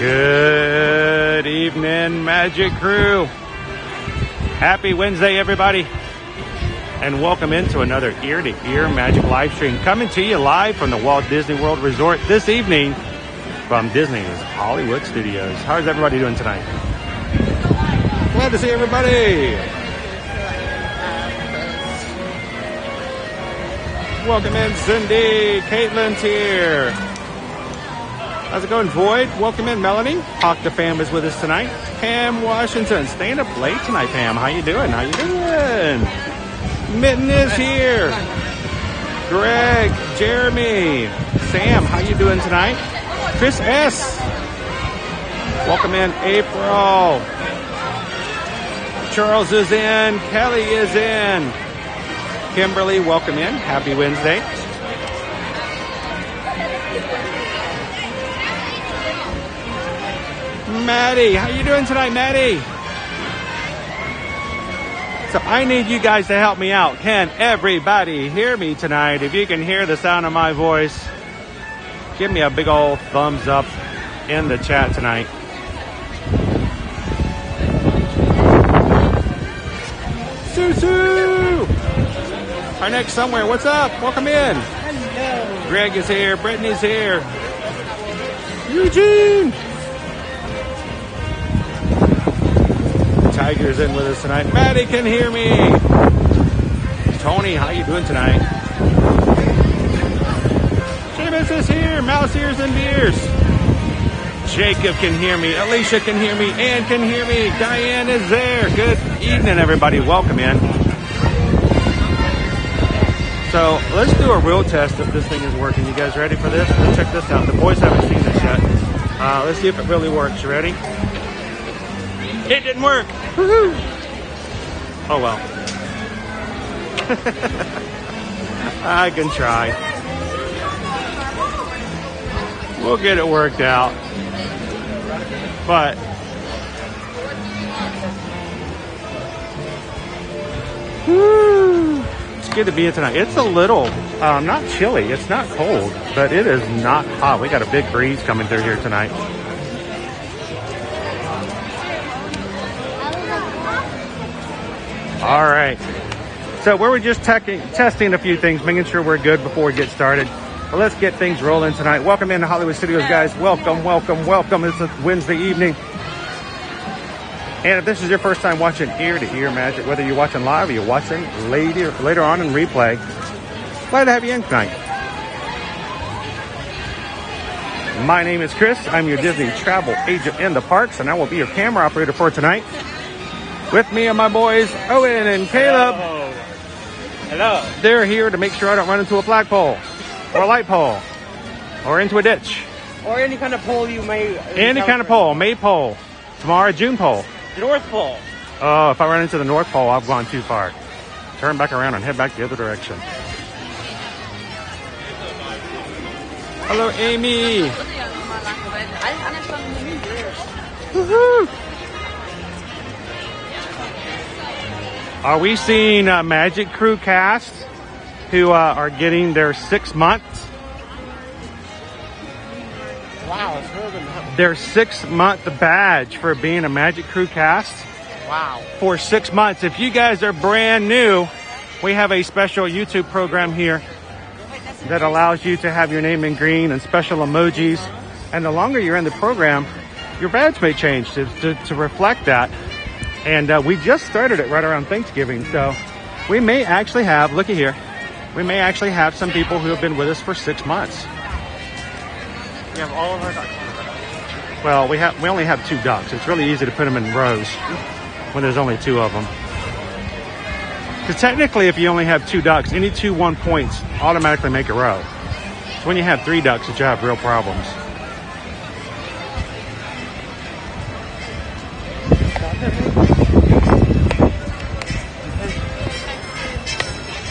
Good evening, Magic Crew. Happy Wednesday, everybody. And welcome into another ear-to-ear Magic live stream coming to you live from the Walt Disney World Resort this evening from Disney's Hollywood Studios. How's everybody doing tonight? Glad to see everybody. Welcome in, Cindy. Caitlin's here. How's it going, Void? Welcome in, Melanie. Hawk the Fam is with us tonight. Pam Washington, staying up late tonight, Pam. How you doing? How you doing? Mitten is here. Greg, Jeremy, Sam, how you doing tonight? Chris S. Welcome in, April. Charles is in. Kelly is in. Kimberly, welcome in. Happy Wednesday. Maddie, how you doing tonight, Maddie? So I need you guys to help me out. Can everybody hear me tonight? If you can hear the sound of my voice, give me a big old thumbs up in the chat tonight. Susu! Our next somewhere, what's up? Welcome in. Hello. Greg is here, Brittany's here. Eugene! Tiger's in with us tonight. Maddie can hear me. Tony, how you doing tonight? Seamus is here. Mouse ears and beers. Jacob can hear me. Alicia can hear me. Ann can hear me. Diane is there. Good evening, everybody. Welcome in. So let's do a real test if this thing is working. You guys ready for this? Let's check this out. The boys haven't seen this yet. Let's see if it really works. You ready? It didn't work. Woohoo! Oh well. I can try. We'll get it worked out. But woo, it's good to be here tonight. It's a little not chilly. It's not cold, but it is not hot. We got a big breeze coming through here tonight. All right, so we were just testing a few things, making sure we're good before we get started. But let's get things rolling tonight. Welcome into Hollywood Studios, guys. Welcome, welcome, welcome. It's a Wednesday evening. And if this is your first time watching ear-to-ear magic, whether you're watching live or you're watching later on in replay, glad to have you in tonight. My name is Chris. I'm your Disney travel agent in the parks, and I will be your camera operator for tonight. With me are my boys, Owen and Caleb. Hello. They're here to make sure I don't run into a flagpole or a light pole or into a ditch. Or any kind of pole you may... Any kind of pole. May pole. Tomorrow, June pole. The North Pole. Oh, if I run into the North Pole, I've gone too far. Turn back around and head back the other direction. Hello, Amy. Woohoo! Are we seeing Magic Crew cast who are getting their 6 months? Wow, it's really good. Their 6-month badge for being a Magic Crew cast. Wow. For 6 months. If you guys are brand new, we have a special YouTube program here that allows you to have your name in green and special emojis. And the longer you're in the program, your badge may change to reflect that. And we just started it right around Thanksgiving. So we may actually have, looky here, we may actually have some people who have been with us for 6 months. We have all of our ducks. Well, we only have 2 ducks. It's really easy to put them in rows when there's only 2 of them. Because technically, if you only have 2 ducks, any 2 1 points automatically make a row. So when you have 3 ducks, that you have real problems.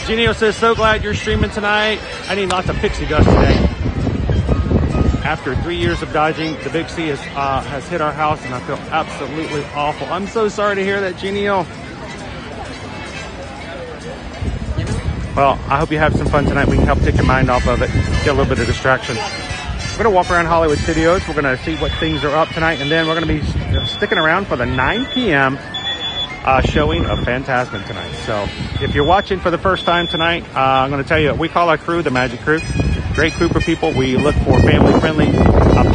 Genio says, so glad you're streaming tonight. I need lots of pixie dust today. After 3 years of dodging, the big C has hit our house, and I feel absolutely awful. I'm so sorry to hear that, Genio. Well, I hope you have some fun tonight. We can help take your mind off of it, get a little bit of distraction. We're going to walk around Hollywood Studios. We're going to see what things are up tonight. And then we're going to be sticking around for the 9 p.m. Showing of Fantasmic tonight. So if you're watching for the first time tonight, I'm going to tell you, we call our crew the Magic Crew. Great group of people. We look for family-friendly,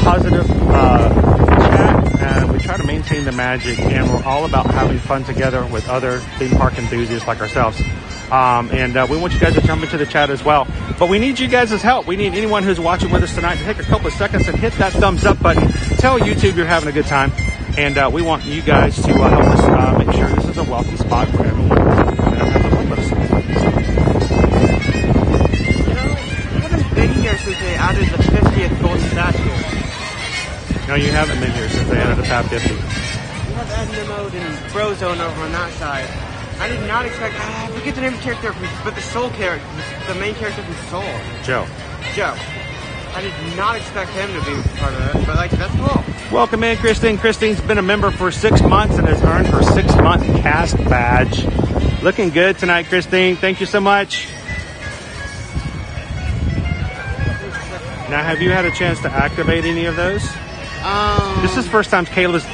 positive chat, and we try to maintain the magic. And we're all about having fun together with other theme park enthusiasts like ourselves. And we want you guys to jump into the chat as well. But we need you guys' help. We need anyone who's watching with us tonight to take a couple of seconds and hit that thumbs up button. Tell YouTube you're having a good time. And we want you guys to help us make sure this is a welcome spot for everyone that has a fun with us. I haven't been here since they added the 50th golden statue. No, you haven't been here since they added the Top 50. We have Edna Mode and Frozone over on that side. I did not expect, I forget the name of the character, but the Soul character, the main character from Soul. Joe. I did not expect him to be part of it, but like, that's cool. Welcome in, Christine. Christine's been a member for 6 months and has earned her 6-month cast badge. Looking good tonight, Christine. Thank you so much. Now, have you had a chance to activate any of those? This is the first time Kayla's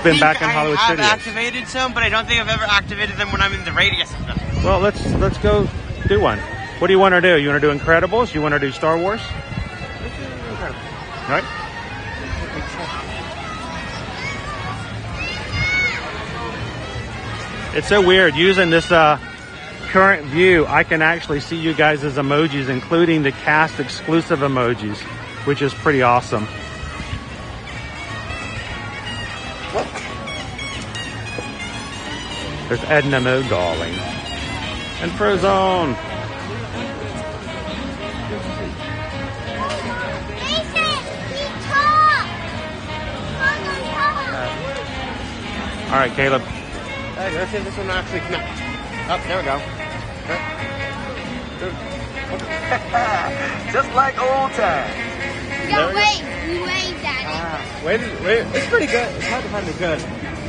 been back in Hollywood Studios. I have activated some, but I don't think I've ever activated them when I'm in the radius of them. Well, let's go do one. What do you want to do? You want to do Incredibles? You want to do Star Wars? Right? It's so weird using this current view. I can actually see you guys' emojis, including the cast exclusive emojis, which is pretty awesome. There's Edna Mode, darling, and Frozone. All right, Caleb. Hey, let's see if this one actually connects. Oh, there we go. Just like old times. No, wait. We waved at it. Wait. It's pretty good. It's hard to find a good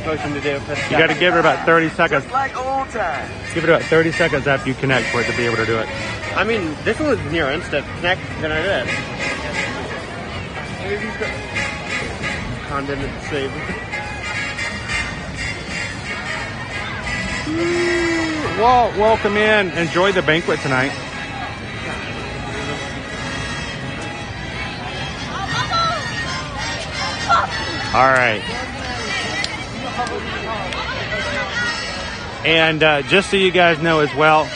motion to do. You got to give it about 30 seconds. Just like old times. Give it about 30 seconds after you connect for it to be able to do it. I mean, this one was near instant connect than I did. Condemned to save. Well, welcome in. Enjoy the banquet tonight. All right. And just so you guys know as well,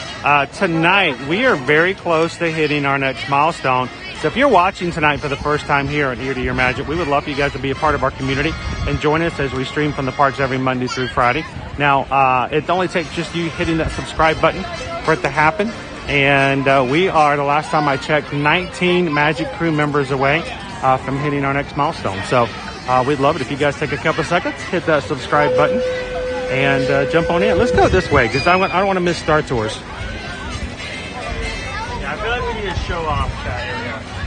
tonight we are very close to hitting our next milestone. So if you're watching tonight for the first time here at Ear to Your Magic, we would love for you guys to be a part of our community and join us as we stream from the parks every Monday through Friday. Now, it only takes just you hitting that subscribe button for it to happen. And we are, the last time I checked, 19 Magic Crew members away from hitting our next milestone. So we'd love it if you guys take a couple of seconds, hit that subscribe button, and jump on in. Let's go this way because I don't want to miss Star Tours. Yeah, I feel like we need to show off that area.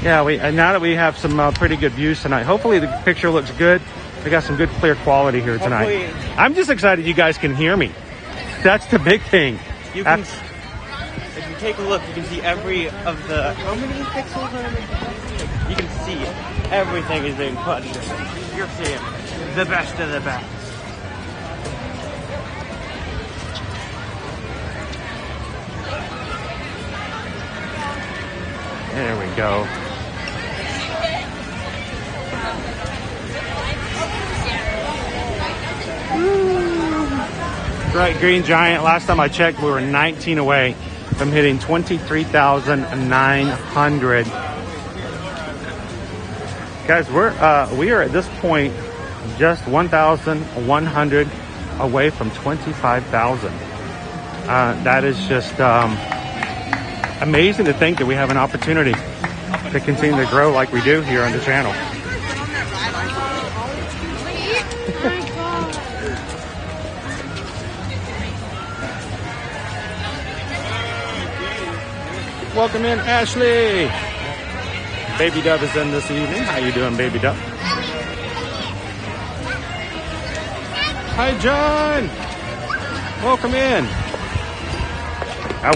Yeah, now that we have some pretty good views tonight, hopefully the picture looks good. We got some good clear quality here tonight. Hopefully. I'm just excited you guys can hear me. That's the big thing. You can, if you take a look, you can see every of the, how many pixels are there? You can see everything is being put. You're seeing the best of the best. There we go. Right, Green Giant. Last time I checked, we were 19 away from hitting 23,900. Guys, we are at this point just 1,100 away from 25,000. That is just amazing to think that we have an opportunity to continue to grow like we do here on the channel. Welcome in, Ashley. Baby Dove is in this evening. How you doing, Baby Dove? Hi, John. Welcome in. I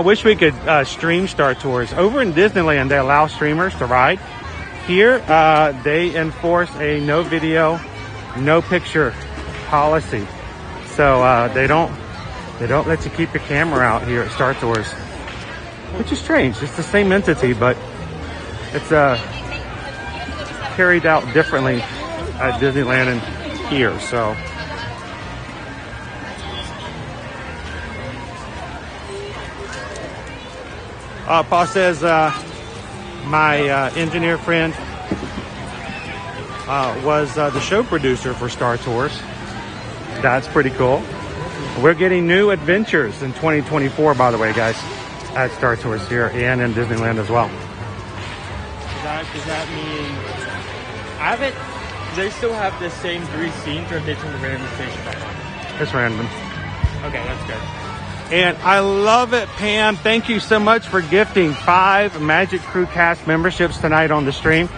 wish we could stream Star Tours. Over in Disneyland, they allow streamers to ride Here, they enforce a no video, no picture policy. So they don't let you keep your camera out here at Star Tours, which is strange. It's the same entity, but it's carried out differently at Disneyland and here. So Paul says my engineer friend was the show producer for Star Tours. That's pretty cool. We're getting new adventures in 2024, by the way, guys, at Star Tours here and in Disneyland as well. Does that mean they still have the same 3 scenes, or they turn the random station back on? It's random. Okay, that's good. And I love it, Pam. Thank you so much for gifting 5 Magic Crew cast memberships tonight on the stream.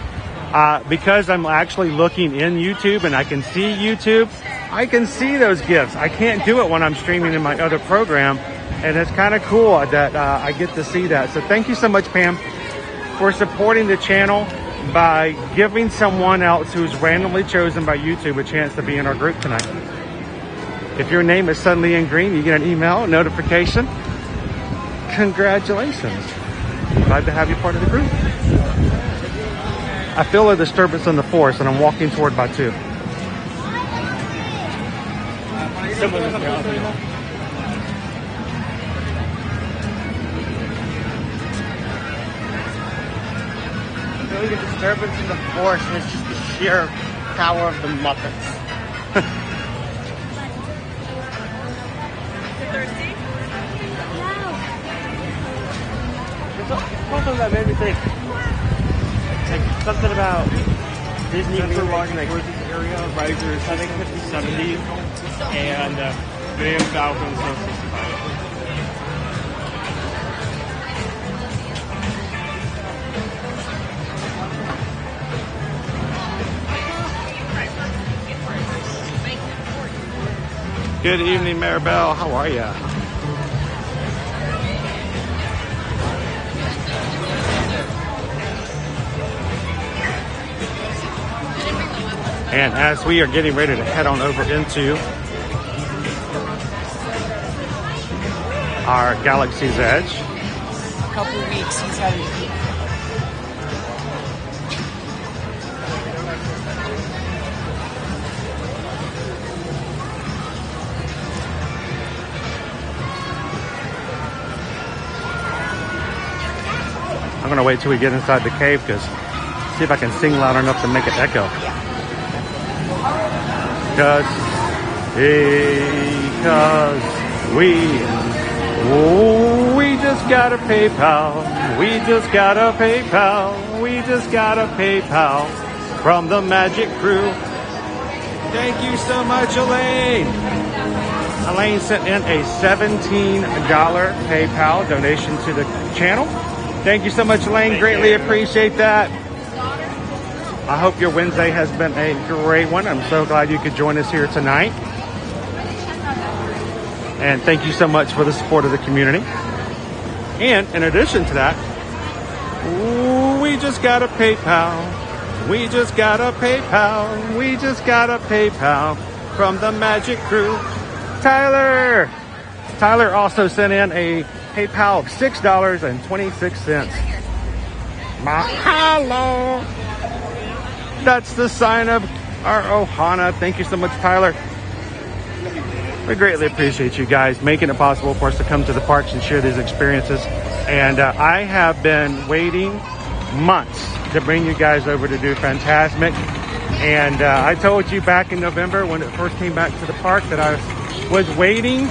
Because I'm actually looking in YouTube and I can see YouTube, I can see those gifts. I can't do it when I'm streaming in my other program. And it's kind of cool that I get to see that. So thank you so much, Pam, for supporting the channel by giving someone else who's randomly chosen by YouTube a chance to be in our group tonight. If your name is suddenly in green, you get an email notification. Congratulations. Glad to have you part of the group. I feel a disturbance in the forest and I'm walking toward Batuu. Feeling a disturbance in the forest, and it's just the sheer power of the Muppets. Something that made me think, like something about Disney being like this area, Risers, I think 50s, 70s, and Van Falcon so 65. Good evening, Maribel. How are ya? And as we are getting ready to head on over into our Galaxy's Edge. A couple of weeks he's had to eat. I'm gonna wait till we get inside the cave because see if I can sing loud enough to make it echo. Because we just got a PayPal. We just got a PayPal. We just got a PayPal from the Magic Crew. Thank you so much, Elaine. Elaine sent in a $17 PayPal donation to the channel. Thank you so much, Elaine. Greatly appreciate that. I hope your Wednesday has been a great one. I'm so glad you could join us here tonight. And thank you so much for the support of the community. And in addition to that, we just got a PayPal. We just got a PayPal. We just got a PayPal from the Magic Crew. Tyler! Tyler also sent in a PayPal of $6.26. Mahalo! That's the sign of our Ohana. Thank you so much, Tyler. We greatly appreciate you guys making it possible for us to come to the parks and share these experiences. And I have been waiting months to bring you guys over to do Fantasmic. And I told you back in November when it first came back to the park that I was waiting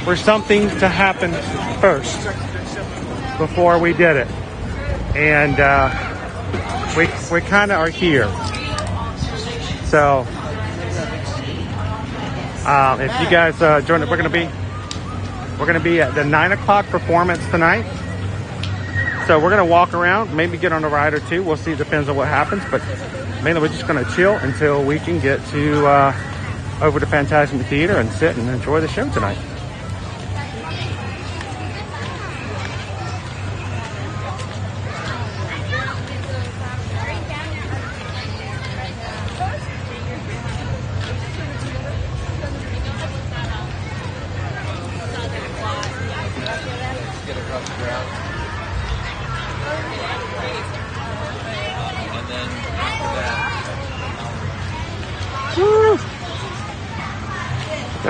for something to happen first before we did it. And we kind of are here. So if you guys join it, we're gonna be at the 9 o'clock performance tonight. So we're gonna walk around, maybe get on a ride or two. We'll see, depends on what happens. But mainly we're just gonna chill until we can get to over to Fantasmic Theater and sit and enjoy the show tonight.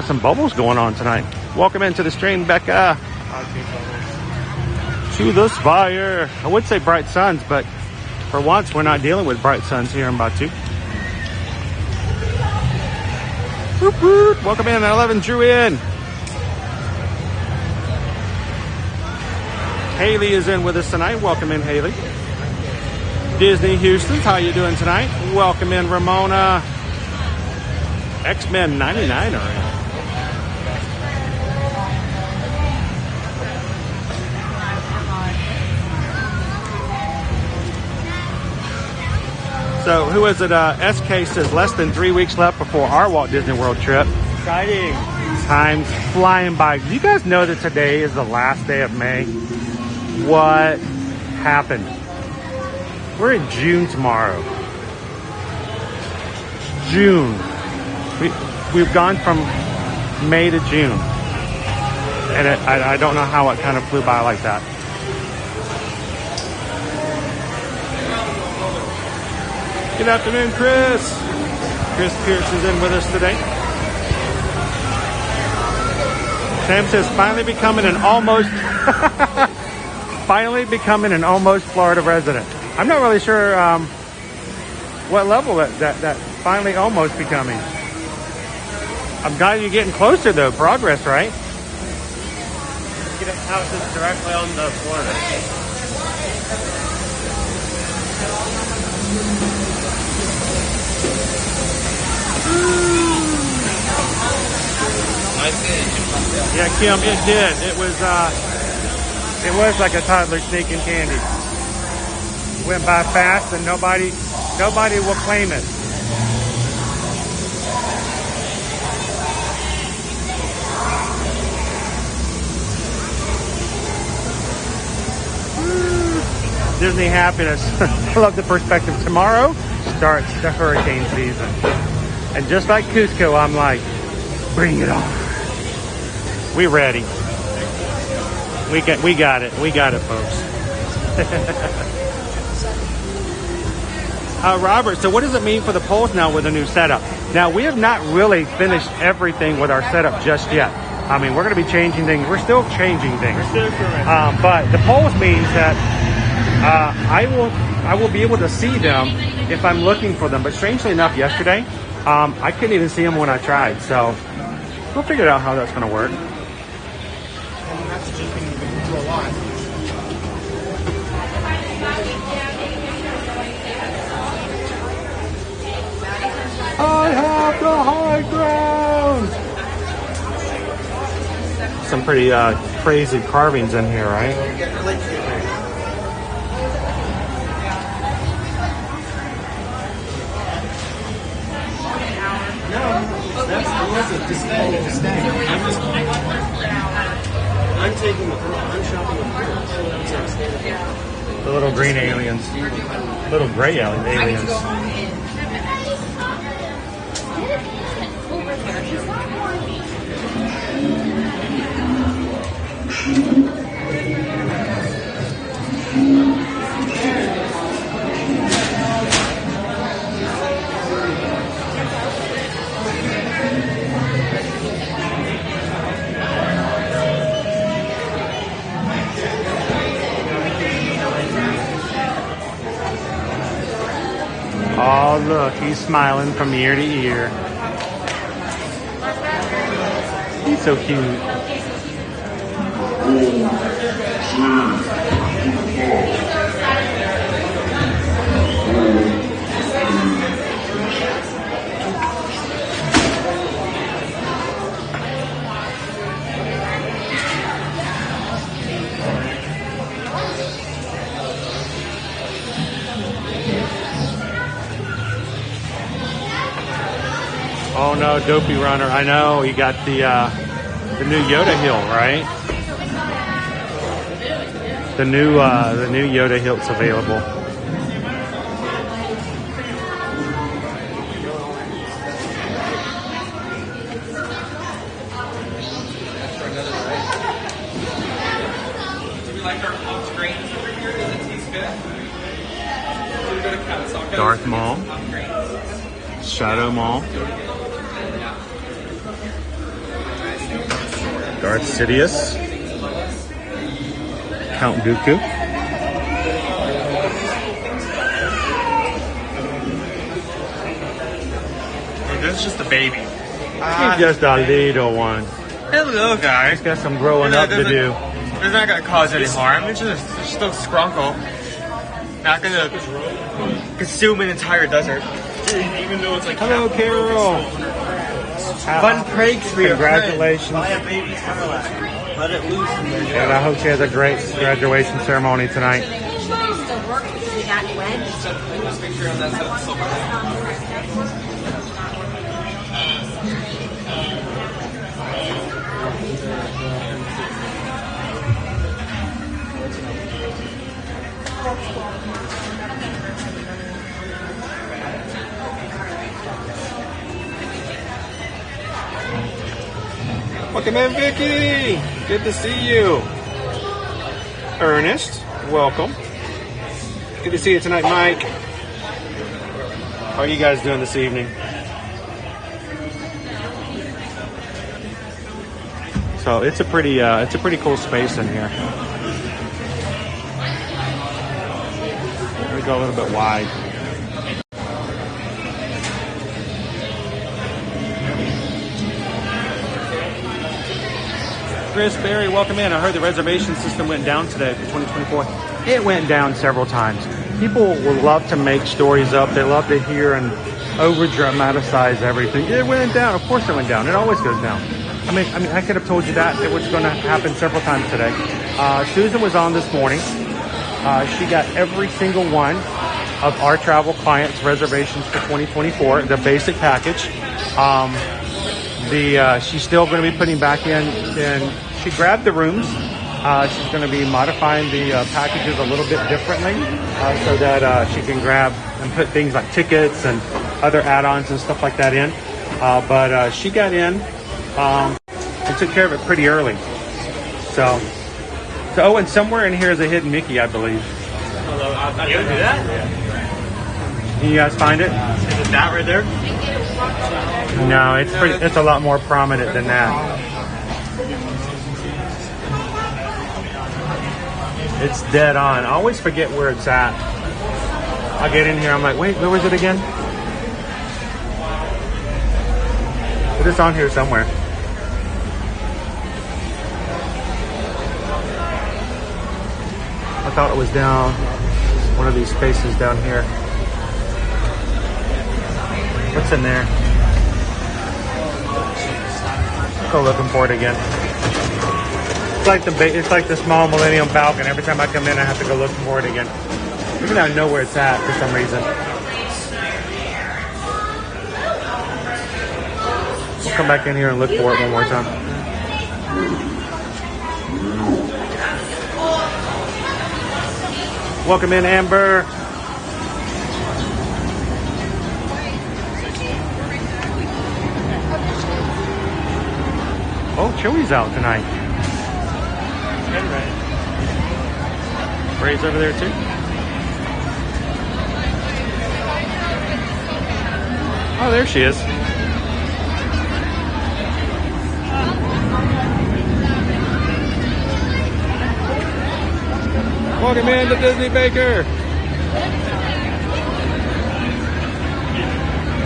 some bubbles going on tonight. Welcome into the stream, Becca. To the Spire. I would say bright suns, but for once we're not dealing with bright suns here in Batuu. Whoop, whoop. Welcome in at 11, Drew in. Haley is in with us tonight. Welcome in, Haley. Disney Houston, how you doing tonight? Welcome in, Ramona. X-Men 99 already. So who is it? SK says less than 3 weeks left before our Walt Disney World trip. Exciting. Time's flying by. Do you guys know that today is the last day of May? What happened? We're in June tomorrow. June. We've gone from May to June. And I don't know how it kind of flew by like that. Good afternoon, Chris. Chris Pierce is in with us today. Sam says finally becoming an almost Florida resident. I'm not really sure what level that finally almost becoming. I'm glad you're getting closer though. Progress, right? Get houses directly on the Florida. Yeah, Kim, it did. It was like a toddler sneaking candy. Went by fast and nobody will claim it. Disney happiness. I love the perspective. Tomorrow starts the hurricane season. And just like Cusco, I'm like, bring it on. We ready. We got it. We got it, folks. Robert, so what does it mean for the polls now with the new setup? Now, we have not really finished everything with our setup just yet. I mean, we're going to be changing things. We're still changing things. But the polls means that I will be able to see them if I'm looking for them. But strangely enough, yesterday, I couldn't even see them when I tried. So we'll figure out how that's going to work. I have the high ground. Some pretty crazy carvings in here, right? I'm taking the girl. I'm shopping with girls. The little green aliens. Little gray aliens. Oh, look, he's smiling from ear to ear. He's so cute. Oh no, Dopey Runner. I know, he got the new Yoda Hill, right? The new Yoda Hill's available. Darth Maul, Shadow Maul. Darth Sidious. Count Dooku. This is just a baby. He's just a little one. Hello, guys. He's got some growing up to do. It's not gonna cause any harm. It's just a scrunkle. Not gonna consume an entire desert. Even though it's like. Hello, Carol. Fun pranks for your Congratulations. Buy a baby Sarlacc. Let it loose. And I hope she has a great graduation ceremony tonight. Welcome in, Vicky. Good to see you. Ernest, welcome. Good to see you tonight, Mike. How are you guys doing this evening? So it's a pretty cool space in here. Let me go a little bit wide. Chris Berry, welcome in. I heard the reservation system went down today for 2024. It went down several times. People will love to make stories up. They love to hear and over-dramatize everything. It went down. Of course it went down. It always goes down. I mean, I could have told you that. It was going to happen several times today. Susan was on this morning. She got every single one of our travel clients' reservations for 2024, the basic package. She's still going to be putting back in, and she grabbed the rooms. She's going to be modifying the packages a little bit differently so that she can grab and put things like tickets and other add-ons and stuff like that in. But she got in and took care of it pretty early. So Owen, somewhere in here is a hidden Mickey, I believe. I'm not going to do that. Can you guys find it? Is it that right there? No, it's a lot more prominent than that. It's dead on. I always forget where it's at. I get in here, I'm like, wait, where was it again? But it's on here somewhere. I thought it was down one of these spaces down here. What's in there? Go looking for it again. It's like the small Millennium Falcon. Every time I come in, I have to go looking for it again. Even though I know where it's at for some reason. We'll come back in here and look for it one more time. Welcome in, Amber. Oh, Chewy's out tonight. Ray's over there too. Oh, there she is. Welcome in to Disney Baker.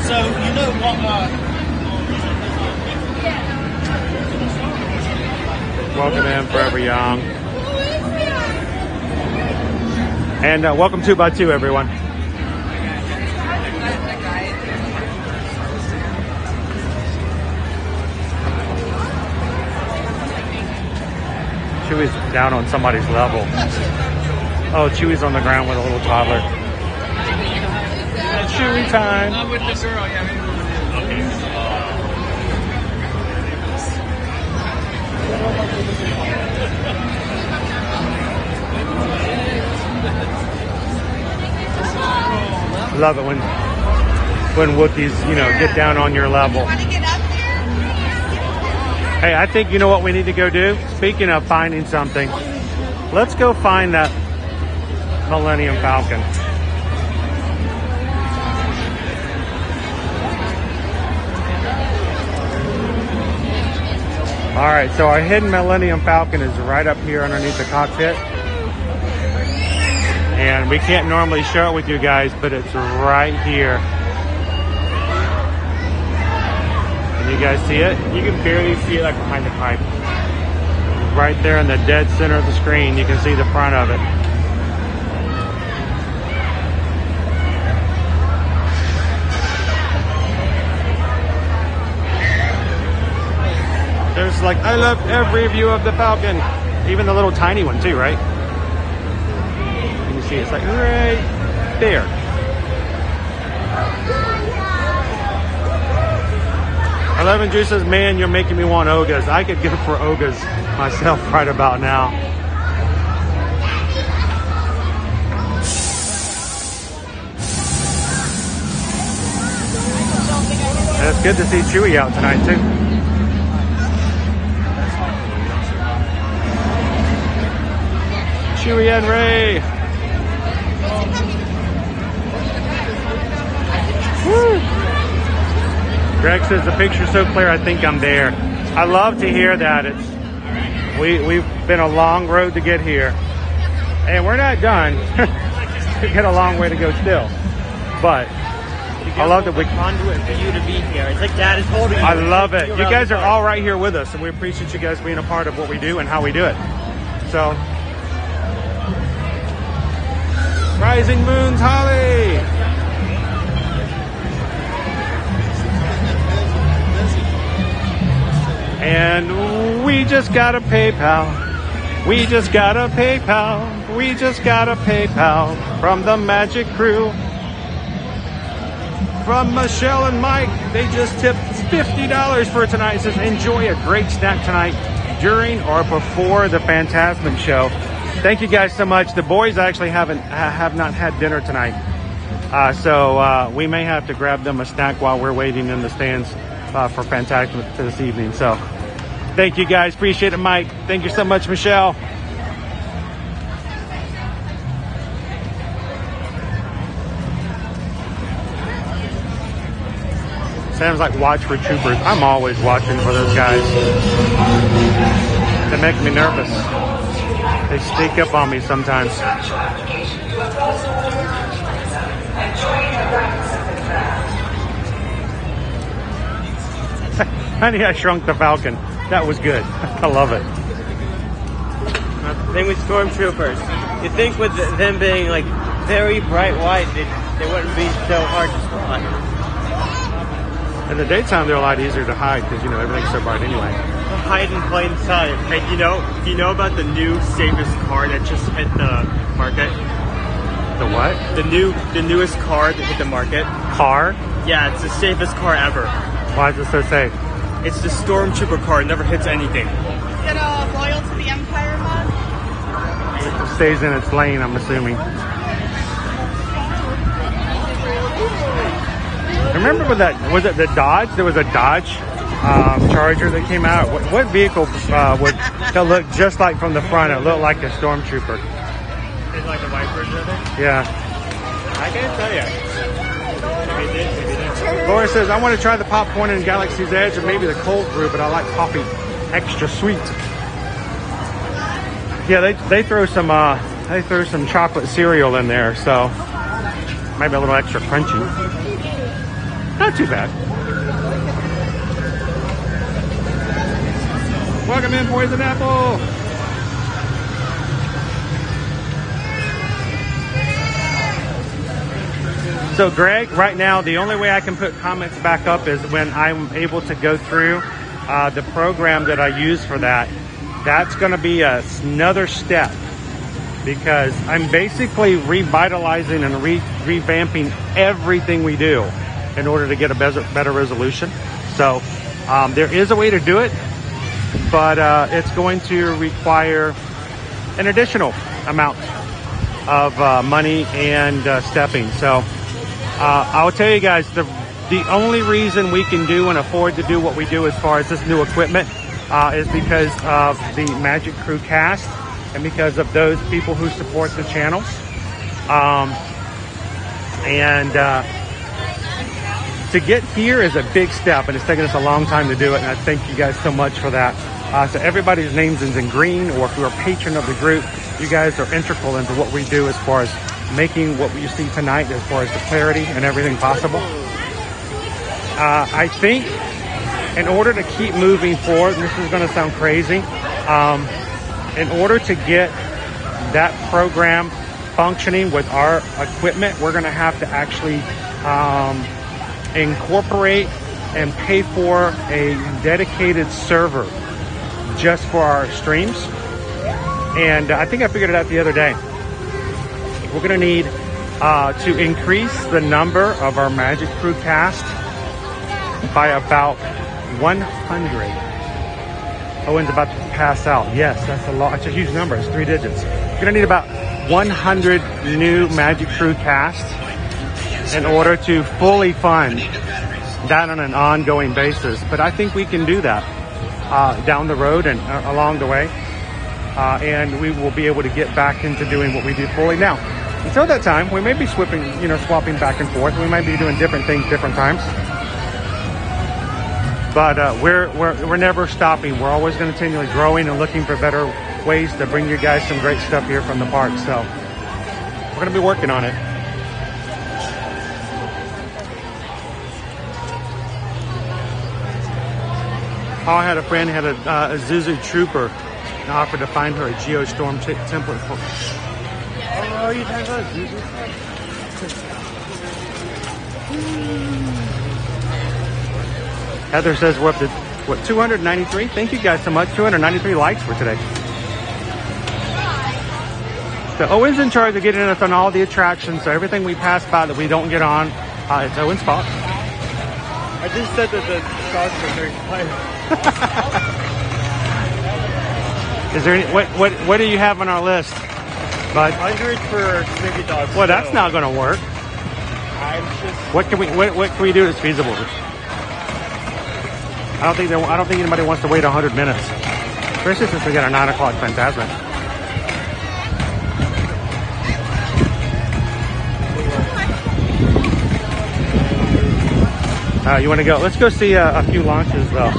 So, you know what... Welcome in, Forever Young. And welcome to Batuu, everyone. Chewy's down on somebody's level. Oh, Chewy's on the ground with a little toddler. Chewy time. I'm with the girl, yeah. Love it when Wookiees, get down on your level. Hey, I think you know what we need to go do? Speaking of finding something, let's go find that Millennium Falcon. All right, so our hidden Millennium Falcon is right up here underneath the cockpit. And we can't normally show it with you guys, but it's right here. Can you guys see it? You can barely see it like behind the pipe. Right there in the dead center of the screen, you can see the front of it. There's like, I love every view of the Falcon. Even the little tiny one too, right? You can see it's like right there. Eleven Juice says, man, you're making me want Ogas. I could go for Ogas myself right about now. And it's good to see Chewie out tonight too. Chewie and Ray. Woo. Greg says the picture's so clear, I think I'm there. I love to hear that. We've been a long road to get here, and we're not done. We got a long way to go still, but I love that we conduit for you to be here. It's like Dad is holding you. I love it. You guys are all right here with us, and we appreciate you guys being a part of what we do and how we do it. So, Rising Moons, Holly. And we just got a PayPal. We just got a PayPal. We just got a PayPal from the Magic Crew. From Michelle and Mike. They just tipped $50 for tonight. It says, enjoy a great snack tonight during or before the Fantasmic show. Thank you guys so much. The boys actually have not had dinner tonight. So we may have to grab them a snack while we're waiting in the stands for Fantasmic this evening. So thank you guys. Appreciate it, Mike. Thank you so much, Michelle. Sam's like, watch for troopers. I'm always watching for those guys. They make me nervous. They sneak up on me sometimes. Honey, I Shrunk the Falcon. That was good. I love it. The thing with stormtroopers, you think with them being like very bright white, they wouldn't be so hard to spot. In the daytime, they're a lot easier to hide because, you know, everything's so bright anyway. Hide in plain sight. Hey, do you know about the new safest car that just hit the market? The what? The newest car that hit the market. Car? Yeah, it's the safest car ever. Why is it so safe? It's the Stormtrooper car. It never hits anything. Is it loyal to the Empire mod? It stays in its lane, I'm assuming. Remember with that, was it the Dodge? There was a Dodge Charger that came out. What vehicle that looked just like from the front? It looked like a Stormtrooper. It's like a white version of it? Yeah. I can't tell you. Maybe it did, maybe it didn't. Laura says, I want to try the popcorn in Galaxy's Edge or maybe the cold brew, but I like coffee extra sweet. Yeah, they throw some chocolate cereal in there, so maybe a little extra crunchy. Not too bad. Welcome in, Poison Apple. So Greg, right now, the only way I can put comments back up is when I'm able to go through the program that I use for that. That's going to be another step because I'm basically revitalizing and revamping everything we do in order to get a better resolution. So there is a way to do it, but it's going to require an additional amount of money and stepping. So I'll tell you guys, the only reason we can do and afford to do what we do as far as this new equipment is because of the Magic Crew cast and because of those people who support the channel. To get here is a big step, and it's taken us a long time to do it, and I thank you guys so much for that. So everybody's names is in green, or if you're a patron of the group, you guys are integral into what we do as far as making what you see tonight, as far as the clarity and everything possible. I think in order to keep moving forward, and this is going to sound crazy, in order to get that program functioning with our equipment, we're going to have to actually incorporate and pay for a dedicated server just for our streams. And I think I figured it out the other day. We're going to need to increase the number of our Magic Crew cast by about 100. Owen's about to pass out. Yes, that's a lot. It's a huge number. It's 3 digits. We're going to need about 100 new Magic Crew cast in order to fully fund that on an ongoing basis. But I think we can do that down the road and along the way. And we will be able to get back into doing what we do fully. Now, until that time, we may be swapping back and forth. We might be doing different things different times. But we're never stopping. We're always going to continually growing and looking for better ways to bring you guys some great stuff here from the park. So we're going to be working on it. I had a friend who had a Zuzu Trooper and offered to find her a Geostorm template for. Oh, you talking about Zuzu? Heather says we're up to, 293? Thank you guys so much. 293 likes for today. So Owen's in charge of getting us on all the attractions. So everything we pass by that we don't get on, it's Owen's fault. I just said that the dogs were very quiet. Is there any, what do you have on our list? But 100 for Snoopy dogs. well, that's not going to work. I'm just. What can we do that's feasible? I don't think anybody wants to wait 100 minutes, especially since we got our 9 o'clock Fantasmic. You want to go? Let's go see a few launches, though.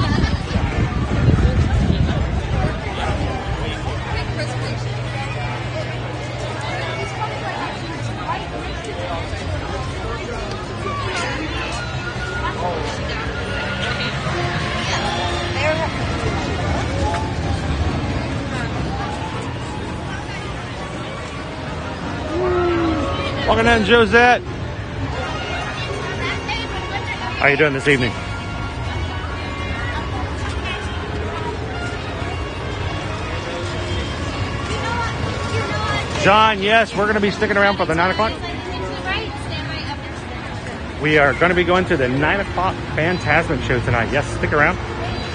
Welcome in, Josette. How you doing this evening? John, yes, we're going to be sticking around for the 9 o'clock. We are going to be going to the 9 o'clock Fantasmic show tonight. Yes, stick around.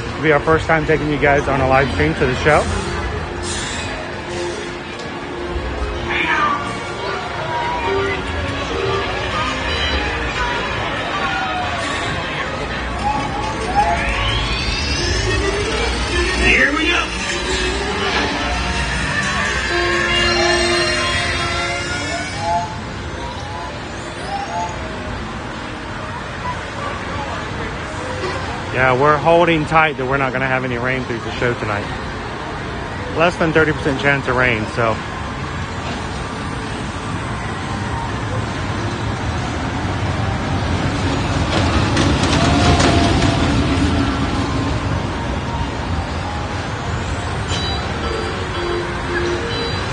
It'll be our first time taking you guys on a live stream to the show. Here we go. Yeah, we're holding tight that we're not going to have any rain through the show tonight. Less than 30% chance of rain, so.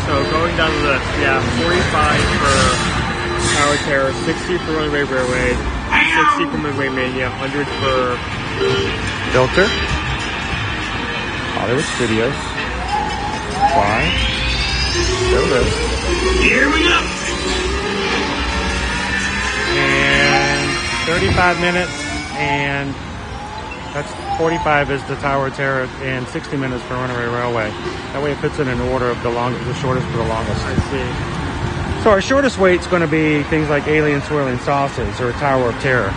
So going down the list, yeah, 45 for Tower Terror, 60 for Runaway Railway, 60 for Midway Mania, 100 for Filter. Hollywood Studios. Fly. Show this. Here we go. And 35 minutes, and that's 45 is the Tower of Terror, and 60 minutes for Runaway Railway. That way it puts it in order of the shortest to the longest. I see. So our shortest wait's going to be things like Alien Swirling Sauces or Tower of Terror.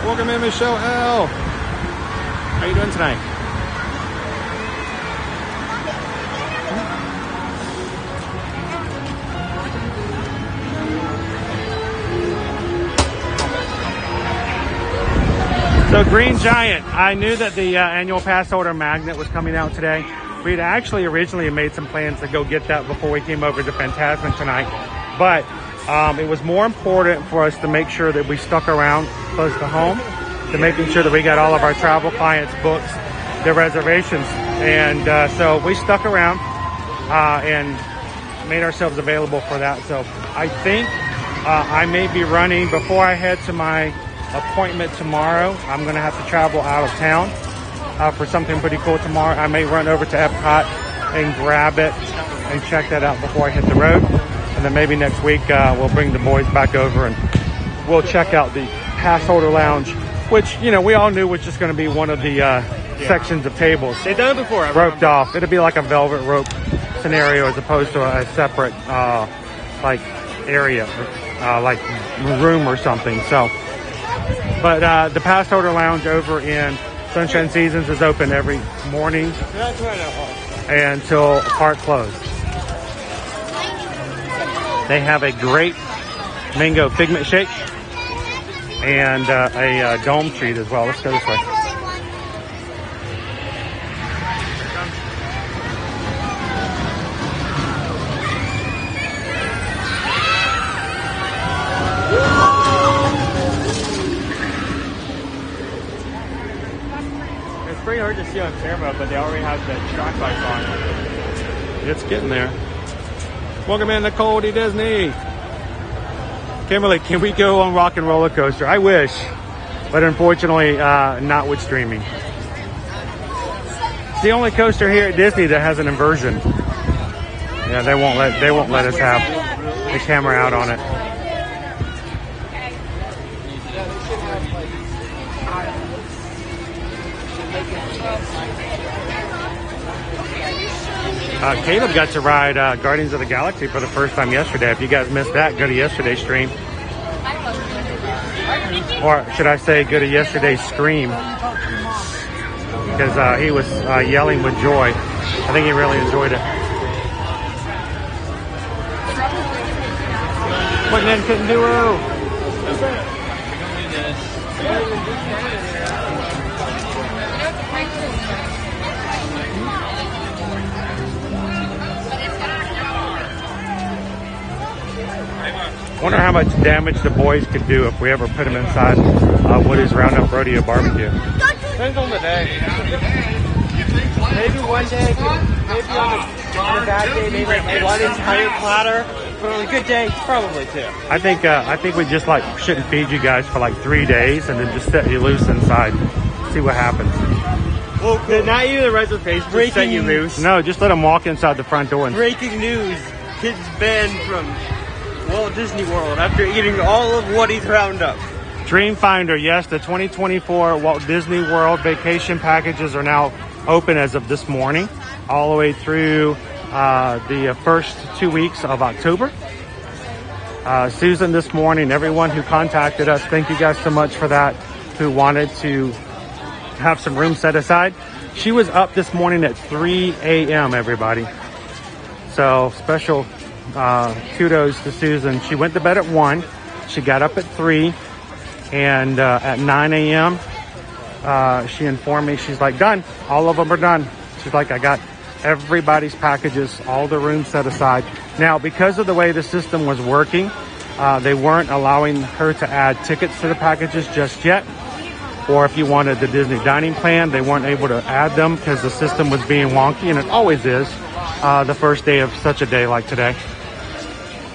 Welcome in, Michelle L. How you doing tonight? So Green Giant, I knew that the annual pass holder magnet was coming out today. We'd actually originally made some plans to go get that before we came over to Fantasmic tonight. But it was more important for us to make sure that we stuck around close to home, to making sure that we got all of our travel clients' books, their reservations. And so we stuck around and made ourselves available for that. So I think I may be running before I head to my appointment tomorrow. I'm going to have to travel out of town for something pretty cool tomorrow. I may run over to Epcot and grab it and check that out before I hit the road. And then maybe next week we'll bring the boys back over and we'll check out the pass holder lounge, which, you know, we all knew was just going to be one of the sections of tables. They've done it before. Roped off. It'll be like a velvet rope scenario as opposed to a separate like area, like room or something. So, but the pass holder lounge over in Sunshine Seasons is open every morning until park closed. They have a great mango figment shake and a dome treat as well. Let's go this way. It's pretty hard to see on camera, but they already have the track lights on. It's getting there. Welcome in to Cold Disney. Kimberly, can we go on Rock and Roller Coaster? I wish, but unfortunately, not with streaming. It's the only coaster here at Disney that has an inversion. Yeah, they won't let us have the camera out on it. Caleb got to ride Guardians of the Galaxy for the first time yesterday. If you guys missed that, go to yesterday's stream. Or should I say, go to yesterday's scream. Because he was yelling with joy. I think he really enjoyed it. Putting in Kitten Duo. Wonder how much damage the boys could do if we ever put them inside Woody's Roundup Rodeo Barbecue. Depends on the day. Maybe one day, maybe on a bad day, maybe one entire platter. But on a good day, probably two. I think we just like shouldn't feed you guys for like 3 days and then just set you loose inside. See what happens. Well, not even the reservation just set you loose. No, just let them walk inside the front door. And breaking news: kids banned from Walt Disney World after eating all of Woody's Roundup. Dreamfinder, yes, the 2024 Walt Disney World vacation packages are now open as of this morning, all the way through the first 2 weeks of October. Susan this morning, everyone who contacted us, thank you guys so much for that, who wanted to have some room set aside. She was up this morning at 3 a.m., everybody. So special kudos to Susan. She went to bed at 1. She got up at 3. And at 9 a.m., she informed me, she's like, done. All of them are done. She's like, I got everybody's packages, all the rooms set aside. Now, because of the way the system was working, they weren't allowing her to add tickets to the packages just yet. Or if you wanted the Disney dining plan, they weren't able to add them because the system was being wonky, and it always is the first day of such a day like today.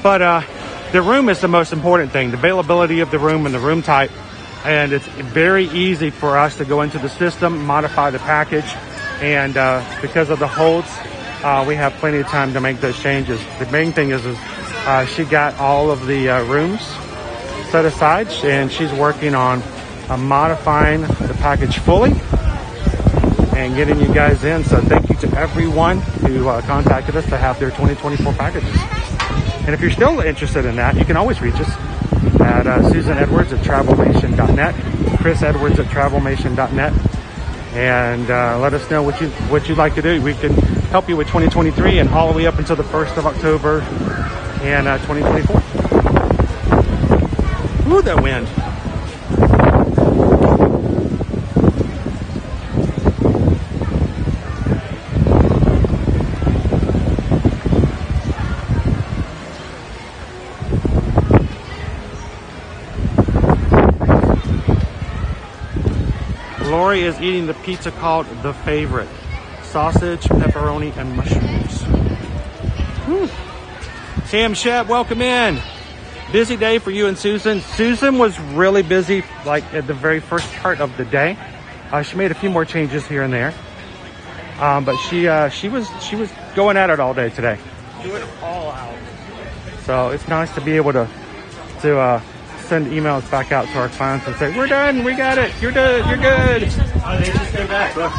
But the room is the most important thing, the availability of the room and the room type. And it's very easy for us to go into the system, modify the package. And because of the holds, we have plenty of time to make those changes. The main thing is she got all of the rooms set aside, and she's working on modifying the package fully and getting you guys in. So thank you to everyone who contacted us to have their 2024 packages. And if you're still interested in that, you can always reach us at susanedwards@travelmation.net, chrisedwards@travelmation.net, and let us know what you'd like to do. We can help you with 2023 and all the way up until the 1st of October and 2024. Ooh, that wind. Lori is eating the pizza called The Favorite. Sausage, pepperoni, and mushrooms. Whew. Sam Shep, welcome in. Busy day for you and Susan. Susan was really busy, like at the very first part of the day. She made a few more changes here and there, but she was going at it all day today. Doing it all out. So it's nice to be able to send emails back out to our clients and say, "We're done. We got it. You're good. You're good." Oh, they just came back. Look.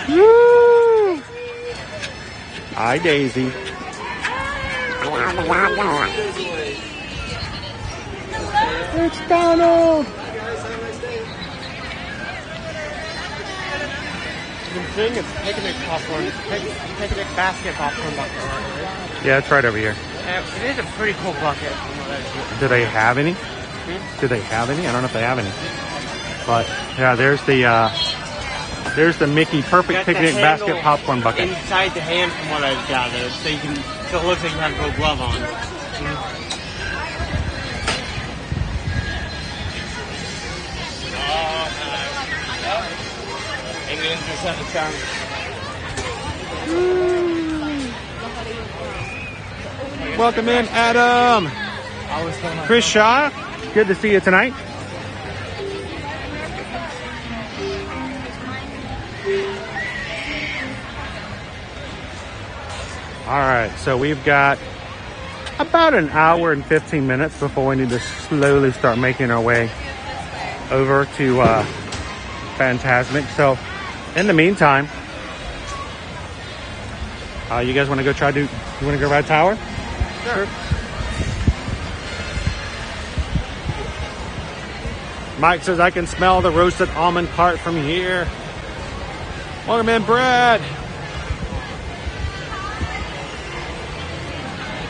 Woo! Hi, Daisy. It's Donald. The thing is picnic popcorn, picnic basket popcorn bucket. Right? Yeah, it's right over here. It is a pretty cool bucket. Do they have any? Do they have any? I don't know if they have any. But yeah, there's the Mickey Perfect Picnic Basket Popcorn Bucket. Inside the hand, from what I've gathered, so you can. So it looks like you have no glove on. Welcome in, Adam. Chris Shaw, good to see you tonight. All right, so we've got about an hour and 15 minutes before we need to slowly start making our way over to Fantasmic. So in the meantime, you guys want to go you want to go ride Tower? Sure. Mike says, I can smell the roasted almond cart from here. Welcome in, Brad.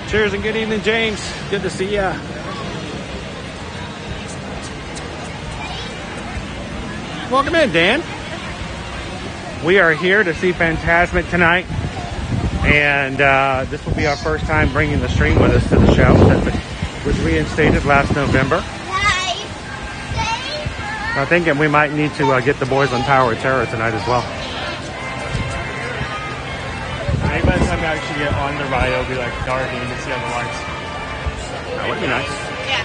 Cheers and good evening, James. Good to see ya. Welcome in, Dan. We are here to see Fantasmic tonight. And this will be our first time bringing the stream with us to the show since it was reinstated last November. I'm thinking we might need to get the boys on Tower of Terror tonight as well. Maybe by the time we actually get on the ride, it'll be like dark and you can see all the lights. That would be nice. Yeah.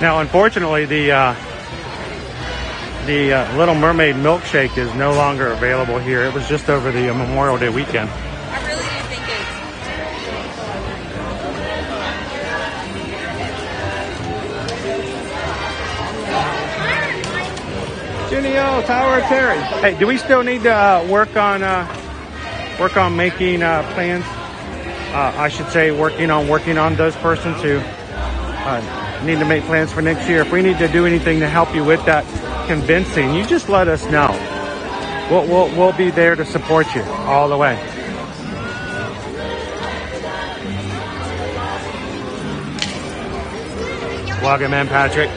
Now, unfortunately, the Little Mermaid milkshake is no longer available here. It was just over the Memorial Day weekend. I really do think it's. Junio, Tower of Terror. Hey, do we still need to work on making plans? I should say working on those persons who need to make plans for next year. If we need to do anything to help you with that convincing, you just let us know. We'll be there to support you all the way. Welcome in, Patrick.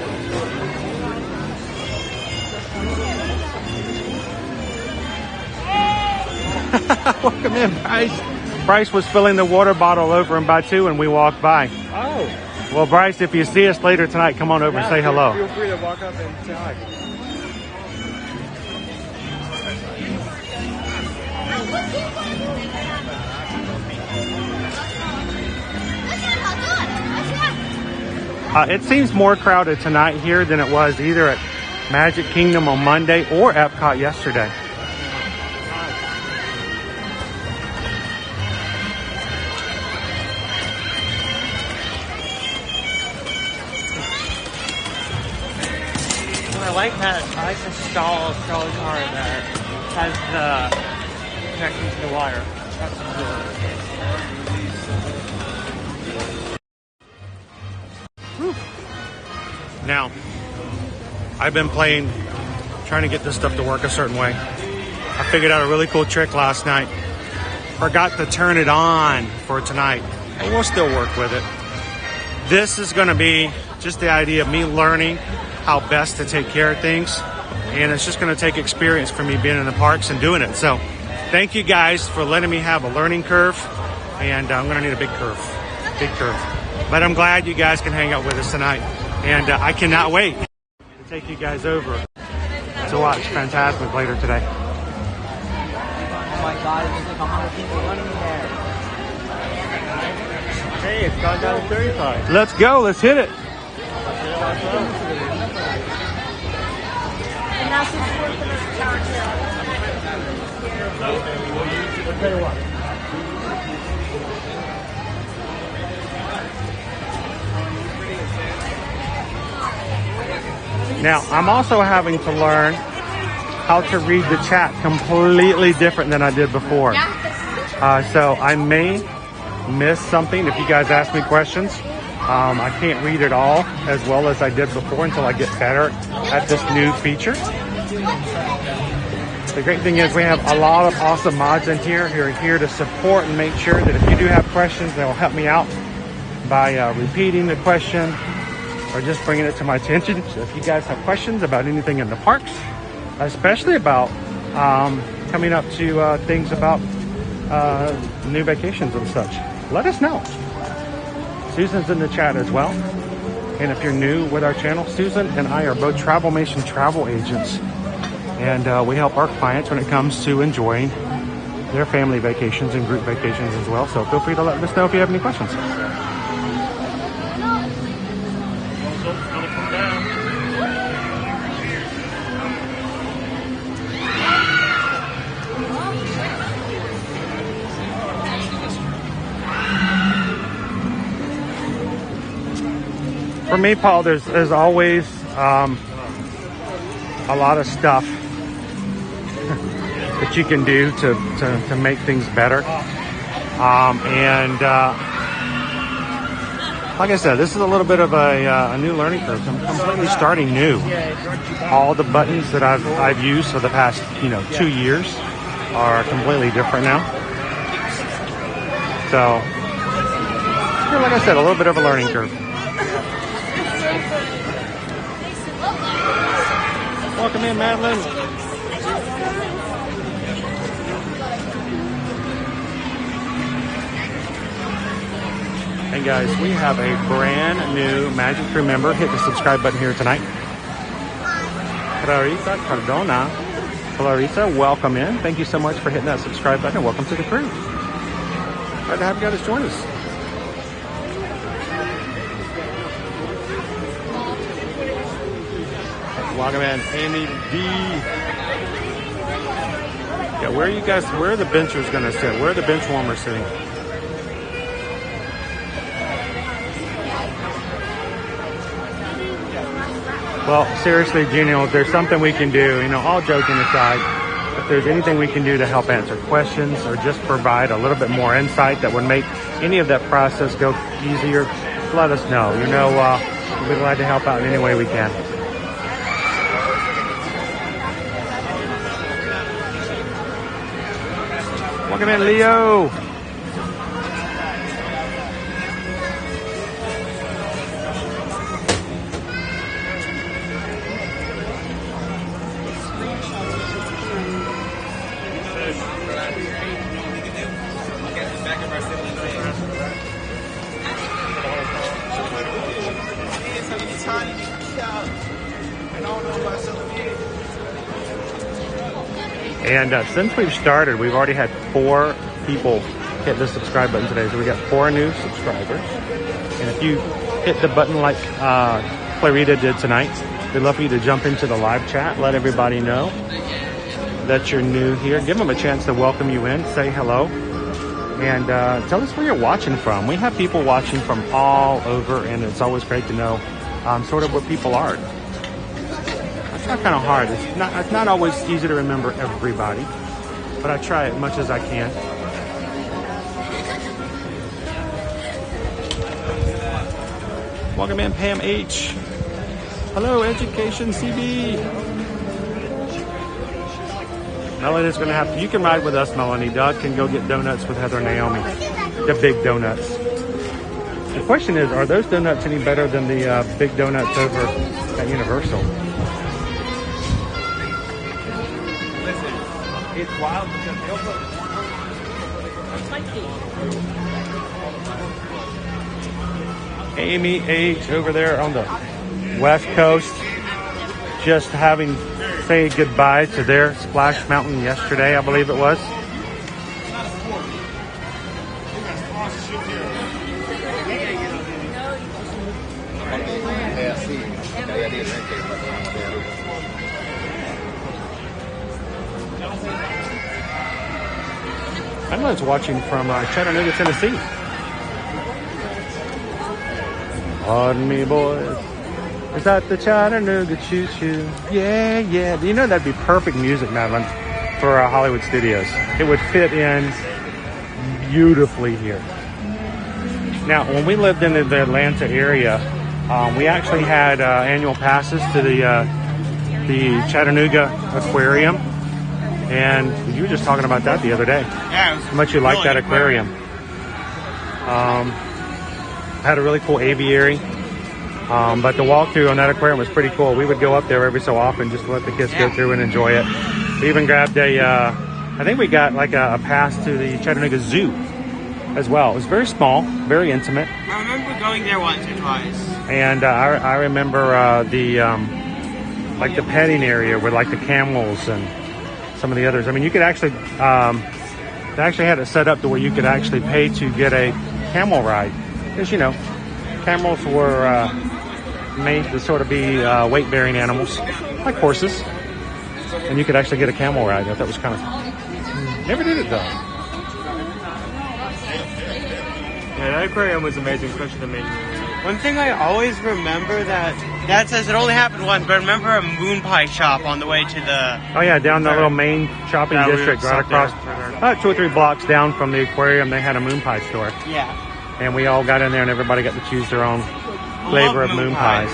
Welcome in, Bryce. Bryce was filling the water bottle over in Batuu and we walked by. Oh. Well, Bryce, if you see us later tonight, come on over and say hello. Feel free to walk up and say hi. It seems more crowded tonight here than it was either at Magic Kingdom on Monday or Epcot yesterday. I like that. I like the stall car that has the connection to the water. That's cool. Now, I've been trying to get this stuff to work a certain way. I figured out a really cool trick last night. Forgot to turn it on for tonight, but we'll still work with it. this is going to be just the idea of me learning how best to take care of things. And it's just going to take experience for me being in the parks and doing it. So thank you guys for letting me have a learning curve. And I'm going to need a big curve. But I'm glad you guys can hang out with us tonight. And I cannot wait to take you guys over to watch Fantasmic later today. Oh my God, there's like 100 people running there. Hey, it's gone down to 35. Let's go. Let's hit it. And now since we're going to start here. I'll tell you what. Now, I'm also having to learn how to read the chat completely different than I did before. So I may miss something if you guys ask me questions. I can't read it all as well as I did before until I get better at this new feature. The great thing is we have a lot of awesome mods in here who are here to support and make sure that if you do have questions, they'll help me out by repeating the question or just bringing it to my attention. So if you guys have questions about anything in the parks, especially about coming up to things about new vacations and such, let us know. Susan's in the chat as well. And if you're new with our channel, Susan and I are both Travelmation travel agents. And we help our clients when it comes to enjoying their family vacations and group vacations as well. So feel free to let us know if you have any questions. For me, Paul, there's always a lot of stuff that you can do to make things better. Like I said, this is a little bit of a new learning curve. I'm completely starting new. All the buttons that I've used for the past 2 years are completely different now. So, like I said, a little bit of a learning curve. Welcome in, Madeline. And guys, we have a brand new Magic Crew member. Hit the subscribe button here tonight. Clarissa Cardona. Clarissa, welcome in. Thank you so much for hitting that subscribe button and welcome to the crew. Glad to have you guys join us. Welcome in, Amy D. Yeah, where are the benchers going to sit? Where are the bench warmers sitting? Well, seriously, Gino, if there's something we can do, all joking aside, if there's anything we can do to help answer questions or just provide a little bit more insight that would make any of that process go easier, let us know. We'll be glad to help out in any way we can. Welcome in, Leo. And since we've started, we've already had 4 people hit the subscribe button today. So we got 4 new subscribers. And if you hit the button like Clarita did tonight, we'd love for you to jump into the live chat. Let everybody know that you're new here. Give them a chance to welcome you in. Say hello. And tell us where you're watching from. We have people watching from all over, and it's always great to know sort of what people are. It's not kind of hard. It's not always easy to remember everybody, but I try as much as I can. Welcome in, Pam H. Hello, Education CB. Melanie's going to have to, you can ride with us, Melanie. Doug can go get donuts with Heather and Naomi. The big donuts. The question is, are those donuts any better than the big donuts over at Universal? Listen, it's wild because they'll put Amy H over there on the West Coast, just having say goodbye to their Splash Mountain yesterday, I believe it was. Emma's watching from Chattanooga, Tennessee. Pardon me, boys. Is that the Chattanooga choo-choo? Yeah, yeah. Do you know that'd be perfect music, Madeline, for Hollywood Studios? It would fit in beautifully here. Now, when we lived in the Atlanta area, we actually had annual passes to the Chattanooga Aquarium. And you were just talking about that the other day. Yeah, it was how much you like that aquarium. Had a really cool aviary. But the walkthrough on that aquarium was pretty cool. We would go up there every so often just to let the kids go through and enjoy it. We even grabbed I think we got like a pass to the Chattanooga Zoo as well. It was very small, very intimate. I remember going there once or twice. And I remember the petting area with like the camels and some of the others. I mean, you could actually, they actually had it set up to where you could actually pay to get a camel ride. Because, you know, camels were made to sort of be weight-bearing animals, like horses. And you could actually get a camel ride. I thought that was kind of, never did it though. Yeah, that aquarium was amazing, especially the main room. One thing I always remember that says it only happened once, but I remember a moon pie shop on the way to the... Oh yeah, down the little main shopping district, right across, about 2 or 3 blocks down from the aquarium, they had a moon pie store. Yeah. And we all got in there and everybody got to choose their own flavor of moon pies.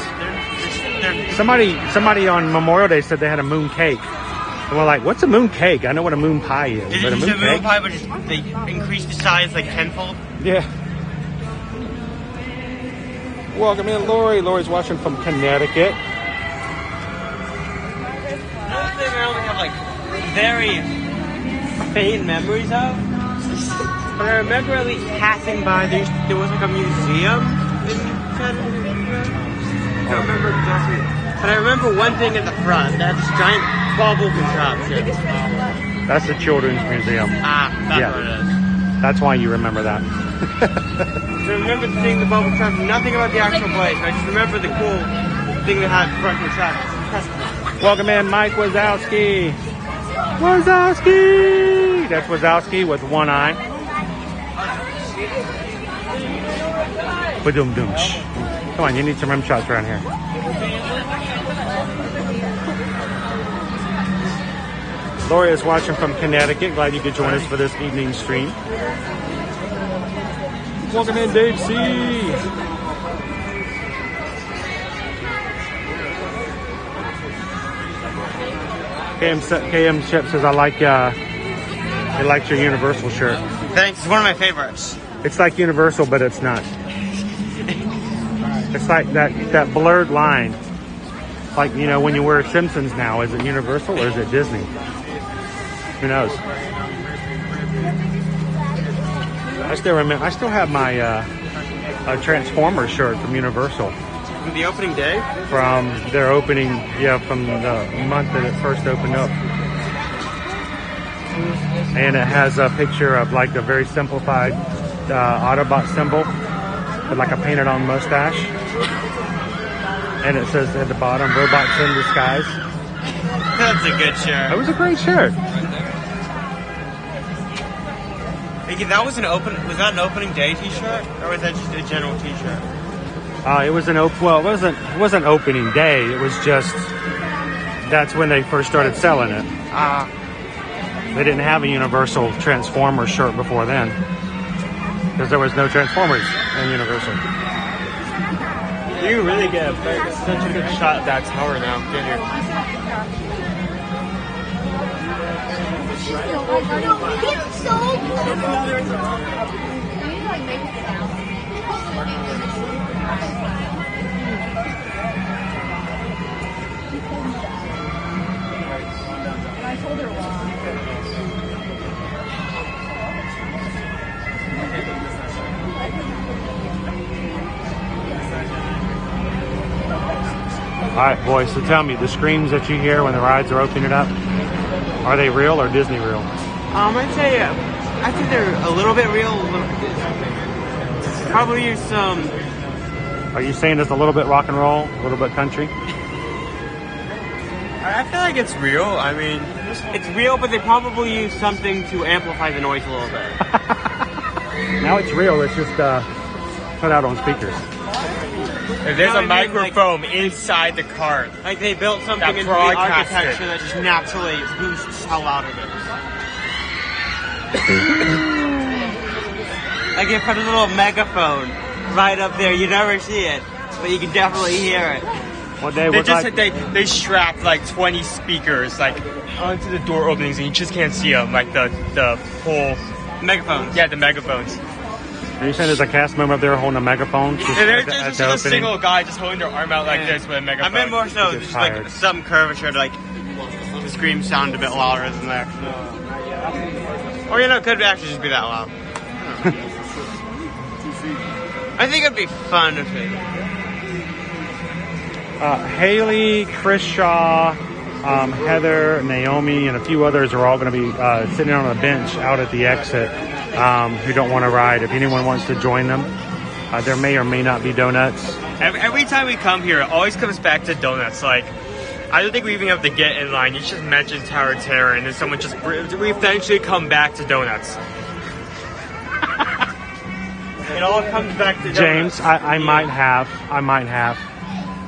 Somebody on Memorial Day said they had a moon cake. And we're like, what's a moon cake? I know what a moon pie is. Is but it a just moon a moon cake? pie, but they increased the size like tenfold? Yeah. Welcome in, Lori. Lori's watching from Connecticut. Another thing I only have like very faint memories of, but I remember at least passing by. There was like a museum in Chattanooga. I don't remember exactly, but I remember one thing at the front. That had this giant bubble contraption. That's the Children's Museum. That's what it is. That's why you remember that. I remember seeing the bubble contraption. Nothing about the actual place. I just remember the cool thing that had front contraption. Welcome in, Mike Wazowski. Wazowski! That's Wazowski with one eye. Ba-dum-dum. Come on, you need some rim shots around here. Lori is watching from Connecticut. Glad you could join us for this evening stream. Welcome in, Dave C. KM Shep says, I like, he likes your Universal shirt. Thanks, it's one of my favorites. It's like Universal, but it's not. It's like that blurred line. Like, you know, when you wear Simpsons now, is it Universal or is it Disney? Who knows? I still remember. I still have my Transformers shirt from Universal. From the opening day? From their opening, from the month that it first opened up. And it has a picture of like a very simplified Autobot symbol with like a painted on mustache. And it says at the bottom, robots in disguise. That's a good shirt. It was a great shirt. Was that an opening day t-shirt? Or was that just a general t-shirt? It was it wasn't opening day. It was just, that's when they first started selling it. They didn't have a Universal Transformers shirt before then. Because there was no Transformers in Universal. You really get such a good shot at that tower now, can't you? All right, boys, so tell me, the screams that you hear when the rides are opening up, are they real or Disney real? I'd say they're a little bit real, a little bit Disney. Probably use some... Are you saying it's a little bit rock and roll, a little bit country? I feel like it's real. I mean, it's real, but they probably use something to amplify the noise a little bit. Now it's real, it's just put out on speakers. There's a microphone inside the cart. Like they built something into the architecture that just naturally boosts how loud it is. Like they put a little megaphone right up there. You never see it, but you can definitely hear it. What day was they strapped like 20 speakers like onto the door openings, and you just can't see them. Like the whole megaphones. Yeah, the megaphones. Are you saying there's a cast member up there holding a megaphone? There's just a single guy just holding their arm out like this with a megaphone. I meant more so just like some curvature to like the screams sound a bit louder than there. Or it could actually just be that loud. I think it'd be fun if it. Haley, Chris Shaw, Heather, Naomi, and a few others are all going to be sitting on a bench out at the exit who don't want to ride. If anyone wants to join them, there may or may not be donuts. Every time we come here, it always comes back to donuts. Like, I don't think we even have to get in line. You just mention Tower of Terror, and then someone just... We eventually come back to donuts. It all comes back to James, I might have.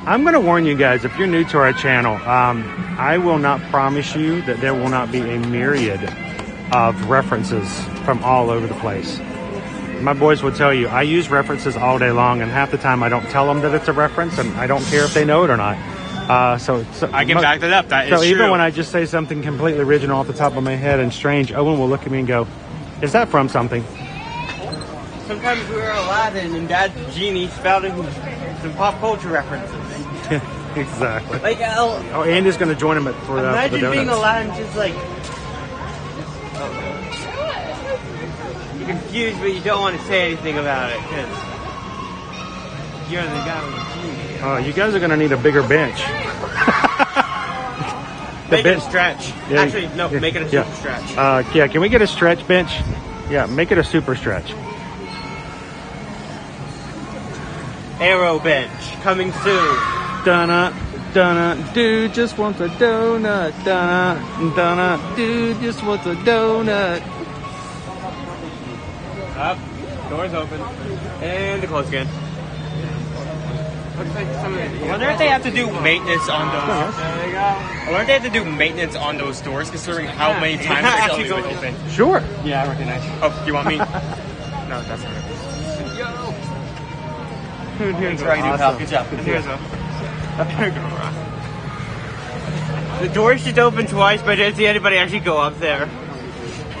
I'm going to warn you guys, if you're new to our channel, I will not promise you that there will not be a myriad of references from all over the place. My boys will tell you, I use references all day long, and half the time I don't tell them that it's a reference, and I don't care if they know it or not. So I can back that up. That is true. So even when I I just say something completely original off the top of my head and strange, Owen will look at me and go, is that from something? Sometimes we were Aladdin and Dad's Genie spouting some pop culture references. Exactly. Like, oh, Andy's going to join him for the donuts. Imagine being Aladdin just like... You're confused, but you don't want to say anything about it, because you're the guy with the genie. Oh, you guys are going to need a bigger bench. Make it a stretch. Yeah, actually, no, make it a super stretch. Yeah, can we get a stretch bench? Yeah, make it a super stretch. Aero bench, coming soon. Donut, donut, dude just wants a donut. Donut, donut, dude just wants a donut. Up, doors open, and they close again. Looks like some of it. wonder if they have to do maintenance on those. There you go. I wonder if they have to do maintenance on those doors, considering how many times they actually tell me go to open. Sure. Yeah, I recognize you. Oh, you want me? No, that's not it. Thanks for your help. Good job. Here's a. The doors just opened twice, but I didn't see anybody actually go up there.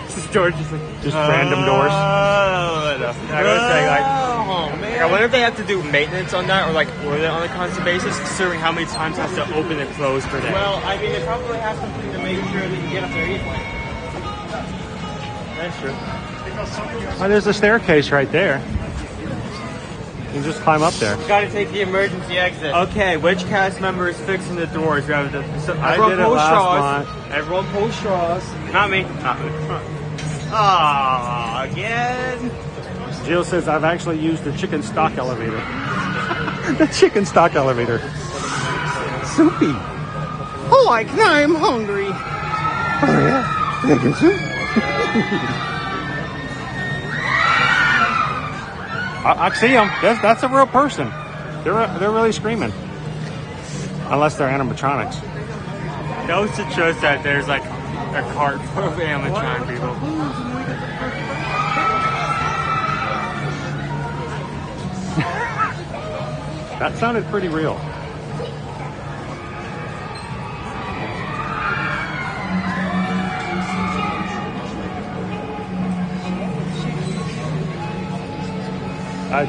This door's just like... random doors. I was saying, like, I wonder if they have to do maintenance on that, or like order it on a constant basis, considering how many times it has to open and close per day. Well, I mean, they probably have something to make sure that you get up there easily. That's true. Oh, there's a staircase right there. You can just climb up there. Gotta take the emergency exit. Okay, which cast member is fixing the doors? Rather than I did it last month. Everyone pull straws. Not me. Not me. Aww, again. Jill says I've actually used the chicken stock elevator. The chicken stock elevator. Soupy. Oh, I'm hungry. Oh yeah, chicken soup. I see them. That's a real person. They're really screaming. Unless they're animatronics. Those to shows that there's like a cart full of animatronic people. That sounded pretty real.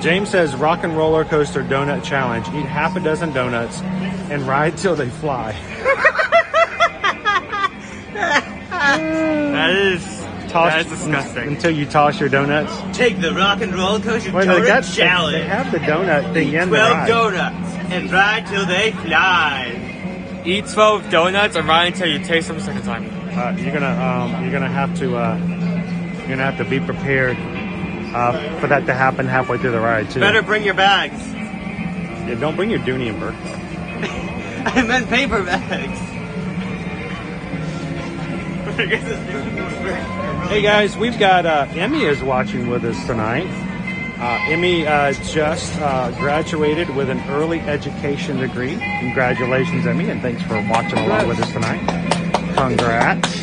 James says rock and roller coaster donut challenge. Eat half a dozen donuts and ride till they fly. That's disgusting. Until you toss your donuts. Take the rock and roller coaster donut challenge. They have the donut thing in the 12 ride. donuts. and ride till they fly. Eat 12 donuts or ride until you taste them a second time. You're gonna have to be prepared for that to happen halfway through the ride too. Better bring your bags. Yeah, don't bring your Dooney and Burke. I meant paper bags. Hey guys, we've got Emmy is watching with us tonight. Emmy just graduated with an early education degree. Congratulations, Emmy, and thanks for watching along with us tonight. Congrats.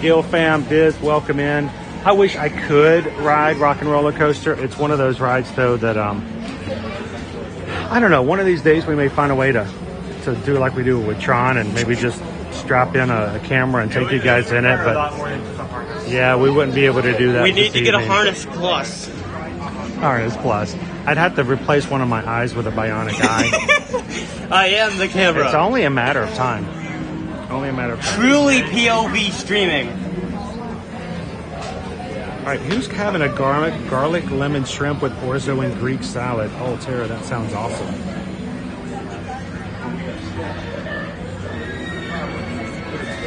Gil Fam, Biz, welcome in. I wish I could ride Rock and Roller Coaster. It's one of those rides, though, that I don't know. One of these days we may find a way to do like we do with Tron and maybe just strap in a camera and take you guys in it. But yeah, we wouldn't be able to do that. We need to get a Harness Plus. Harness Plus. I'd have to replace one of my eyes with a bionic eye. I am the camera. It's only a matter of time. Only a matter of time. Truly POV streaming. All right, who's having a garlic lemon shrimp with orzo and Greek salad? Oh, Tara, that sounds awesome.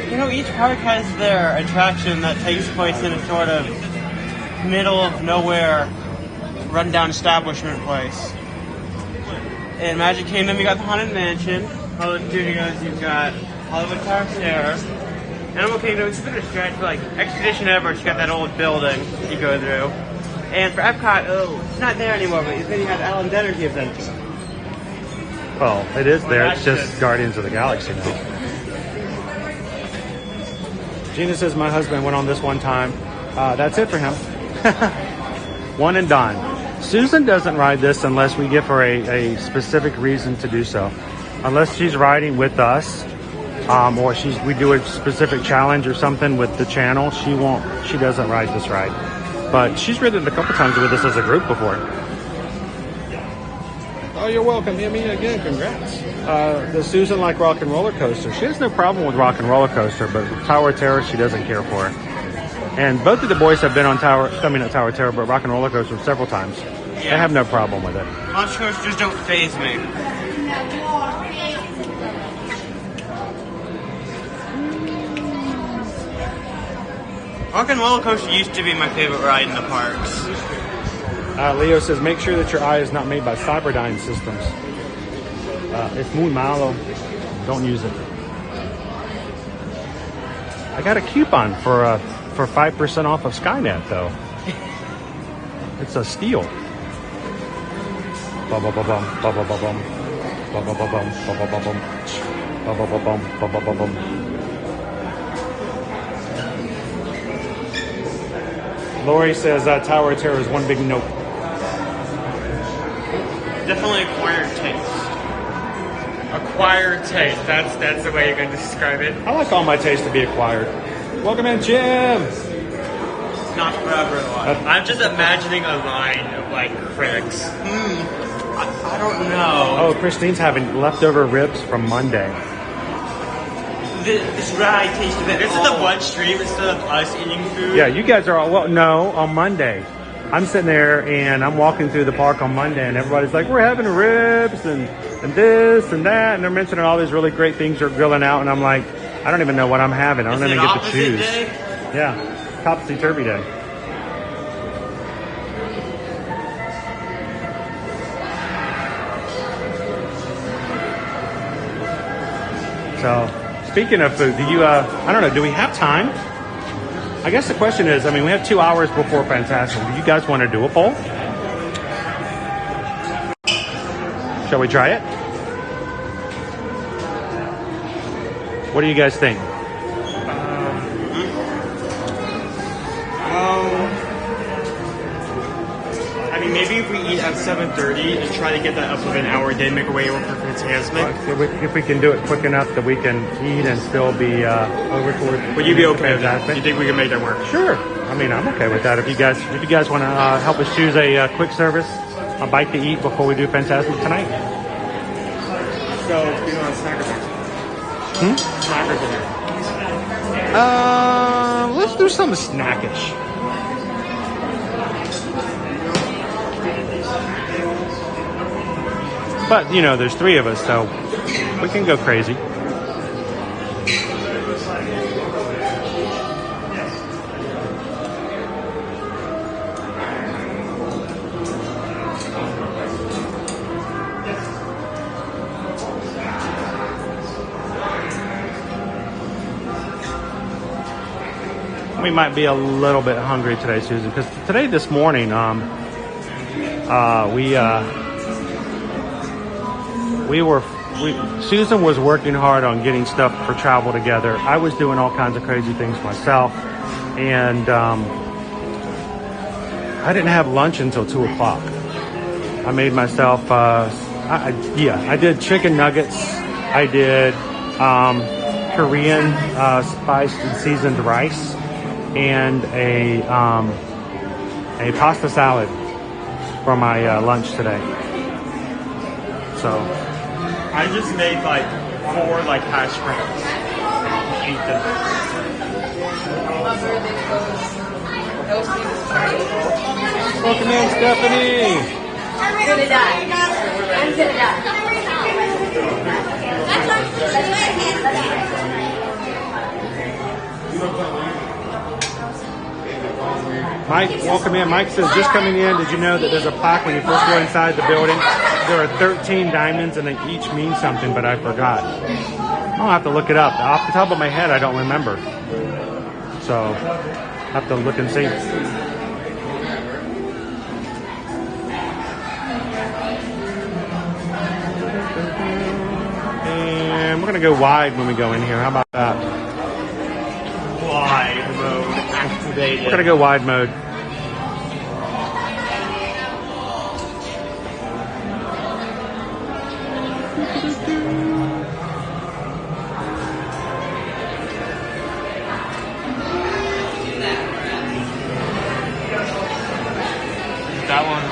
You know, each park has their attraction that takes place in a sort of middle of nowhere, rundown establishment place. In Magic Kingdom, you got the Haunted Mansion. Hollywood Studios, you've got Hollywood Tower Stairs. Animal Kingdom, it's a bit of a stretch, but like Expedition Everest, you got that old building you go through. And for Epcot, it's not there anymore, but then you have Alan Denner's Adventure. Well, it is there. It's just Guardians of the Galaxy now. Gina says my husband went on this one time. That's it for him. One and done. Susan doesn't ride this unless we give her a specific reason to do so. Unless she's riding with us. Or we do a specific challenge or something with the channel, she doesn't ride this ride. But she's ridden it a couple times with us as a group before. Oh, you're welcome, Emmy. Again, congrats. Does Susan like Rock and Roller Coaster? She has no problem with Rock and Roller Coaster, but Tower of Terror, she doesn't care for. And both of the boys have been on Tower of Terror, but Rock and Roller Coaster several times. Yeah. They have no problem with it. Launch coasters don't faze me. Rock and Roller Coaster used to be my favorite ride in the parks. Leo says, make sure that your eye is not made by Cyberdyne Systems. It's muy malo. Don't use it. I got a coupon for 5% off of Skynet, though. It's a steal. Ba-ba-ba-bum, ba-ba-ba-bum, ba-ba-ba-bum, ba-ba-ba-bum, ba-ba-ba-bum, ba-ba-ba-bum. Lori says Tower of Terror is one big nope. Definitely acquired taste. Acquired taste. That's the way you're going to describe it. I like all my taste to be acquired. Welcome in, Jim. It's not forever though. I'm just imagining a line of like critics. I don't know. Oh, Christine's having leftover ribs from Monday. This ride tastes a bit. This is the bloodstream instead of us eating food. Yeah, you guys are all, well, no, on Monday. I'm sitting there and I'm walking through the park on Monday and everybody's like, we're having ribs and this and that. And they're mentioning all these really great things they're grilling out. And I'm like, I don't even know what I'm having. I don't even get to choose. Day? Yeah, topsy-turvy day. So... Speaking of food, do you, I don't know, do we have time? I guess the question is, we have 2 hours before Fantasmic. Do you guys want to do a poll? Shall we try it? What do you guys think? maybe if we eat at 7:30 and try to get that up within an hour, then make our way over for Fantasmic. If we can do it quick enough that we can eat and still be over towards. Would you be okay with that? Fantasmic? Do you think we can make that work? Sure. I mean, I'm okay with that. If you guys want to help us choose a quick service, a bite to eat before we do Fantasmic tonight. So, you want snack or dinner? Snack or dinner? Let's do something snackish. But, you know, there's 3 of us, so we can go crazy. We might be a little bit hungry today, Susan, because this morning, Susan was working hard on getting stuff for travel together. I was doing all kinds of crazy things myself, and I didn't have lunch until 2 o'clock. I made myself, I did chicken nuggets. I did Korean spiced and seasoned rice, and a pasta salad for my lunch today. So I just made like 4 hash browns. Ate them. welcome in, Stephanie. I'm gonna die. I'm gonna die. Mike, welcome in. Mike says, just coming in, did you know that there's a plaque when you first go inside the building? There are 13 diamonds and they each mean something, but I forgot. I'll have to look it up. Off the top of my head, I don't remember. So, I'll have to look and see. And we're going to go wide when we go in here. How about that? Wide mode activated. We're going to go wide mode. That one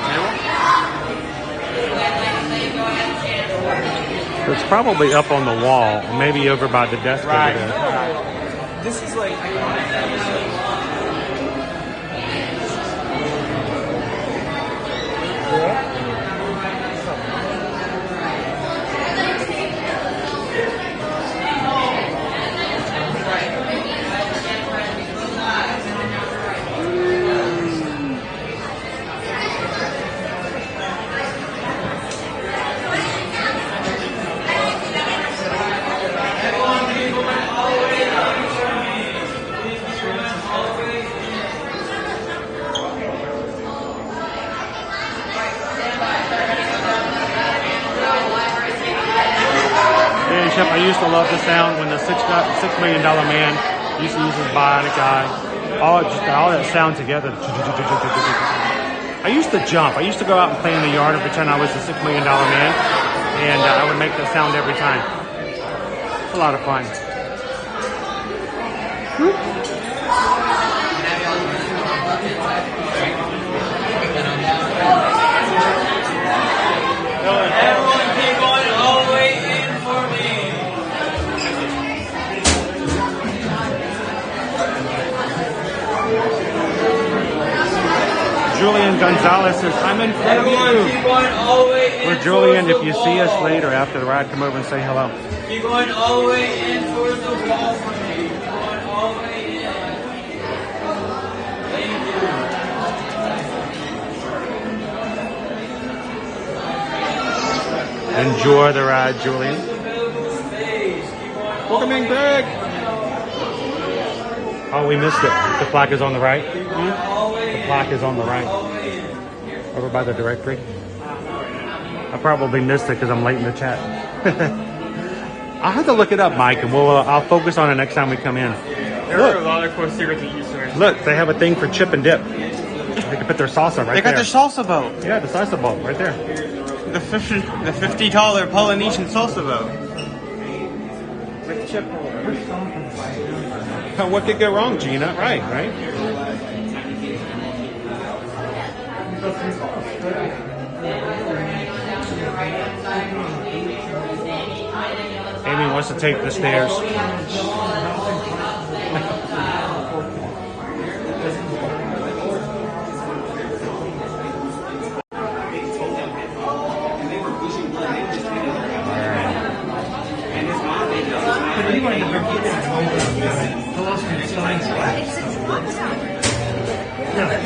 too? It's probably up on the wall, maybe over by the desk over there. This is like I used to love the sound when the $6 million man used to use his bionic eye. All that sound together. I used to jump. I used to go out and play in the yard and pretend I was the $6 million man, and I would make that sound every time. It's a lot of fun. everyone keep going all the way in for me. Julian Gonzalez says, I'm in front of Everyone keep you. going all the way in. Well, Julian, towards if you the see us wall. later after the ride, come over and say hello. Keep going all the way in towards the wall for me. Keep going all the way in. Thank you. Enjoy the ride, Julian. Available space. Keep going all Welcome the in, way Greg. Oh, we missed it. The plaque is on the right. all the way The in. plaque is on the right. All the way in. Over by the directory. I probably missed it because I'm late in the chat. I'll have to look it up, Mike, and I'll focus on it next time we come in. There are a lot of cool secrets and Easter eggs. Look, they have a thing for chip and dip. They can put their salsa right there. They got their salsa boat. Yeah, the salsa boat right there. The $50 Polynesian salsa boat. With chip holder. What could go wrong, Gina? Right. Amy wants to take the stairs.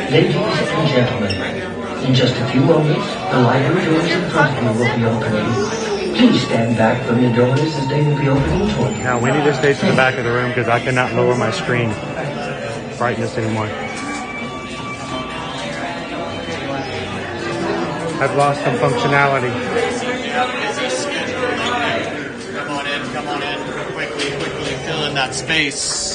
Ladies and gentlemen, in just a few moments, the library doors in front of you will be opening. Please stand back from your doors as they will be opening for you. Now, we need to stay to the back of the room because I cannot lower my screen brightness anymore. I've lost some functionality. Come on in. Quickly, fill in that space.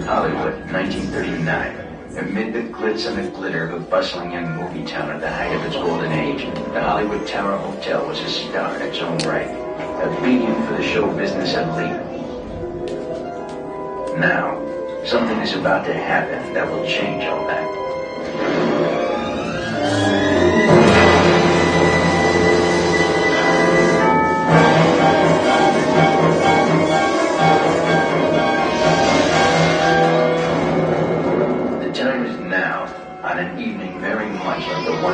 Hollywood, 1939. Amid the glitz and the glitter of a bustling young movie town at the height of its golden age, the Hollywood Tower Hotel was a star in its own right, a beacon for the show business elite. Now, something is about to happen that will change all that.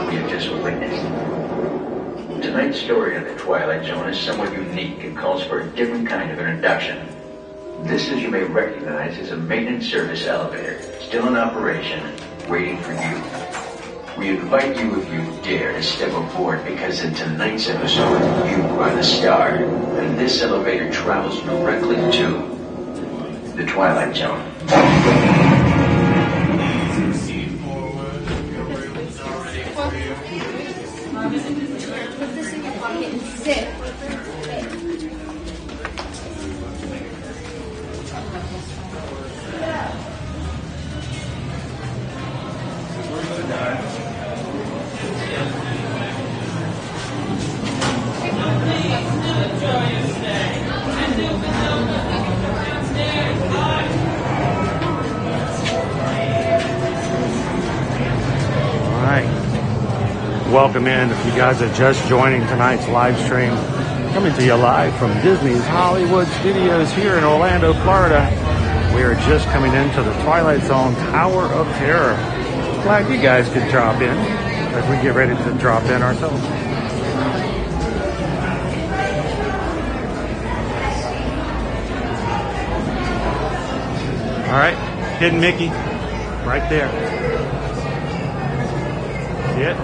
We have just witnessed. Tonight's story of the Twilight Zone is somewhat unique and calls for a different kind of introduction. This, as you may recognize, is a maintenance service elevator, still in operation, waiting for you. We invite you, if you dare, to step aboard because in tonight's episode, you are the star, and this elevator travels directly to the Twilight Zone. Put this in your pocket and sit. Welcome in. If you guys are just joining tonight's live stream, coming to you live from Disney's Hollywood Studios here in Orlando, Florida. We are just coming into the Twilight Zone Tower of Terror. Glad you guys could drop in as we get ready to drop in ourselves. All right, Hidden Mickey, right there. See it?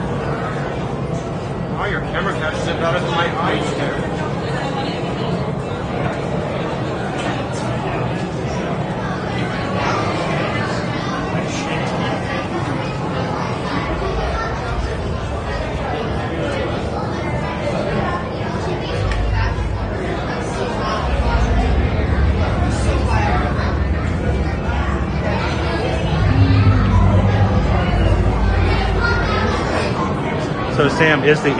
Oh, your camera catches it better than my eyes do. So Sam, is the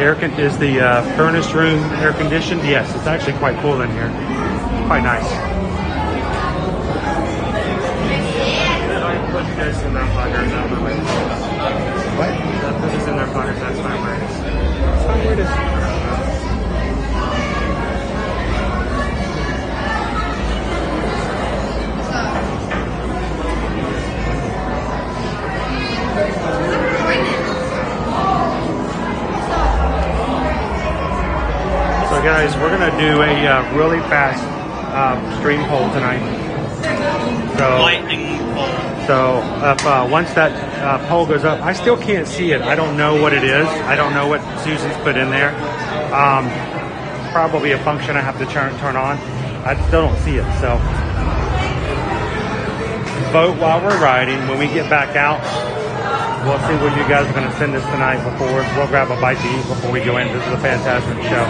furnace room air conditioned? Yes, it's actually quite cool in here. Quite nice. Put this in their pockets. What? Put this in their pockets. That's fine where it is. That's fine where it is. guys, we're gonna do a really fast stream poll tonight. So, Lightning bolt. so if once that poll goes up, I still can't see it. I don't know what it is. I don't know what Susan's put in there. Probably a function I have to turn on. I still don't see it. So vote while we're riding. When we get back out, we'll see what you guys are going to send us tonight. We'll grab a bite to eat before we go into the Fantasmic show.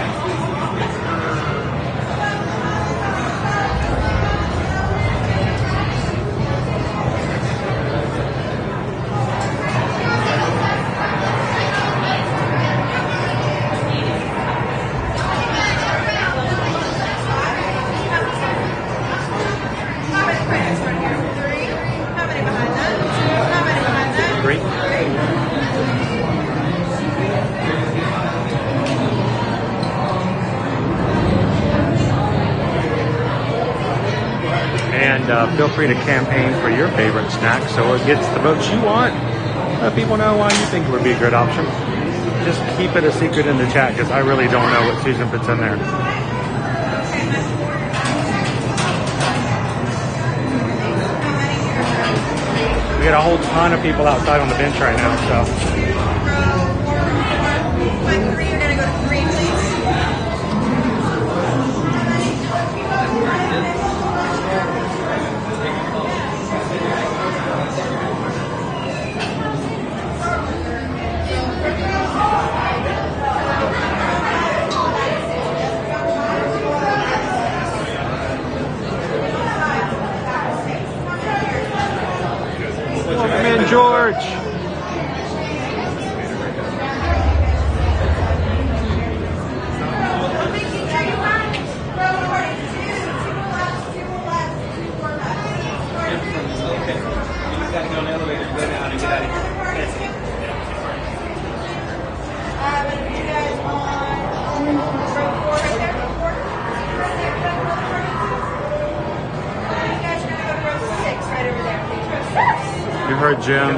Feel free to campaign for your favorite snack so it gets the votes you want. Let people know why you think it would be a good option. Just keep it a secret in the chat because I really don't know what Susan puts in there. We got a whole ton of people outside on the bench right now, so. You're gonna go to 3, please. Come in, George. You heard Jim.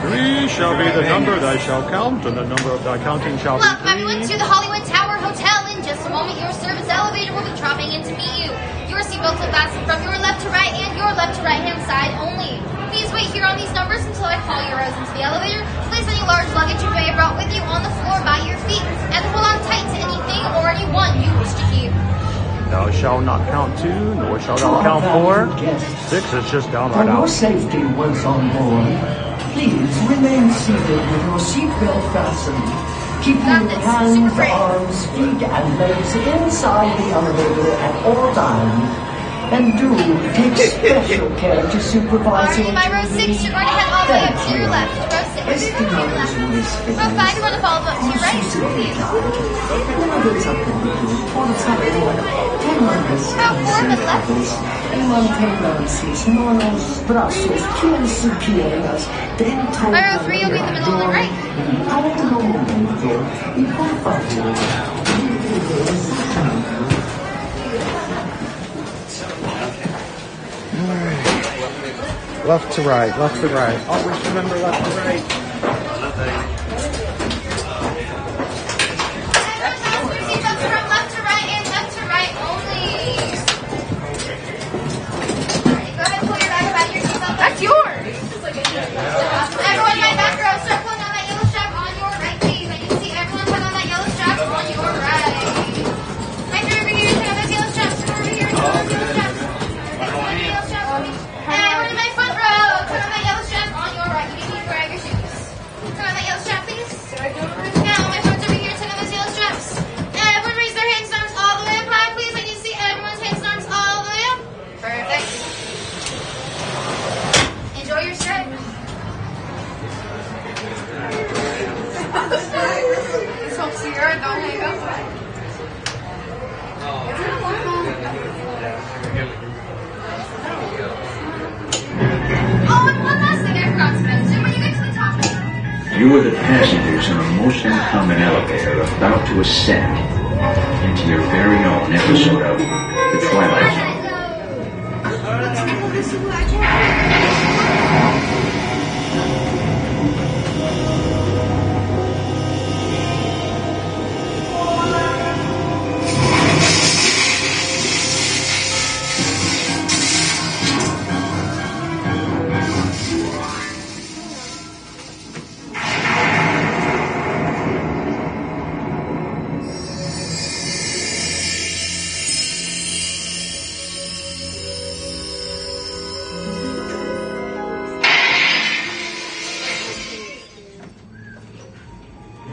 3 shall be the number that shall count, and the number of thy counting shall be 3. Welcome everyone to the Hollywood Tower Hotel. In just a moment, your service elevator will be dropping in to meet you. Your seatbelts will fasten from your left to right and your left to right hand side only. Please wait here on these numbers until I call you rise into the elevator. Place any large luggage you may have brought with you on the floor by your feet, and hold on tight to anything or anyone you wish to keep. Thou shalt not count 2, nor shalt thou count 4. 6 is just downright For your out. safety once on board, please remain seated with your seatbelt fastened. Keep your hands, arms, feet, and legs inside the elevator at all times. And do take special care to supervise your By row 6, you're going to head all the way up to your left. Row 6, you're going to left. Row 5, you're going to follow up to your right. By row 3, you'll be in the middle on the right. Left to right, left to right. Always remember left to right. Seatbelts from left to right and left to right only. Go ahead and pull your bag about your seatbelt. That's yours. Everyone in my back row, start pulling on that yellow strap on your right, please. I need to see everyone put on that yellow strap on your right. Right through over here, turn on those yellow straps. Turn over here, turn on those yellow straps. Turn on the yellow straps on me. And everyone in my front row, turn on that yellow strap on your right. You need to grab your shoes. Turn on that yellow strap, please. Now, my friends over here, turn on those yellow straps. And everyone raise their hands and arms all the way up high, please. I need to see everyone's hands and arms all the way up. Perfect. Enjoy your stretch. This helps you don't hang up. Oh, and one last thing I forgot to mention. When you get to the top, You are the passengers in a most uncommon elevator about to ascend into your very own episode of The Twilight Zone.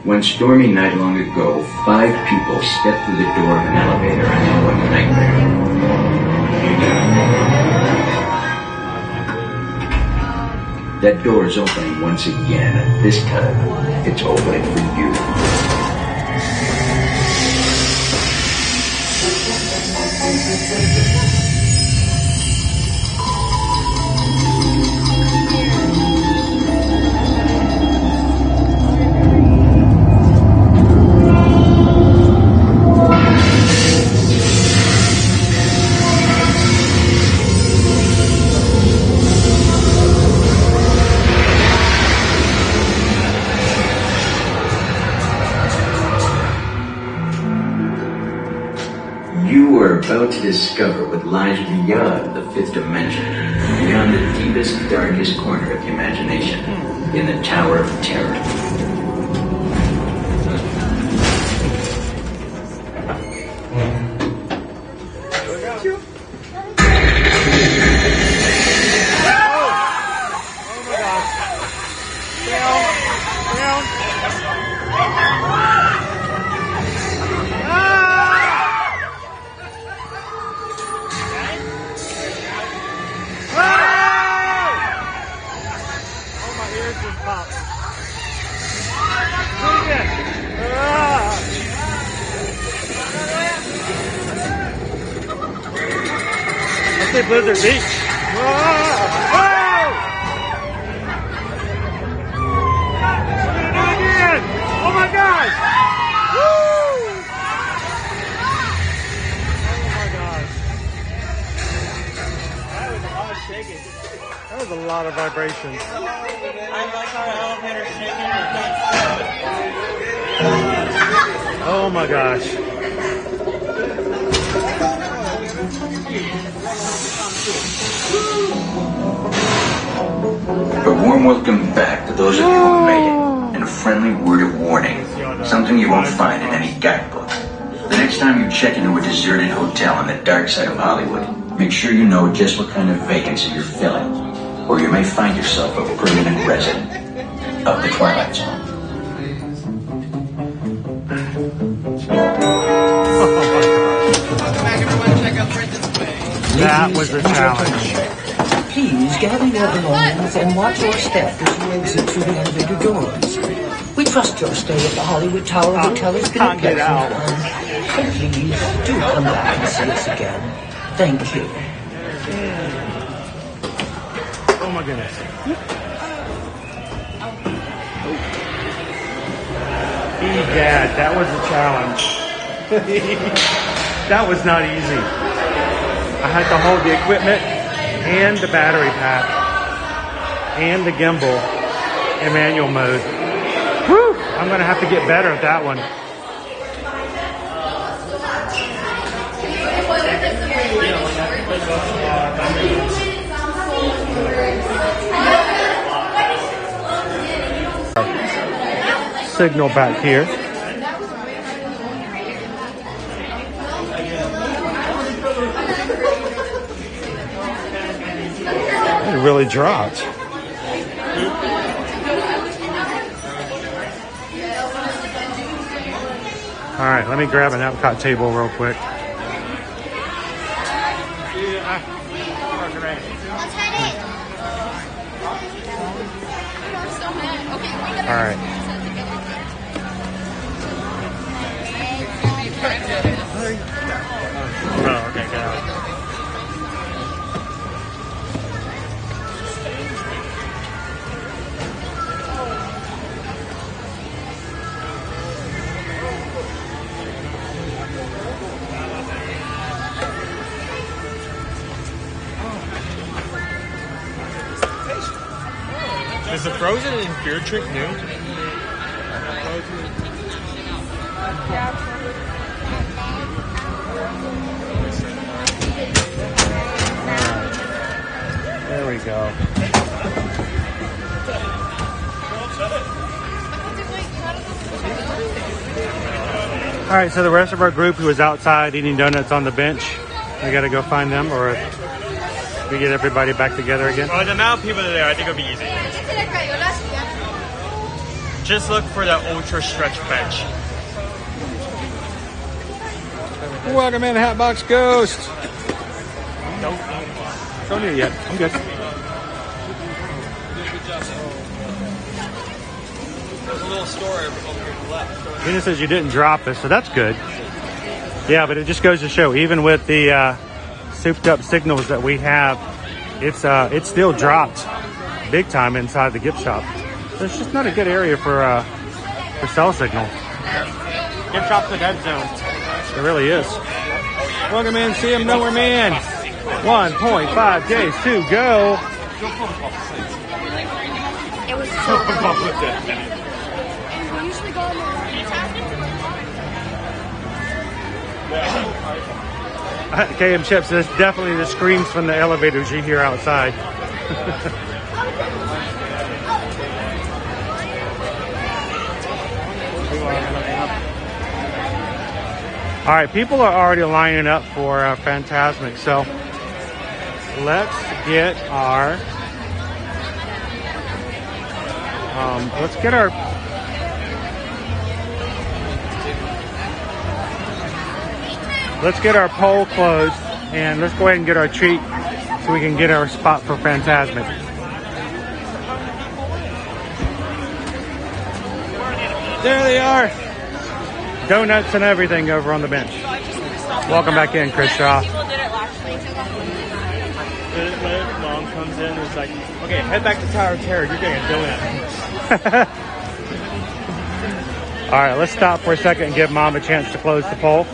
One stormy night long ago, 5 people stepped through the door of an elevator into one nightmare. That door is opening once again. This time, it's opening for you. You are about to discover what lies beyond the 5th dimension, beyond the deepest, darkest corner of the imagination, in the Tower of Terror. Blizzard Beach. Whoa! Whoa! We're gonna do it again! Oh my God! Woo! Oh my gosh. That was a lot of shaking. That was a lot of vibrations. I like our elevator shaking. Oh my gosh. A warm welcome back to those of you who made it, and a friendly word of warning, something you won't find in any guidebook. The next time you check into a deserted hotel on the dark side of Hollywood, make sure you know just what kind of vacancy you're filling, or you may find yourself a permanent resident of the Twilight Zone. That was a challenge. Please gather your belongings and watch your step as you exit through the elevator doors. We trust your stay at the Hollywood Tower Hotel has been a pleasant one. And please do come back and see us again. Thank you. Oh my goodness. Egad, that was a challenge. That was not easy. I had to hold the equipment and the battery pack and the gimbal in manual mode. Whew! I'm going to have to get better at that one. Signal back here. It really dropped. All right, let me grab an Epcot table real quick. All right. Oh, okay, got it. Is the frozen and beer trick new? There we go. All right, so the rest of our group who was outside eating donuts on the bench, we got to go find them, or we get everybody back together again. Oh, the amount of people that are there, I think it'll be easy. Just look for the ultra stretch bench. Welcome in, Hatbox Ghost. Don't need it yet. I'm good. There's a little store over here to the left. Venus says you didn't drop it, so that's good. Yeah, but it just goes to show, even with the souped up signals that we have, it's still dropped big time inside the gift shop. So it's just not a good area for cell signal. Gift shop's the dead zone. It really is. Welcome in, see him nowhere man. 1.5 days to go. It was so we usually go on the KM Chips says definitely the screams from the elevators you hear outside. All right, people are already lining up for Fantasmic, so let's get our poll closed, and let's go ahead and get our treat so we can get our spot for Fantasmic. There they are. Donuts and everything over on the bench. Welcome back in, Chris Shaw. Mom comes in and is like, okay, head back to Tower of Terror. You're getting a donut. All right, let's stop for a second and give Mom a chance to close the poll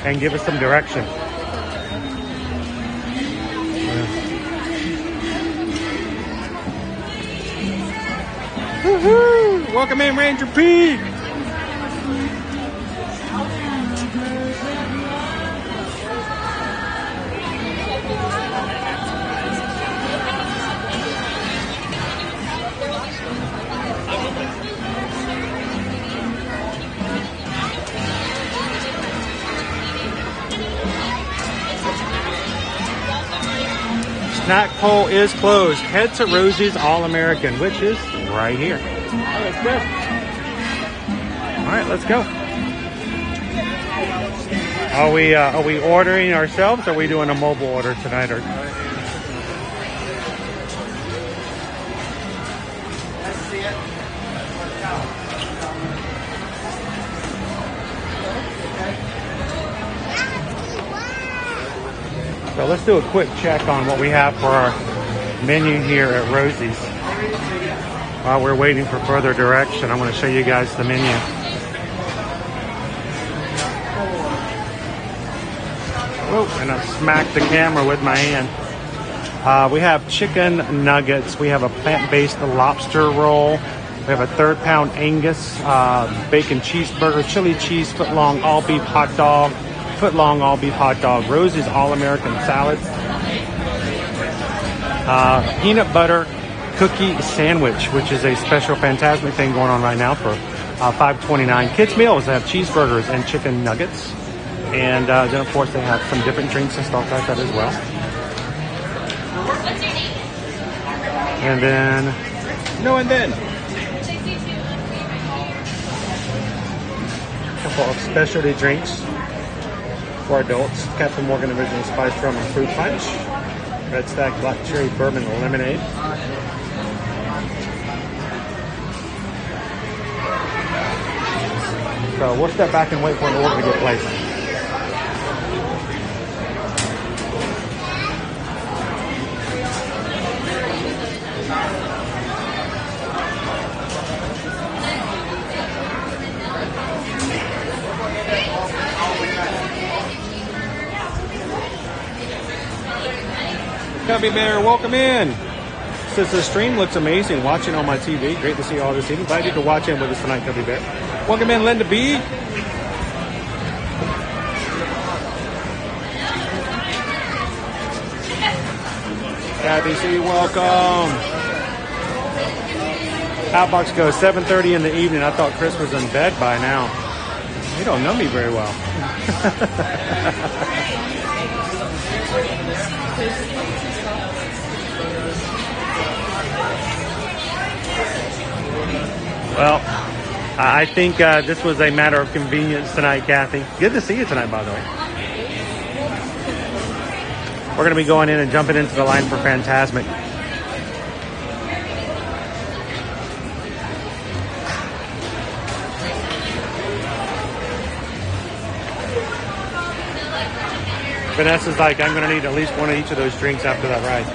and give us some direction. Woohoo! Welcome in, Ranger Pete. Snack poll is closed. Head to Rosie's All-American, which is right here. Let's go. All right, let's go. Are we ordering ourselves, or are we doing a mobile order tonight? Or so let's do a quick check on what we have for our menu here at Rosie's. While we're waiting for further direction, I'm going to show you guys the menu. Oh, and I smacked the camera with my hand. We have chicken nuggets. We have a plant-based lobster roll. We have a 3rd-pound Angus bacon cheeseburger, chili cheese, foot-long all-beef hot dog, foot-long all-beef hot dog, Rosie's All-American salad, peanut butter cookie sandwich, which is a special Fantasmic thing going on right now for $5.29. Kids meals have cheeseburgers and chicken nuggets, and then of course they have some different drinks and stuff like that as well. And then a couple of specialty drinks for adults: Captain Morgan Original Spice Rum and Fruit Punch, Red Stack Black Cherry Bourbon Lemonade, so we'll step back and wait for an order to get placed. Cubby Bear, welcome in. Says the stream looks amazing. Watching on my TV. Great to see you all this evening. Glad you could watch in with us tonight, Cubby Bear. Welcome in, Linda B. Kathy C, welcome. Outbox goes 7:30 in the evening. I thought Chris was in bed by now. You don't know me very well. Well, I think this was a matter of convenience tonight, Kathy. Good to see you tonight, by the way. We're going to be going in and jumping into the line for Fantasmic. Vanessa's like, I'm going to need at least one of each of those drinks after that ride.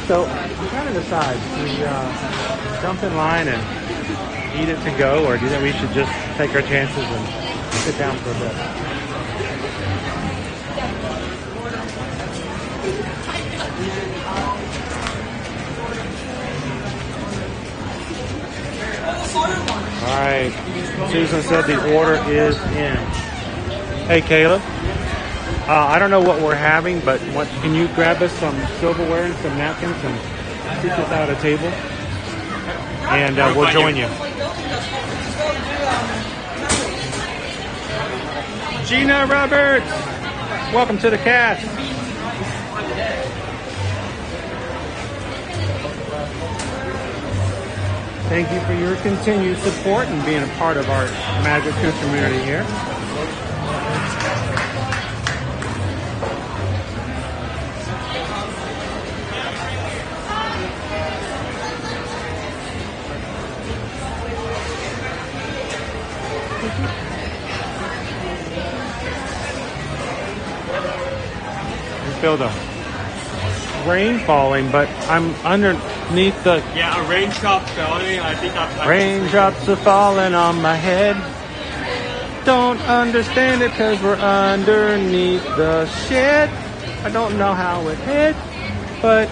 So I'm trying to decide, do we jump in line and eat it to go, or do you think we should just take our chances and sit down for a bit? All right, Susan said the order is in. Hey, Caleb. I don't know what we're having, but can you grab us some silverware and some napkins and seek us out a table? And we'll join you. Gina Roberts, welcome to the cast. Thank you for your continued support and being a part of our Magic 2 community here. Feel the rain falling, but I'm underneath the... Yeah, a raindrop falling. I think that's... Raindrops are falling on my head. Don't understand it because we're underneath the shed. I don't know how it hit, but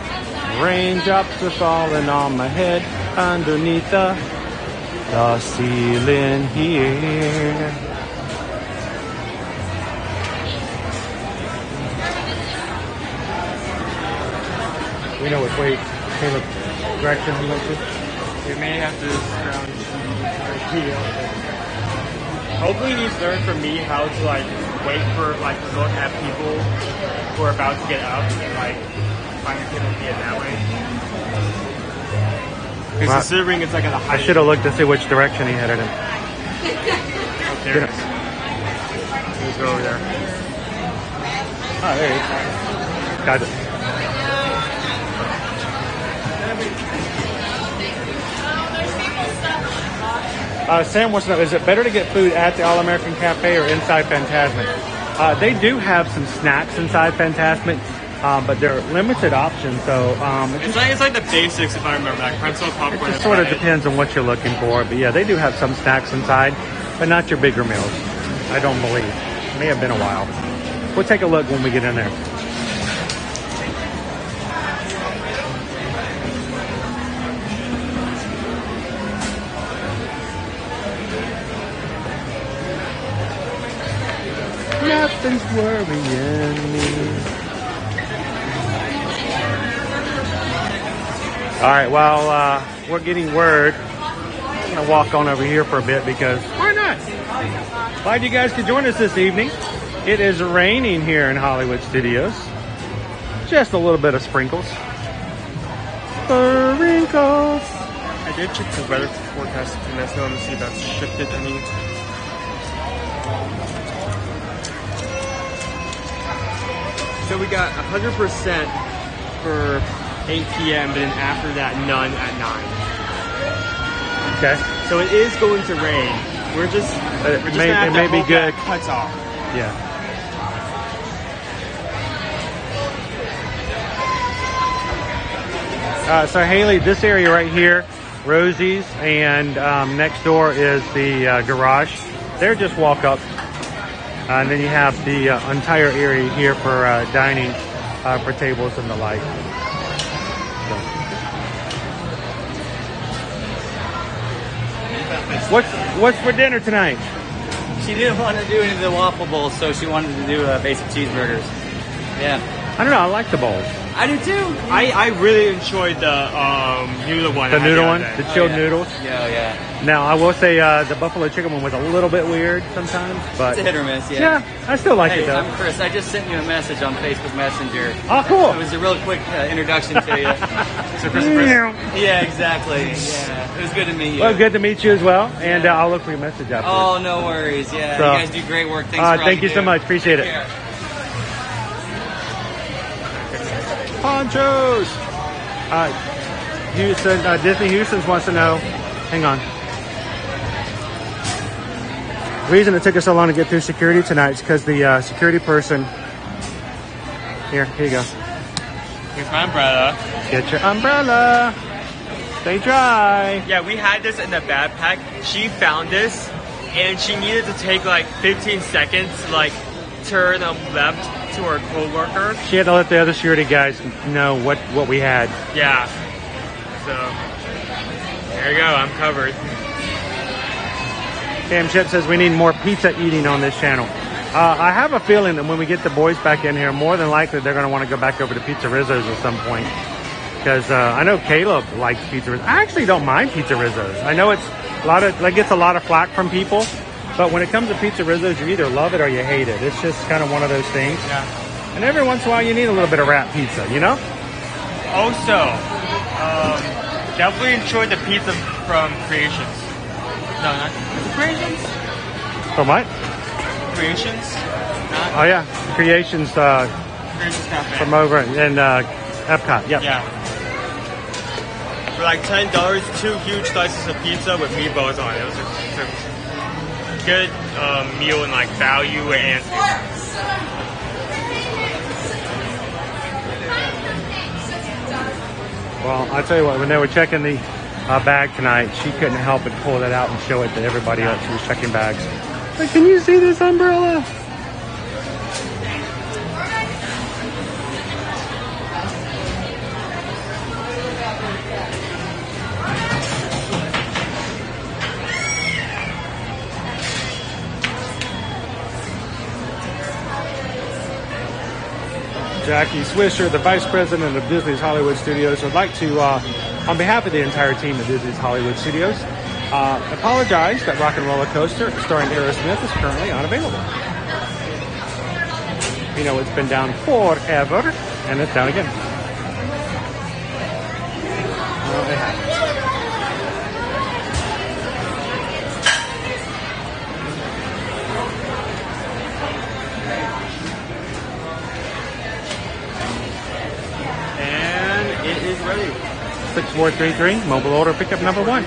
raindrops are falling on my head underneath the ceiling here. We know which way Caleb direction he went to. We may have to scrounge here. Hopefully he's learned from me how to like wait for like to look at people who are about to get up and like find a hidden via that way. Because considering it's like at a high... I should have looked to see which direction he headed in. Oh, there it is. Let's go over there. Oh, there he is. Got it. Sam wants to know, is it better to get food at the All-American Cafe or inside Fantasmic? They do have some snacks inside Fantasmic, but they're limited options. So it's like the basics, if I remember that. Pretzel, popcorn. It sort of depends on what you're looking for. But yeah, they do have some snacks inside, but not your bigger meals. I don't believe. It may have been a while. We'll take a look when we get in there. Nothing's worrying me. All right, well, we're getting word. I'm going to walk on over here for a bit because why not? Glad you guys could join us this evening. It is raining here in Hollywood Studios. Just a little bit of sprinkles. Sprinkles. I did check the weather forecast and that's going to see if that's shifted any. So we got 100% for 8 p.m., but then after that, none at 9. Okay. So it is going to rain. We're just it may be good. Cuts off. Yeah. So Haley, this area right here, Rosie's, and next door is the garage. They're just walk up. And then you have the entire area here for dining, for tables and the like. So. What's for dinner tonight? She didn't want to do any of the waffle bowls, so she wanted to do basic cheeseburgers. Yeah. I don't know. I like the bowls. I do too. I really enjoyed the noodle one. The I had noodle other one, day. the chilled yeah. noodles. Yeah. Now, I will say the buffalo chicken one was a little bit weird sometimes, but It's a hit or miss, yeah. yeah, I still like it Hey, though. I'm Chris. I just sent you a message on Facebook Messenger. Oh, cool. It was a real quick introduction to you. So Christopher. Yeah, exactly. Yeah, it was good to meet you. Well, good to meet you as well, and I'll look for your message after. Oh, no worries. Yeah, So, you guys do great work. Thanks for all thank you so do. much. Appreciate it. Take care. Ponchos. Houston, Disney Houston's wants to know. Hang on. The reason it took us so long to get through security tonight is because the security person. Here you go. Here's my umbrella. Get your umbrella. Stay dry. Yeah, we had this in the backpack. She found this, and she needed to take like 15 seconds to like turn left to her coworker. She had to let the other security guys know what we had. Yeah. So there you go. I'm covered. Cam Chip says we need more pizza eating on this channel. I have a feeling that when we get the boys back in here, more than likely they're going to want to go back over to Pizza Rizzo's at some point. Because I know Caleb likes Pizza Rizzo's. I actually don't mind Pizza Rizzo's. I know it's gets a lot of flack from people, but when it comes to Pizza Rizzo's, you either love it or you hate it. It's just kind of one of those things. Yeah. And every once in a while, you need a little bit of wrap pizza, you know? Also, definitely enjoyed the pizza from Creations. No, not Creations. From what? Creations. Not Oh yeah, Creations Creations Cafe. from over in Epcot. Yep. Yeah. For like $10, 2 huge slices of pizza with meatballs on it. It was a good meal and like value and. Well, I'll tell you what, when they were checking the bag tonight, she couldn't help but pull that out and show it to everybody else who was checking bags. Like, can you see this umbrella? Jackie Swisher, the Vice President of Disney's Hollywood Studios, would like to, on behalf of the entire team of Disney's Hollywood Studios, apologize that Rock and Roller Coaster starring Aerosmith is currently unavailable. You know, it's been down forever, and it's down again. Well, it happens. It is ready. 6433, mobile order pickup number 1.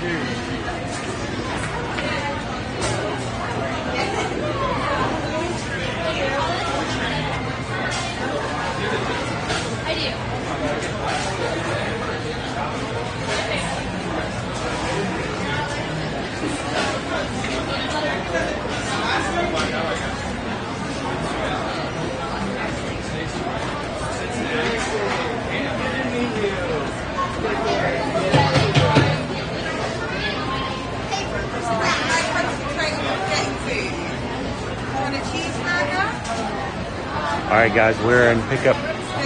All right, guys, we're in pickup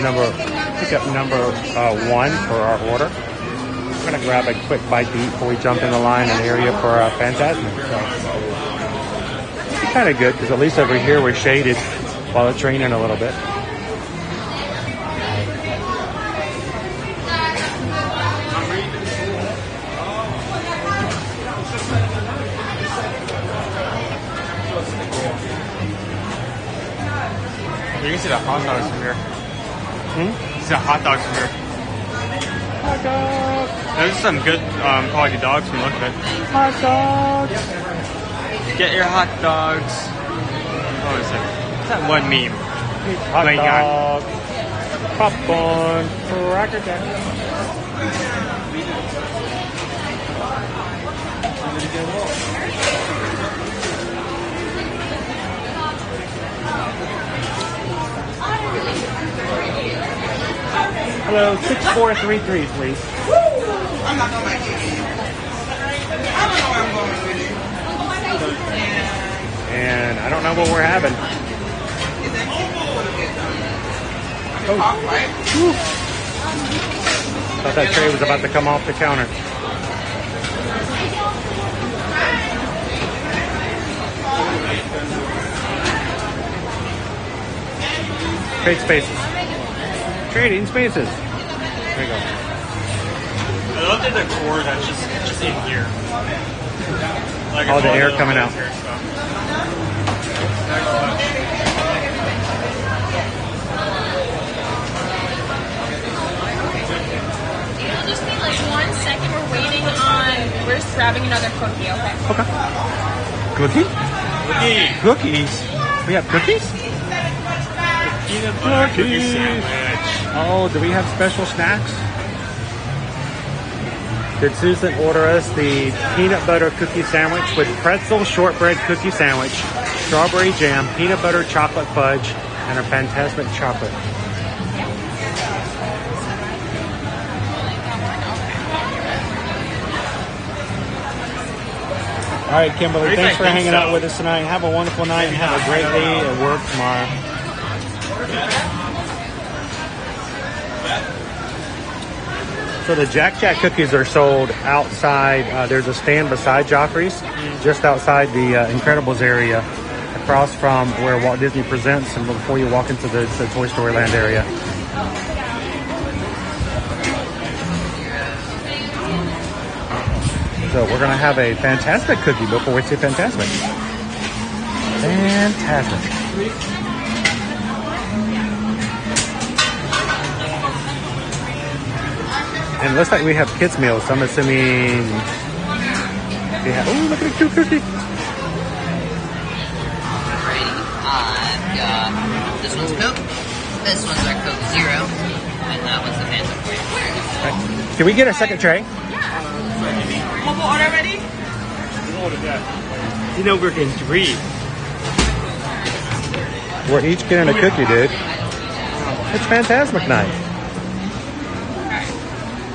number 1 for our order. We're gonna grab a quick bite to eat before we jump in the line and area for our Fantasmic. So it's kind of good because at least over here we're shaded while it's raining a little bit. You can see the hot dogs from here. You see the hot dogs from here. Hot dogs, Those are some good quality dogs from looking at. hot dogs. Get your hot dogs. What was it? What's that one meme? Hot my God. dog, popcorn, cracker jack. Hello, 6433, please. I'm not gonna make it. I don't know where I'm going with it. And I don't know what we're having. Is that Oh. hot, right? Thought that tray was about to come off the counter. Trade spaces. Trading spaces. There you go. I love the decor that's just in here. Like All the air coming out. Here, so. It'll just be like 1 second. We're waiting on. We're just grabbing another cookie. Okay. Okay. Cookie? Cookies. We have cookies? Peanut butter cookie sandwich. Oh, do we have special snacks? Did Susan order us the peanut butter cookie sandwich with pretzel shortbread cookie sandwich, strawberry jam, peanut butter chocolate fudge, and a Fantasmic chocolate? All right, Kimberly, thanks for hanging out with us tonight. Have a wonderful night and have a great day at work tomorrow. So the Jack Jack cookies are sold outside. There's a stand beside Joffrey's, just outside the Incredibles area, across from where Walt Disney Presents and before you walk into the Toy Story Land area. So we're going to have a Fantasmic cookie before we say Fantasmic. Fantastic. And it looks like we have kids meals, so I'm assuming we have, oh, look at the cute cookie. Alrighty, I've got, this one's Coke, this one's our Coke Zero, and that one's the Fanta for you. Right. Can we get a second tray? Mobile order ready? You know we're getting 3. We're each getting a cookie, dude. It's Fantasmic night.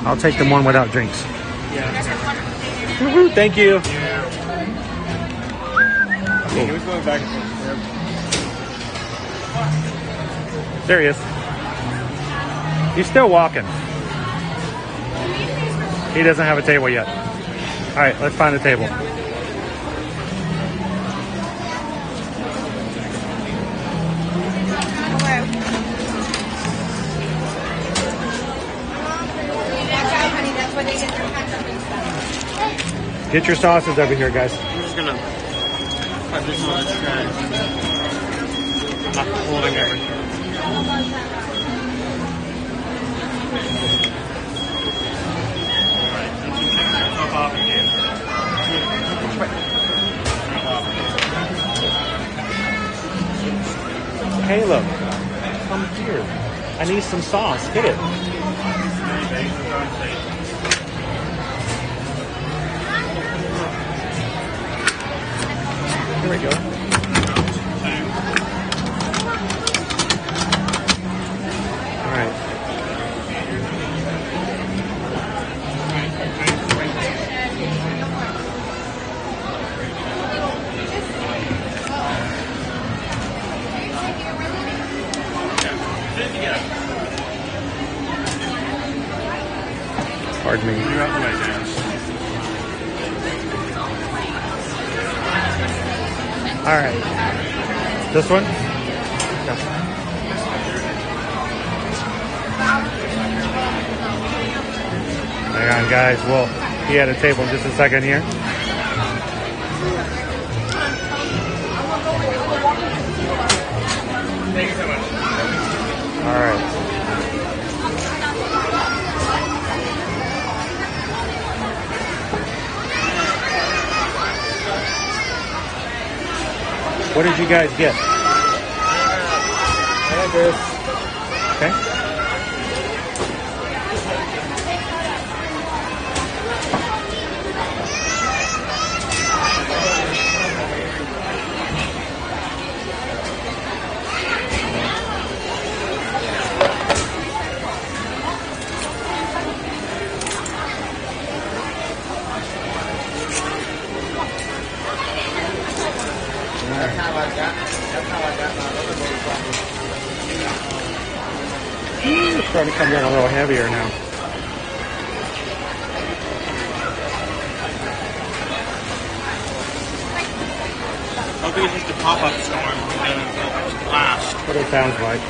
I'll take them one without drinks. Woohoo, thank you. He was going back and forth. There he is. He's still walking. He doesn't have a table yet. All right, let's find a table. Get your sauces over here, guys. I'm just gonna put this on the tray. I'm not holding everything. Alright, that's okay. Up off again. Caleb, come here. I need some sauce. Get it. Here we go. All right. Pardon me. You're out the way, Dan. All right. This one? Yeah. Hang on, guys. We'll be at a table in just a second here. Thank you so much. All right. What did you guys get? I got this. Okay. It's starting to come down a little heavier now. Hoping it's just a pop-up storm and then it'll last. That's what it sounds like.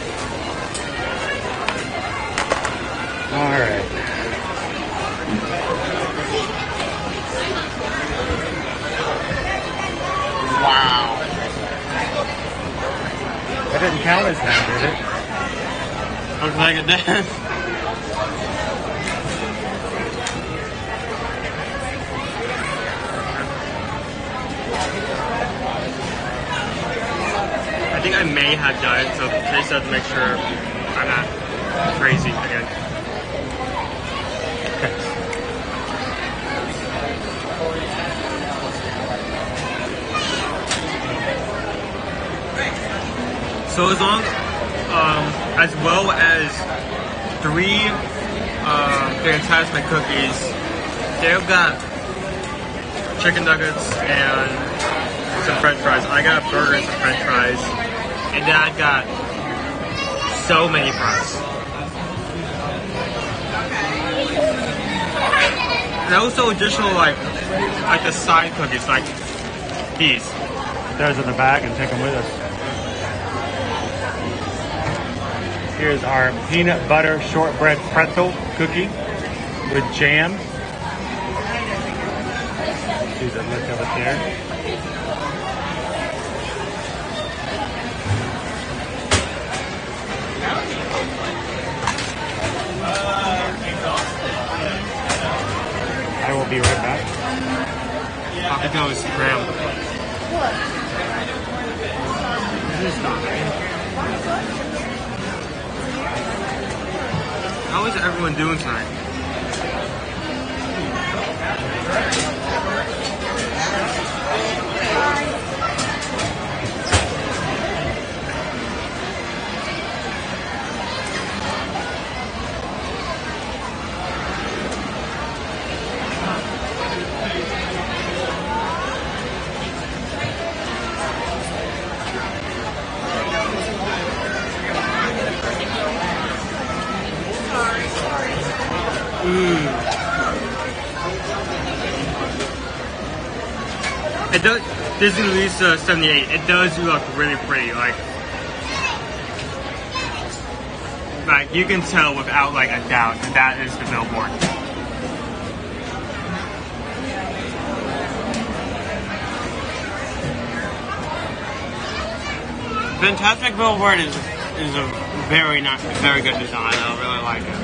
Alright. Wow. That didn't count as that, did it? Looks like it did. I think I may have done it, so Chase has to make sure I'm not crazy again. So as long, as well as 3 Fantasmic cookies, they've got chicken nuggets and some french fries. I got burgers and french fries, and Dad got so many fries. And also additional like the side cookies, like these. Those in the bag and take them with us. Here's our peanut butter shortbread pretzel cookie with jam. See the look of it there. I will be right back. Paprika is scrambled. How is everyone doing tonight? It does. Disney Lisa 78. It does look really pretty. Like you can tell without like a doubt that that is the billboard. Fantasmic billboard is a very good design. I really like it.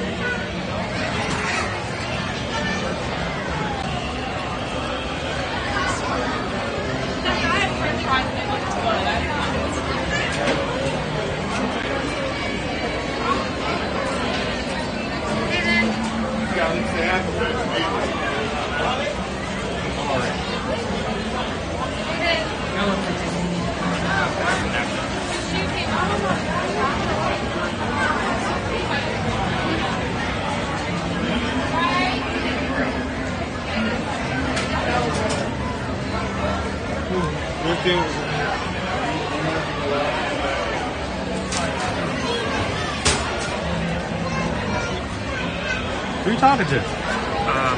Who are you talking to?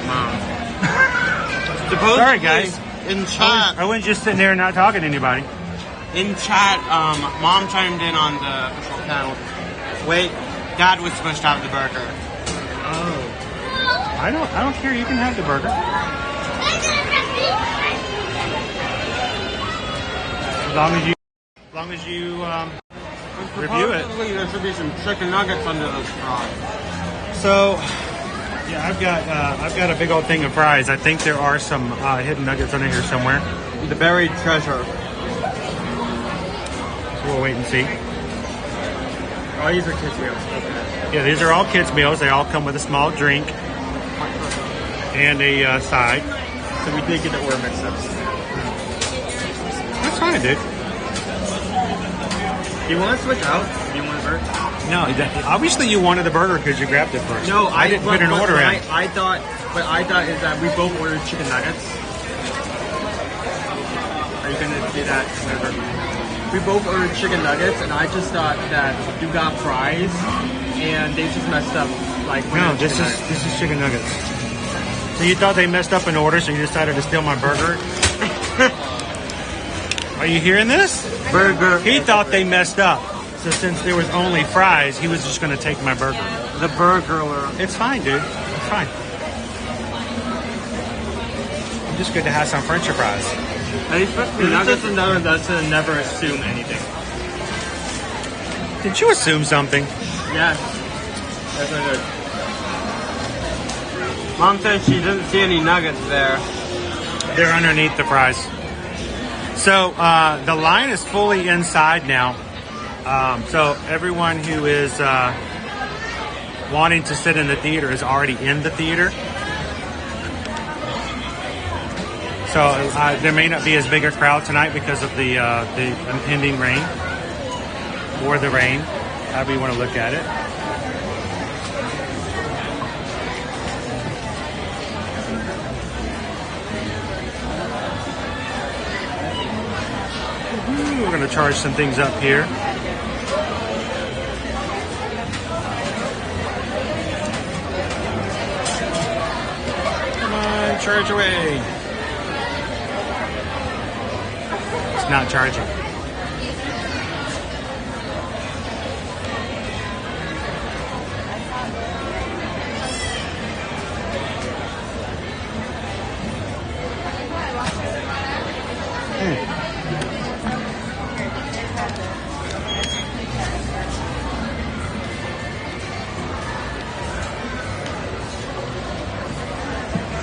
Mom. Sorry, guys. In chat, I wasn't just sitting there and not talking to anybody. In chat, Mom chimed in on the official channel. Wait, Dad was supposed to have the burger. Oh. I don't care. You can have the burger. As long as you review it. There should be some chicken nuggets under those fries. So, yeah, I've got a big old thing of fries. I think there are some hidden nuggets under here somewhere. The buried treasure. So we'll wait and see. Oh, these are kids' meals. Okay. Yeah, these are all kids' meals. They all come with a small drink and a side. So we did get the order mix-ups. That's fine, dude. Do you want to switch out? Do you want a burger? No, obviously you wanted the burger because you grabbed it first. No, I didn't put an order in. I thought is that we both ordered chicken nuggets. Are you gonna do that whenever? We both ordered chicken nuggets, and I just thought that you got fries, and they just messed up. Like no, this is chicken nuggets. So you thought they messed up an order, so you decided to steal my burger? Are you hearing this? Burger. He thought they messed up. So since there was only fries, he was just going to take my burger. The burglar. It's fine, dude. It's fine. It's just good to have some French fries. This is another lesson: never assume anything. Did you assume something? Yes. That's not good. Mom says she doesn't see any nuggets there. They're underneath the fries. So the line is fully inside now. So everyone who is wanting to sit in the theater is already in the theater. So there may not be as big a crowd tonight because of the impending rain or the rain, however you want to look at it. We're going to charge some things up here. Come on, charge away. It's not charging.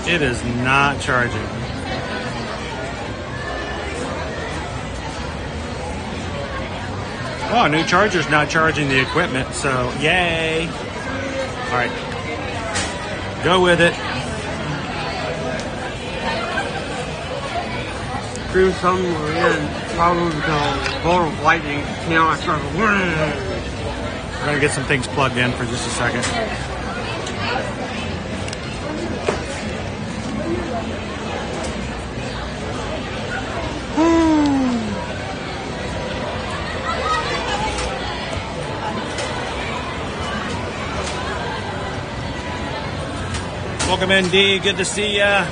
It is not charging. Oh, new charger's not charging the equipment, so yay. All right, go with it. Through somewhere in, probably the bolt of lightning, you know, I started. We're gonna get some things plugged in for just a second. Welcome in, D. Good to see ya.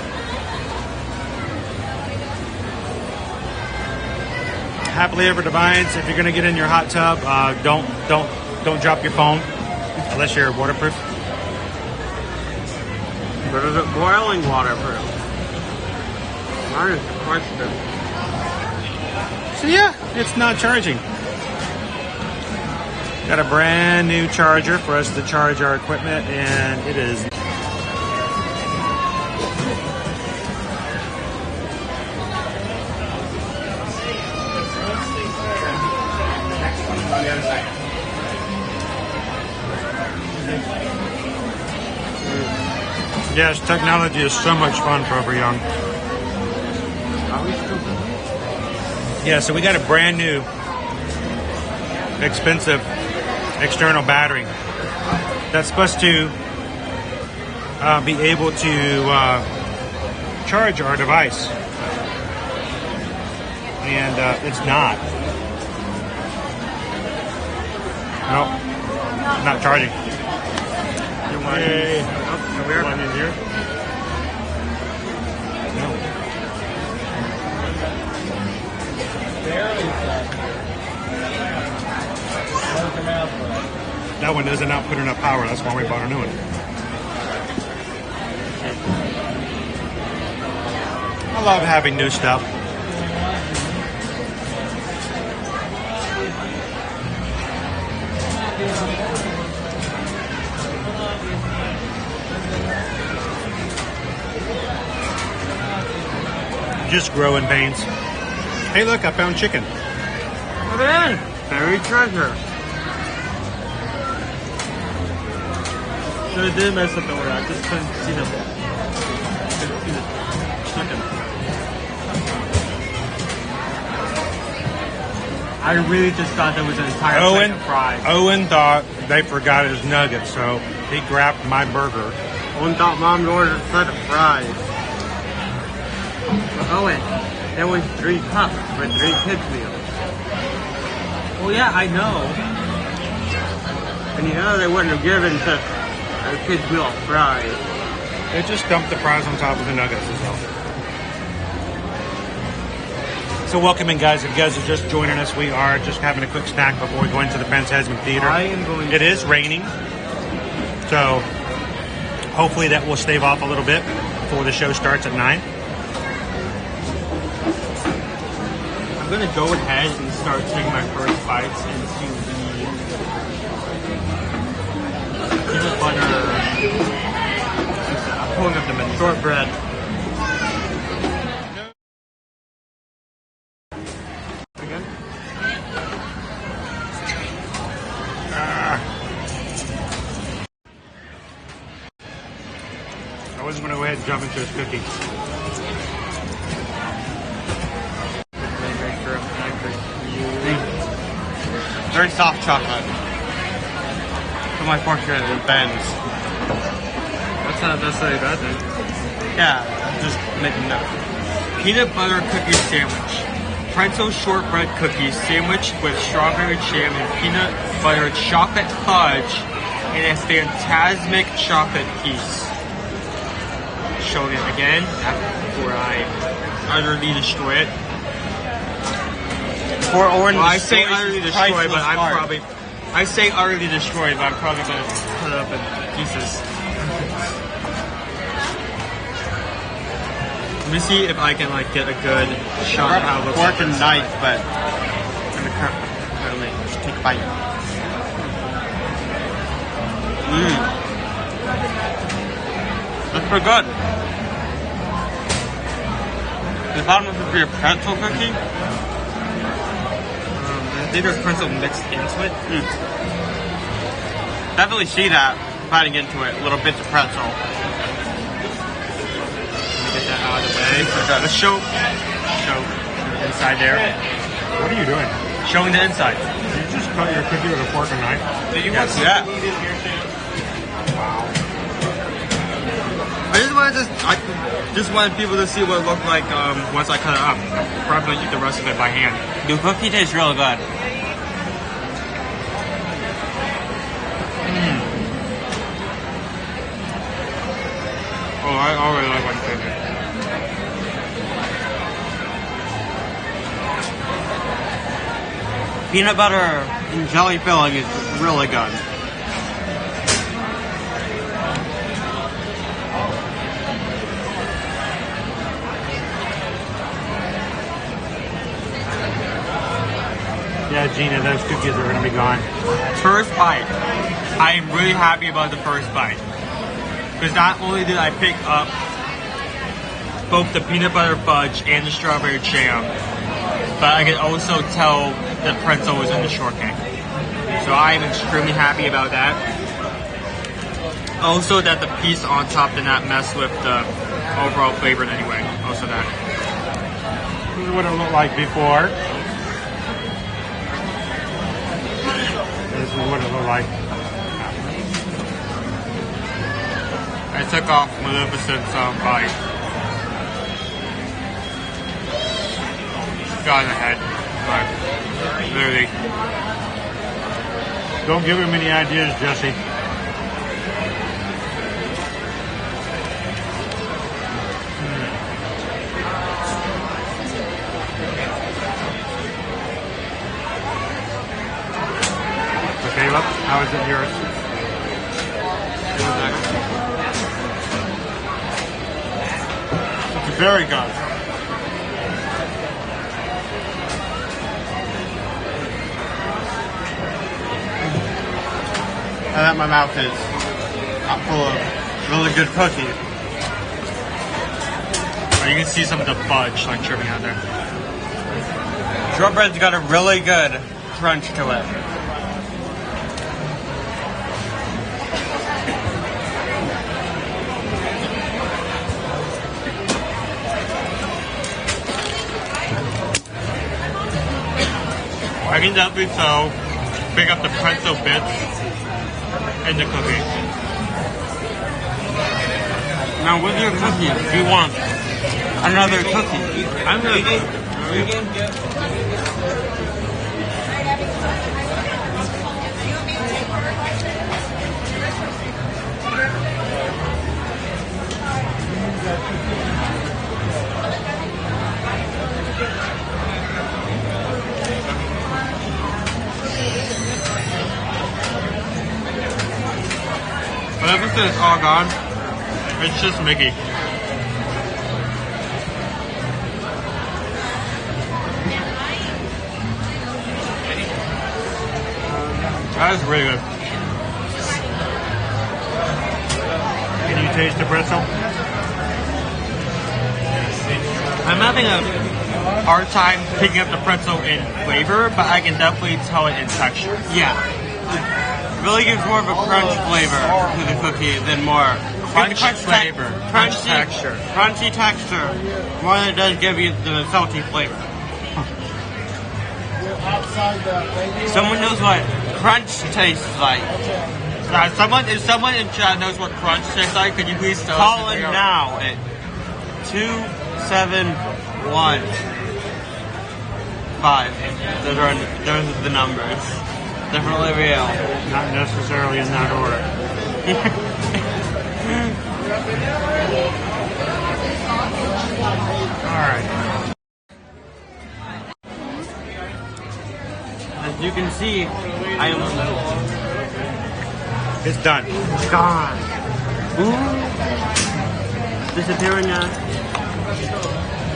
Happily ever divines. If you're gonna get in your hot tub, don't drop your phone unless you're waterproof. But is it boiling waterproof? That is the question. So yeah, it's not charging. Got a brand new charger for us to charge our equipment, and it is. Yes, technology is so much fun for every young. Yeah, so we got a brand new, expensive external battery that's supposed to be able to charge our device, and it's not. Nope, not charging. Yay. One in here. No. That one doesn't output enough power. That's why we bought a new one. I love having new stuff. Just growing pains. Hey, look, I found chicken. What is? Buried treasure. So it did mess up the order. I just couldn't see the chicken. I really just thought there was an entire plate of fries. Owen thought they forgot his nuggets, so he grabbed my burger. Owen thought Mom ordered a set of fries. But Owen, there was 3 cups for 3 kids' meals. Well, yeah, I know. And you know they wouldn't have given to a kids' meal of fries. They just dumped the fries on top of the nuggets as well. So welcome in, guys. If you guys are just joining us, we are just having a quick snack before we go into the Fantasmic Theater. I am going. It is raining, so hopefully that will stave off a little bit before the show starts at 9. I'm gonna go ahead and start taking my first bites into the peanut butter. I'm pulling up the menu. Shortbread. Again. I wasn't going to go ahead and jump into his cookie. Very soft chocolate. Put my fork here and it bends. That's not necessarily a bad thing. Yeah, just making note. Peanut butter cookie sandwich. Pretzel shortbread cookies sandwiched with strawberry jam and peanut butter chocolate fudge in a Fantasmic chocolate piece. Showing it again before I utterly destroy it. For Owen, well, I say utterly destroy, but I'm probably gonna cut it up in pieces. Let me see if I can get a good shot of how it looks. Fork and knife, but I'm gonna currently take a bite. That's pretty good. The bottom of it be a pretzel cookie. I think there's pretzel mixed into it. Definitely see that biting into it. Little bits of pretzel. Get that out of the way. Let's show the inside there. What are you doing? Showing the inside. Did you just cut your cookie with a fork and knife? Did you want to see that? Wow. I just wanted people to see what it looked like once I cut it up. Probably gonna eat the rest of it by hand. The cookie tastes real good. Oh, I already like what I'm thinking. Peanut butter and jelly filling is really good. Yeah, Gina, those cookies are going to be gone. First bite. I am really happy about the first bite. Because not only did I pick up both the peanut butter fudge and the strawberry jam, but I could also tell the pretzel was in the shortcake. So I am extremely happy about that. Also that the piece on top did not mess with the overall flavor in any way. Also that. This is what it looked like before. This is what it looked like. I took off Maleficent's bite. Got in the head, but literally. Don't give him any ideas, Jesse. Caleb, how is it yours? It's very good. Now that my mouth is full of really good cookies. You can see some of the fudge dripping out there. Shortbread's got a really good crunch to it. I can definitely pick up the pretzel bits in the cookie. Now with your cookie, do you want another cookie? I'm gonna. But everything is all gone. It's just Mickey. That is really good. Can you taste the pretzel? I'm having a hard time picking up the pretzel in flavor, but I can definitely tell it in texture. Yeah. It really gives more of a crunch flavor to the cookie than more crunch flavor. Crunch texture. Crunchy texture. More than it does give you the salty flavor. Someone knows what crunch tastes like. If someone in chat knows what crunch tastes like, could you please tell us? Call in now at 2715. Those are the numbers. Definitely real. Not necessarily in that order. All right. As you can see, I am. It's done. It's gone. Ooh. Disappearing now.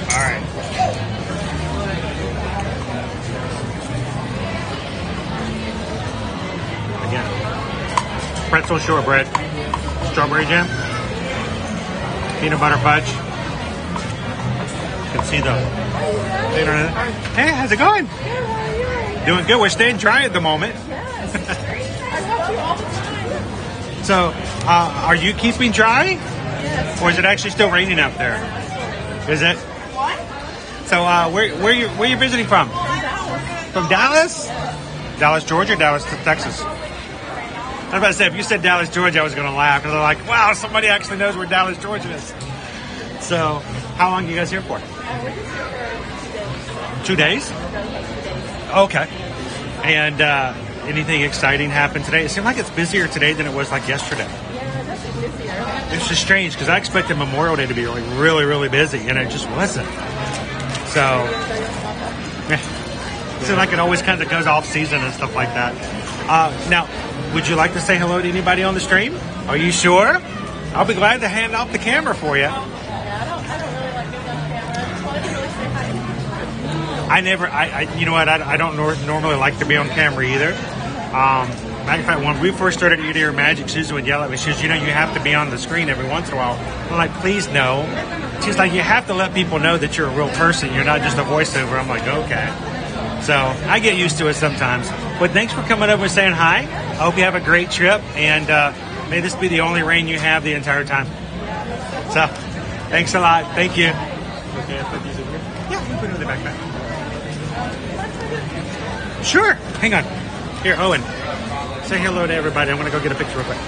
All right. Again, pretzel shortbread, strawberry jam, peanut butter fudge. You can see the. Hey, how's it going? Doing good. We're staying dry at the moment. So, are you keeping dry? Yes. Or is it actually still raining out there? Is it? What? So, where you visiting from? From Dallas? Dallas, Georgia, or Dallas, Texas? I was about to say, if you said Dallas, Georgia, I was going to laugh. Because I'm like, wow, somebody actually knows where Dallas, Georgia is. So, how long are you guys here for? 2 days? Okay. And anything exciting happened today? It seemed like it's busier today than it was like yesterday. Yeah, definitely busier. It's just strange because I expected Memorial Day to be like really, really busy, and it just wasn't. So, it seems like it always kind of goes off season and stuff like that. Now, would you like to say hello to anybody on the stream? Are you sure? I'll be glad to hand off the camera for you. Yeah, I don't really like being on camera. I just wanted to really say hi to you. You know what? I don't normally like to be on camera either. Matter of fact, when we first started Eat Your Magic, Susan would yell at me. She says, you have to be on the screen every once in a while. I'm like, please no. She's like, you have to let people know that you're a real person. You're not just a voiceover. I'm like, okay. So I get used to it sometimes. But thanks for coming over and saying hi. I hope you have a great trip. And may this be the only rain you have the entire time. So thanks a lot. Thank you. Okay, I'll put these in here. Yeah, you put it in the backpack. Sure. Hang on. Here, Owen. Say hello to everybody. I want to go get a picture real quick.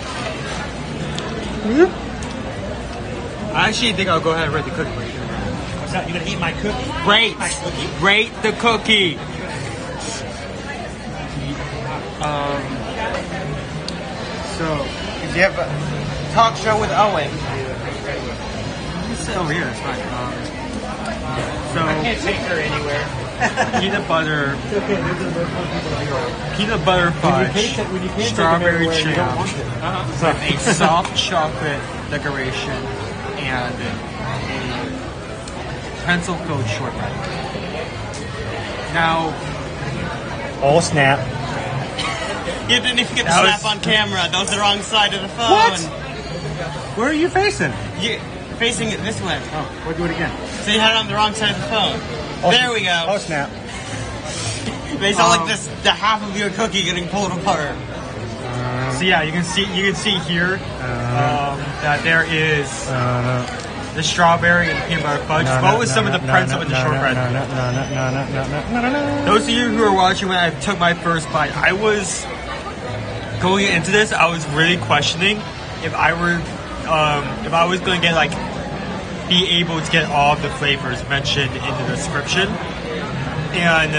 I actually think I'll go ahead and rate the cookie. What's that? You gonna eat my cookie? Rate the cookie. So, did you have a talk show with Owen? Just sit over here. It's fine. So I can't take her anywhere. peanut butter fudge, strawberry jam, with a soft chocolate decoration, and a pencil-filled shortbread. Now, oh snap! You didn't even get the slap on camera. That was the wrong side of the phone. What? Where are you facing? You're facing it this way. Oh, we'll do it again. So you had it on the wrong side of the phone. There we go. Oh snap! They saw like this, the half of your cookie getting pulled apart. So yeah, you can see here that there is the strawberry and peanut butter fudge, as well as some of the pretzel and the shortbread. Those of you who are watching when I took my first bite, I was going into this. I was really questioning if I was going to get be able to get all of the flavors mentioned in the description, and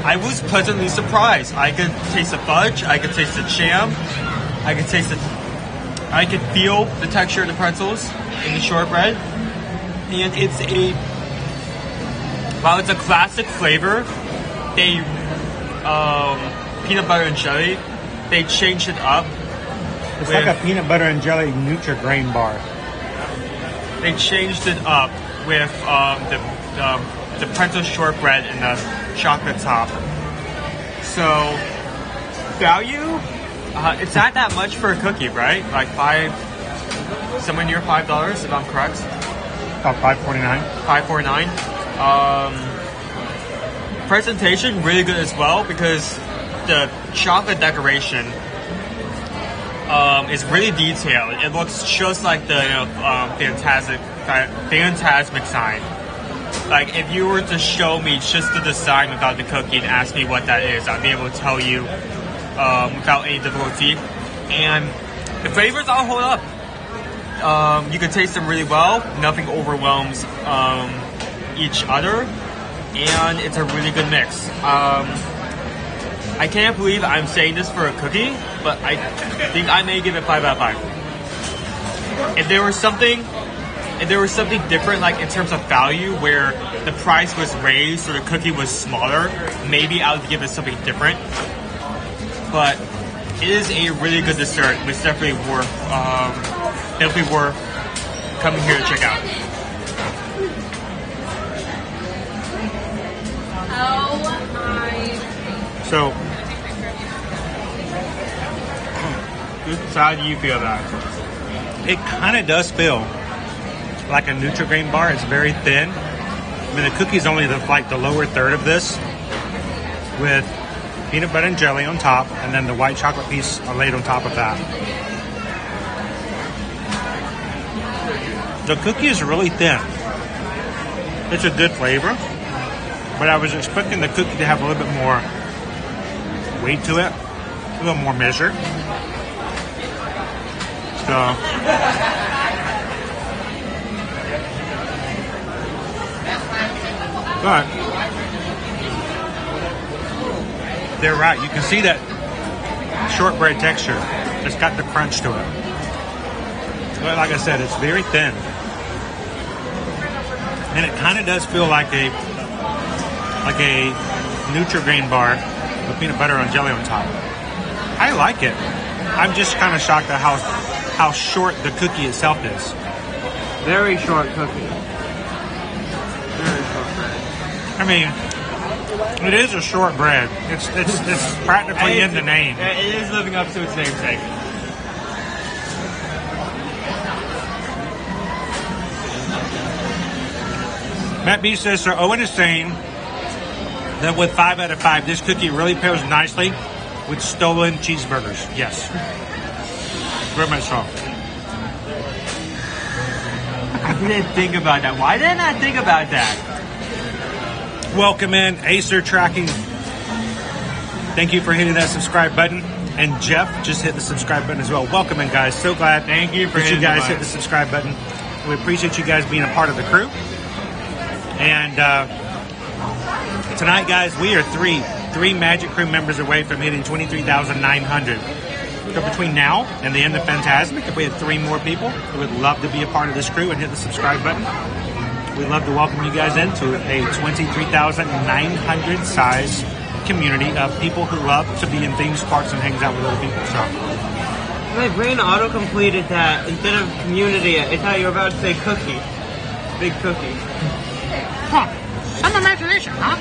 I was pleasantly surprised. I could taste the fudge, I could taste the jam, I could feel the texture of the pretzels in the shortbread, and while it's a classic flavor, they peanut butter and jelly, they changed it up It's like a peanut butter and jelly Nutri-Grain bar. They changed it up with the pretzel shortbread and the chocolate top. So value, it's not that much for a cookie, right? Like somewhere near $5 if I'm correct. About $5.49. $5.49. Presentation really good as well because the chocolate decoration is really detailed. It looks just like the Fantasmic sign. Like if you were to show me just the design without the cookie and ask me what that is, I'd be able to tell you without any difficulty. And the flavors all hold up. You can taste them really well. Nothing overwhelms each other, and it's a really good mix. I can't believe I'm saying this for a cookie, but I think I may give it 5 out of 5. If there was something different, like in terms of value, where the price was raised or the cookie was smaller, maybe I would give it something different. But it is a really good dessert. It's definitely worth coming here to check out. Oh my. So, So how do you feel about it? it kind of does feel like a Nutri-Grain bar. It's very thin. I mean, the cookie's only the lower third of this, with peanut butter and jelly on top, and then the white chocolate piece laid on top of that. The cookie is really thin. It's a good flavor, but I was expecting the cookie to have a little bit more weight to it, a little more measured. So, but they're right. You can see that shortbread texture. It's got the crunch to it. But like I said, it's very thin. And it kind of does feel like a Nutri-Grain bar with peanut butter and jelly on top. I like it. I'm just kind of shocked at how short the cookie itself is. Very short cookie. Very short bread. I mean, it is a short bread. It's practically in the name. It is living up to its namesake. Matt B says, Sir Owen is saying that with 5 out of 5, this cookie really pairs nicely with stolen cheeseburgers. Yes. Very much so. I didn't think about that. Why didn't I think about that? Welcome in, Acer Tracking. Thank you for hitting that subscribe button. And Jeff just hit the subscribe button as well. Welcome in, guys. So glad Thank you for that you hitting guys the hit the subscribe button. We appreciate you guys being a part of the crew. And tonight, guys, we are three Magic Crew members away from hitting 23,900. So between now and the end of Fantasmic, if we had 3 more people who would love to be a part of this crew and hit the subscribe button, we'd love to welcome you guys into a 23,900 size community of people who love to be in themes parks and hangs out with other people. So My brain auto-completed that. Instead of community, I thought you were about to say cookie. Big cookie. Huh. Some imagination, huh?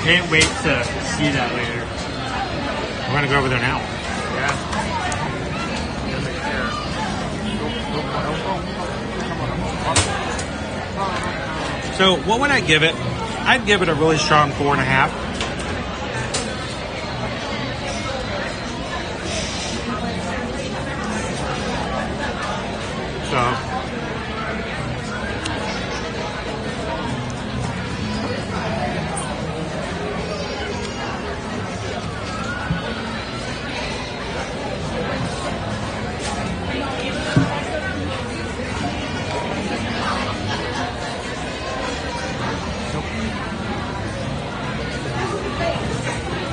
Can't wait to see that later. We're gonna go over there now. Yeah. So what would I give it? I'd give it a really strong 4.5. So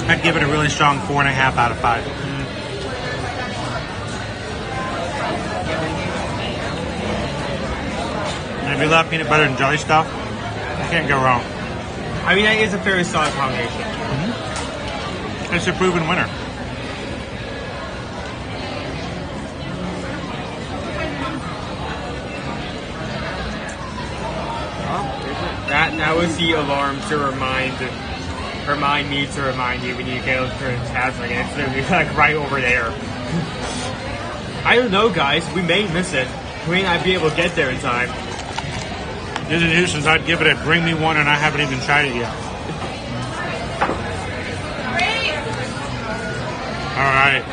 I'd give it a really strong 4.5 out of 5. And if you love peanut butter and jelly stuff, you can't go wrong. I mean, that is a very solid combination. It's a proven winner. That was the alarm to remind me to remind you when you go for Fantasmic, and it's literally like right over there. I don't know, guys. We may miss it. We may not be able to get there in time. This is Houston's. I'd give it a bring me one, and I haven't even tried it yet. All right.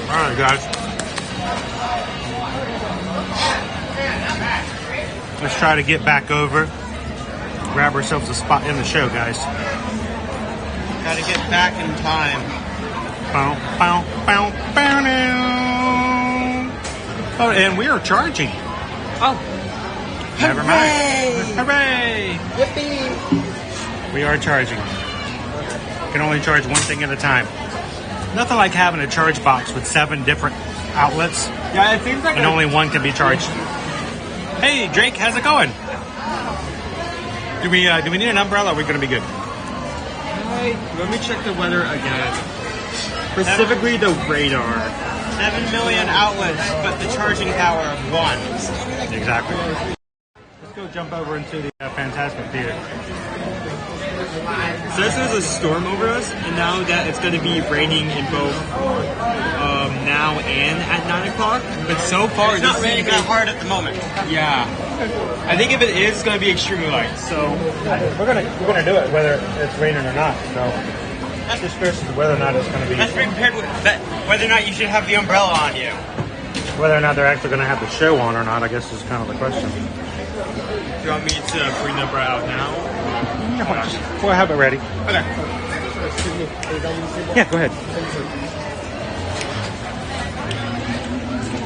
All right, guys. Let's try to get back over. Grab ourselves a spot in the show, guys. Gotta get back in time. Bow, bow, bow, bow, now. Oh, and we are charging. Oh. Never mind. Hooray! Yippee! We are charging. Can only charge one thing at a time. Nothing like having a charge box with 7 different outlets. Yeah, it seems like and only one can be charged. Hey, Drake, how's it going? Do we need an umbrella? Or are we going to be good? Let me check the weather again. Specifically the radar. 7 million outlets, but the charging power of 1. Exactly. Let's go jump over into the Fantasmic Theater. So there's a storm over us, and now that it's going to be raining in both now and at 9 o'clock. But so far, it's not raining that hard at the moment. Yeah, I think if it is, it's going to be extremely light. So we're gonna do it whether it's raining or not. So that's just versus whether or not it's going to be. That's prepared with that. Whether or not you should have the umbrella on you. Whether or not they're actually going to have the show on or not, I guess is kind of the question. Do you want me to bring the umbrella out now? No, we'll have it ready. Okay. Yeah, go ahead.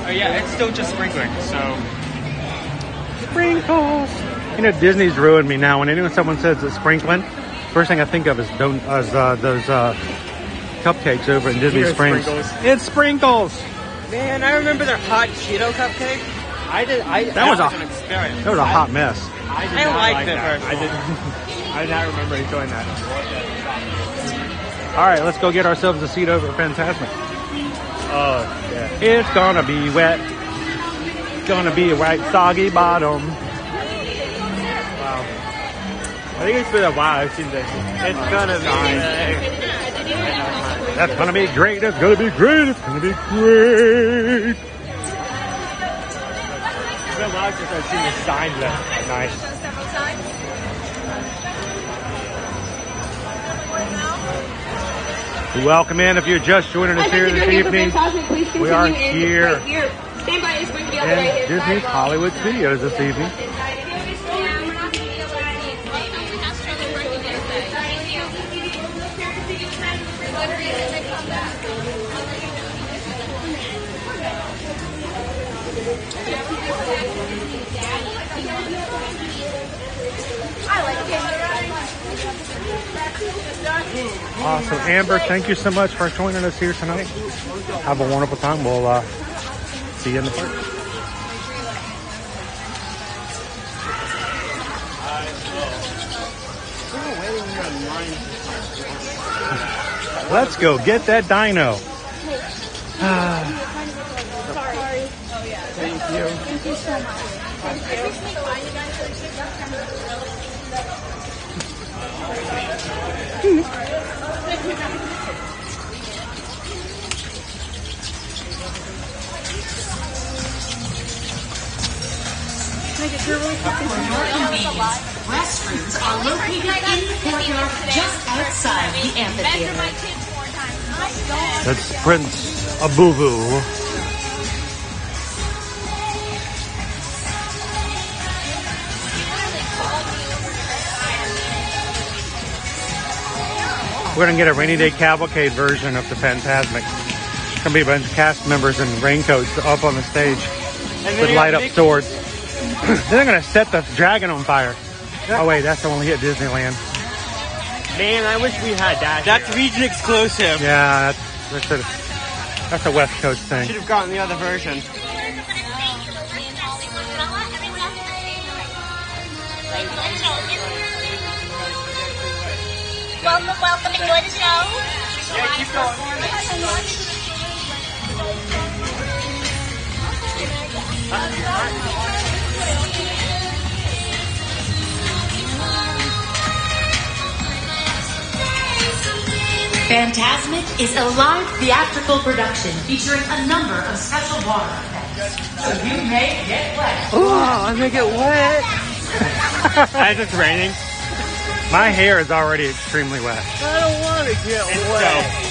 Oh yeah, it's still just sprinkling, so. Sprinkles. You know, Disney's ruined me now. When someone says it's sprinkling, first thing I think of is those cupcakes over in Disney Springs. Sprinkles. It's sprinkles. Man, I remember their hot Cheeto cupcake. That was an experience. That was a hot mess. I liked it that. first. I did not remember enjoying that. All right, let's go get ourselves a seat over at Fantasmic. Oh, yeah. It's gonna be wet. It's gonna be a white soggy bottom. Wow. I think it's been a while I've seen this. It's gonna be. That's gonna be great. It's gonna be great. It's gonna be great. It's been a while since I've seen the signs that nice. Welcome in if you're just joining us here this evening. We are here in Disney's Hollywood Studios this evening. Awesome. Amber, thank you so much for joining us here tonight. Have a wonderful time. We'll see you in the park. Let's go get that dino. Sorry. Thank you. Thank you so much. Restrooms are located in the courtyard just outside the amphitheater. That's Prince Abubu. We're going to get a rainy day cavalcade version of the Fantasmic Gonna be a bunch of cast members in raincoats up on the stage with light up swords. Then they're gonna set the dragon on fire. Oh wait, that's only at Disneyland. Man, I wish we had that. That's region exclusive. Yeah, that's a West Coast thing. Should have gotten the other version. Welcome, enjoy the show. Yeah, keep going. Fantasmic is a live theatrical production featuring a number of special water effects. So you may get wet. Oh, I may get wet. As it's raining. My hair is already extremely wet. I don't want to get wet.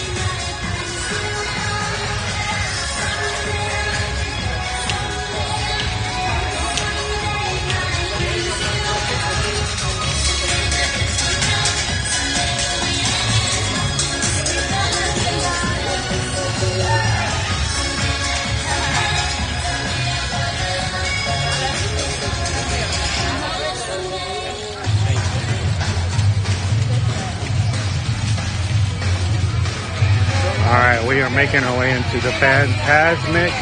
Alright, we are making our way into the Fantasmic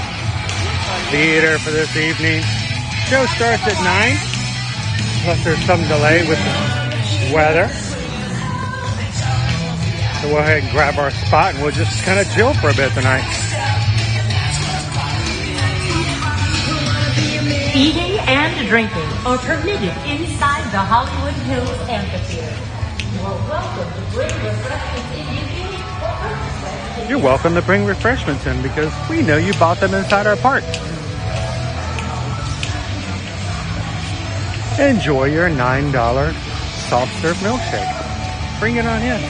Theater for this evening. Show starts at 9, plus there's some delay with the weather. So we'll go ahead and grab our spot and we'll just kind of chill for a bit tonight. Eating and drinking are permitted inside the Hollywood Hills Amphitheater. You are welcome to bring refreshments in. You're welcome to bring refreshments in because we know you bought them inside our park. Enjoy your $9 soft serve milkshake. Bring it on in.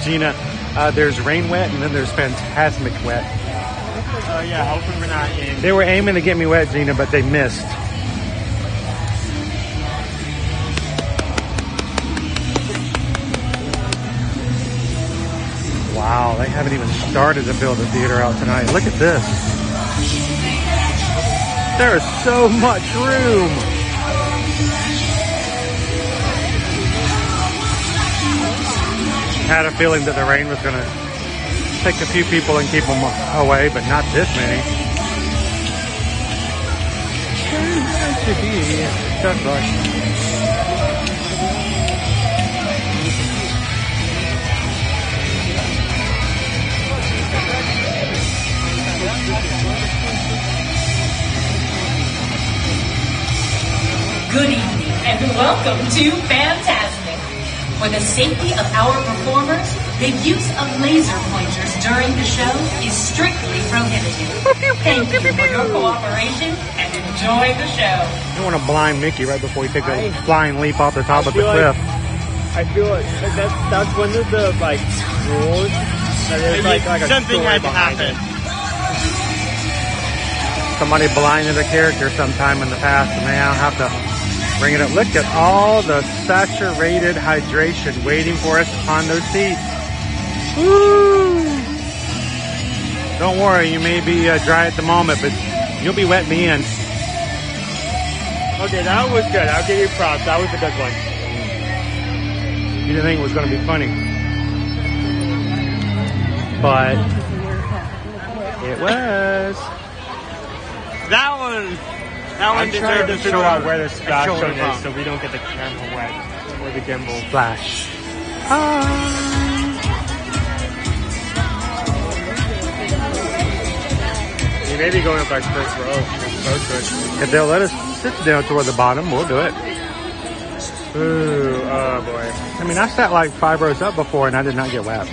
Gina, there's rain wet and then there's Fantasmic wet. Yeah, hoping we're not in. They were aiming to get me wet, Gina, but they missed. Wow, they haven't even started to build the theater out tonight. Look at this. There is so much room. Had a feeling that the rain was going to take a few people and keep them away, but not this many. Good evening and welcome to Fantasmic. For the safety of our performers, the use of laser pointers during the show is strictly prohibited. Thank you for your cooperation and enjoy the show. You don't want to blind Mickey right before you take a flying leap off the top of the cliff. I feel like that's one of the rules. That there's like a something had to happen. Somebody blinded a character sometime in the past and they now have to bring it up. Look at all the saturated hydration waiting for us upon those seats. Woo! Don't worry, you may be dry at the moment, but you'll be wet in the end. Okay, that was good. I'll give you props. That was a good one. You didn't think it was going to be funny. But it was. That one deserved to show out where the splash zone from. is so we don't get the camera wet or the gimbal. Flash. You may be going up like first row. If they'll let us sit down toward the bottom, we'll do it. Ooh, oh boy. I mean, I sat like 5 rows up before and I did not get wet.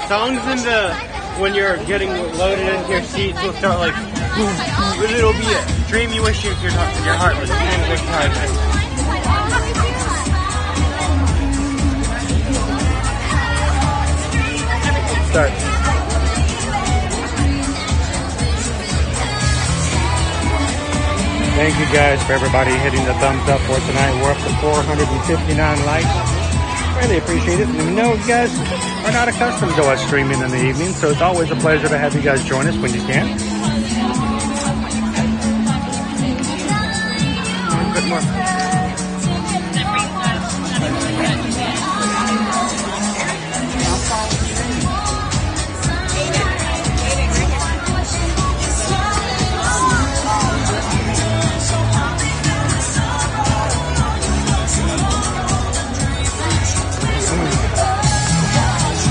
Songs when you're getting loaded into your seats will start like, it'll be a dream you wish your heart was. Start. Thank you guys for everybody hitting the thumbs up for tonight. We're up to 459 likes. Really appreciate it. And we know you guys are not accustomed to us streaming in the evening, so it's always a pleasure to have you guys join us when you can. Good morning.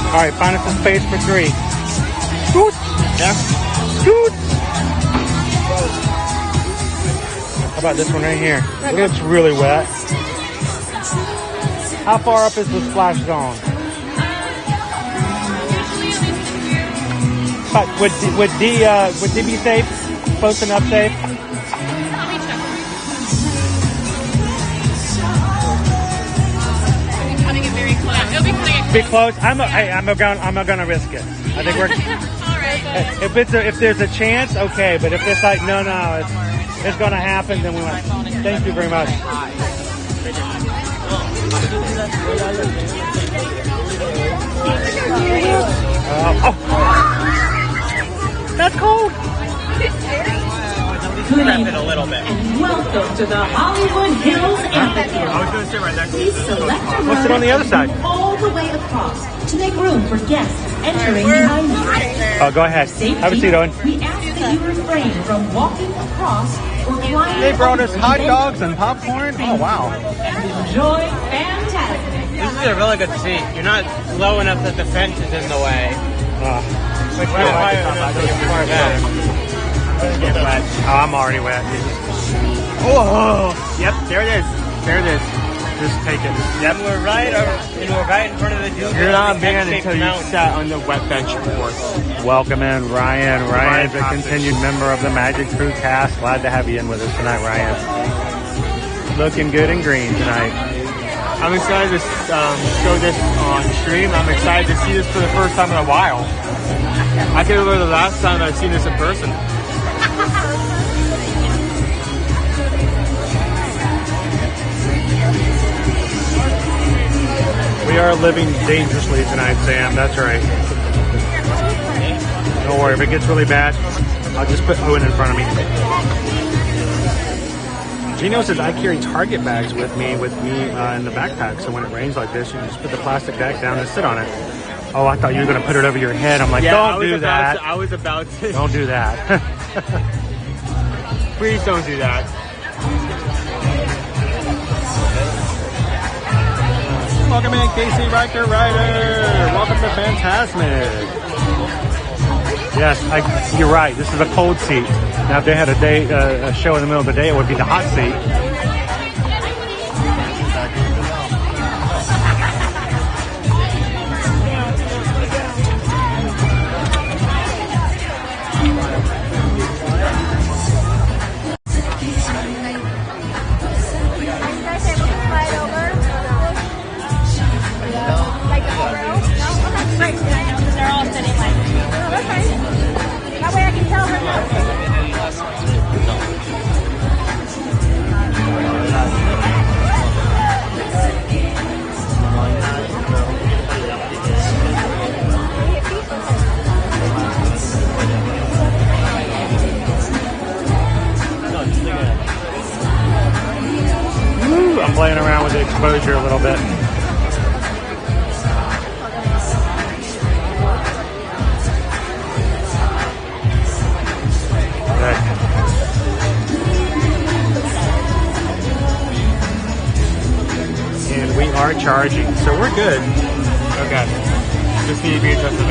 All right, find us a space for 3. Scoot. Yeah. Scoot. How about this one right here? It's really wet. How far up is the splash zone? But would D be safe? Close enough safe? Be close. I'm gonna risk it. I think we're. All right. If there's a chance, okay. But if it's like no, it's gonna happen, then we want. Thank you very much. That's cold. Good evening, a little bit. And welcome to the Hollywood Hills Amphitheater. I was going to sit right next to Please select a Let's sit on the other side. all the way across to make room for guests entering behind you. Oh, go ahead. Have a seat, Owen. We ask that you refrain from walking across or climbing. They brought us hot dogs and popcorn. Oh, wow. Enjoy Fantasmic. This is a really good seat. You're not low enough that the fence is in the way. Like right high enough that you're far back. Oh, I'm already wet. Oh, yep, there it is. There it is. Just take it. Yep, we're right in front of the dude. You're not banned until you sat on the wet bench before. Welcome in, Ryan. Ryan's a continued member of the Magic Crew cast. Glad to have you in with us tonight, Ryan. Looking good and green tonight. I'm excited to show this on stream. I'm excited to see this for the first time in a while. I can't remember the last time I've seen this in person. We are living dangerously tonight, Sam. That's right. Don't worry, if it gets really bad, I'll just put Owen in front of me. Gino says I carry Target bags with me in the backpack, so when it rains like this, you just put the plastic bag down and sit on it. Oh, I thought you were going to put it over your head. I'm like, don't do that. I was about to. Don't do that. Please don't do that. Welcome in, Casey Riker Ryder. Welcome to Fantasmic. Yes, you're right. This is a cold seat. Now, if they had a show in the middle of the day, it would be the hot seat. I'm playing around with the exposure a little bit. Okay. And we are charging, so we're good. Okay. Just need to be adjusted.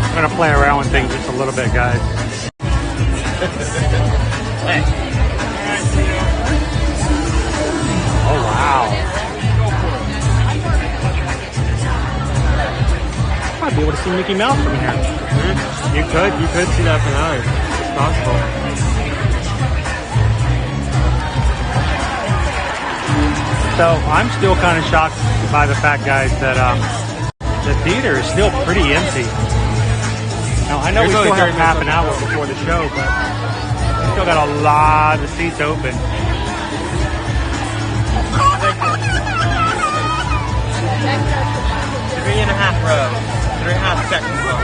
I'm going to play around with things just a little bit, guys. Oh, wow. Might be able to see Mickey Mouse from here. You could see that from ours. possible. So I'm still kind of shocked by the fact, guys, that the theater is still pretty empty. Now, I know we still have half an hour before the show, but we still got a lot of seats open. 3.5 rows, 3.5 sections long.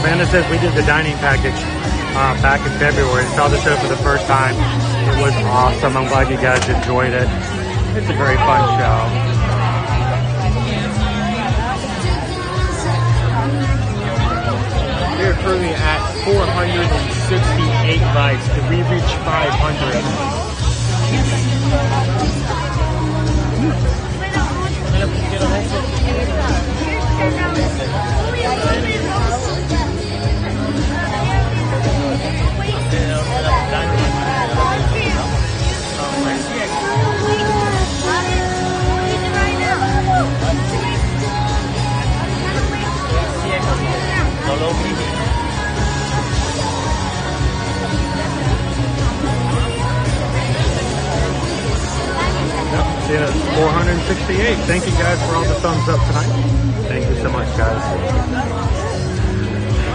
Amanda says we did the dining package back in February. Saw the show for the first time. It was awesome. I'm glad you guys enjoyed it. It's a very fun show. We're currently at 468 likes. Did we reach 500? Yeah, 468. Thank you guys for all the thumbs up tonight. Thank you so much, guys.